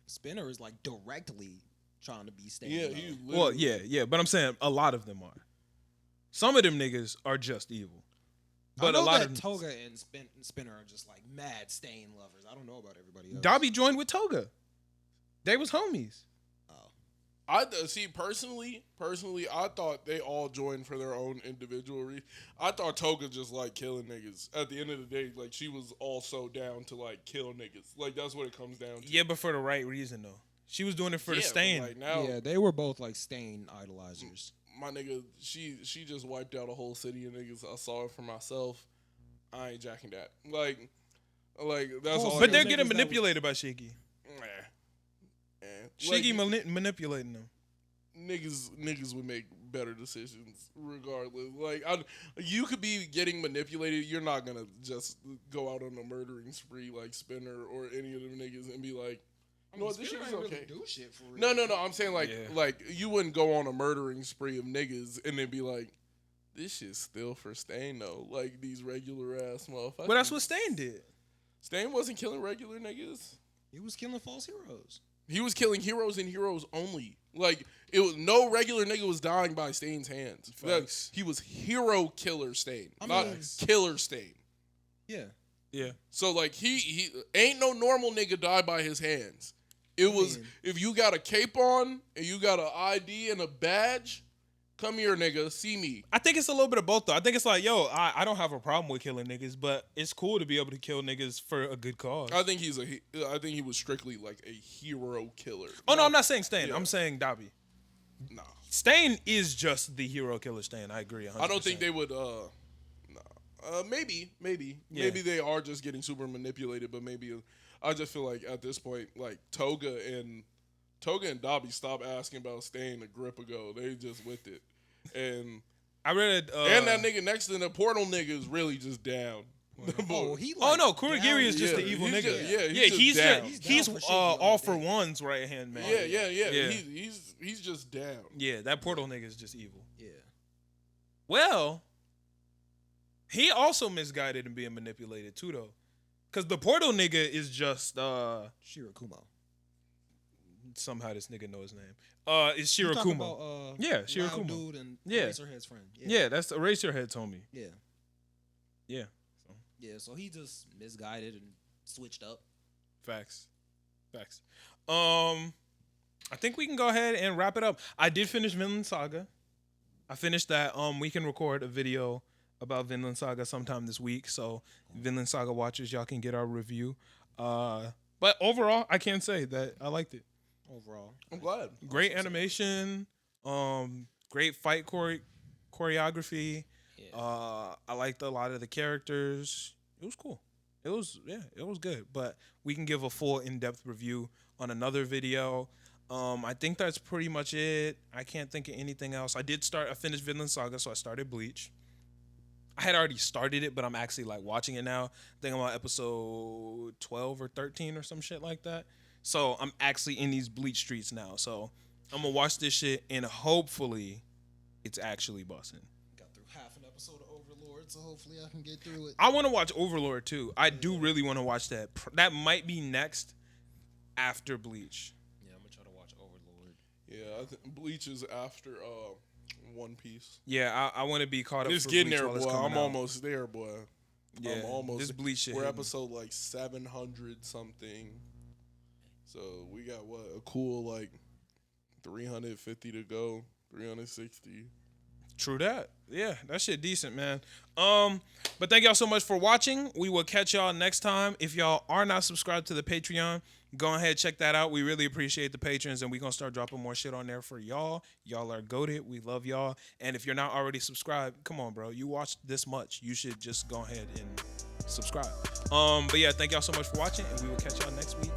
Spinner is like directly trying to be Stain. Yeah. though. Well, yeah, but I'm saying a lot of them are. Some of them niggas are just evil. But I know a lot that of them. Toga and Spinner are just like mad Stain lovers. I don't know about everybody else. Dobby joined with Toga. They was homies. I see personally, I thought they all joined for their own individual reason. I thought Toga just like killing niggas. At the end of the day, like she was also down to like kill niggas. Like that's what it comes down to. Yeah, but for the right reason, though. She was doing it for the but, Stain. Like, now, Yeah, they were both like Stain idolizers. my nigga, she just wiped out a whole city of niggas. I saw it for myself. I ain't jacking that. Like that's all. But I they're can- getting manipulated by Shiggy. Shiggy manipulating them. Niggas would make better decisions regardless. Like you could be getting manipulated. You're not gonna just go out on a murdering spree like Spinner or any of them niggas and be like, you know what, this shit is okay. Really do shit for real. No. I'm saying like you wouldn't go on a murdering spree of niggas and then be like, this shit's still for Stain though. Like these regular ass motherfuckers. But that's what Stain did. Stain wasn't killing regular niggas. He was killing false heroes. He was killing heroes and heroes only. Like it was no regular nigga was dying by Stain's hands. He was hero killer Stain, not killer Stain. Yeah. Yeah. So like he ain't no normal nigga die by his hands. It was if you got a cape on and you got an ID and a badge, come here nigga, see me. I think it's a little bit of both though. I think it's like, yo, I don't have a problem with killing niggas, but it's cool to be able to kill niggas for a good cause. I think he was strictly like a hero killer. Oh no, I'm not saying Stain. I'm saying Dobby. Nah. Stain is just the hero killer Stain. I agree. 100%. I don't think they would. Maybe they are just getting super manipulated. But maybe I just feel like at this point, like Toga and Dobby stopped asking about Stain a grip ago. They just with it, and I read and that nigga next to the portal nigga is really just down. Oh, he Oh like no, Kurogiri is just Yeah, the evil he's nigga. just- yeah, yeah, he's just down. he's down for shit all the for other day. one's right hand man. Yeah. Yeah. He's just down. Yeah, that portal nigga is just evil. Yeah. Well, he also misguided and being manipulated too, though, because the portal nigga is just Shirakumo. somehow this nigga knows his name. It's You talking Shirakumo. about, Yeah, Loud Shirakumo. Dude and Yeah. Eraserhead's friend. Yeah, that's the Eraserhead told me. Yeah. Yeah, Yeah. So he just misguided and switched up. facts. I think we can go ahead and wrap it up. I did finish Vinland Saga. I finished that. We can record a video about Vinland Saga sometime this week. So Vinland Saga watchers, y'all can get our review. But overall, I can say that I liked it. Overall, I'm glad. Great animation. Great fight choreography. Yeah. I liked a lot of the characters. It was cool. It was good. But we can give a full in-depth review on another video. I think that's pretty much it. I can't think of anything else. I finished Vinland Saga, so I started Bleach. I had already started it, but I'm actually like watching it now. I think I'm on episode 12 or 13 or some shit like that. So I'm actually in these Bleach streets now. So I'm gonna watch this shit and hopefully it's actually busting. got through half an episode of Overlord, so hopefully I can get through it. I want to watch Overlord too. I do really want to watch that. That might be next after Bleach. Yeah, I'm gonna try to watch Overlord. Yeah, I think Bleach is after One Piece. Yeah, I want to be caught up. It's for getting Bleach there, while it's boy. coming I'm out. almost there, boy. Yeah, I'm almost. this Bleach shit. We're hitting. episode like 700 something. So we got a cool like 350 to go, 360. True that. Yeah, that shit decent, man. But thank y'all so much for watching. We will catch y'all next time. If y'all are not subscribed to the Patreon, go ahead, check that out. We really appreciate the patrons, and we're going to start dropping more shit on there for y'all. Y'all are goated. We love y'all. And if you're not already subscribed, come on, bro. You watched this much. You should just go ahead and subscribe. But yeah, thank y'all so much for watching, and we will catch y'all next week.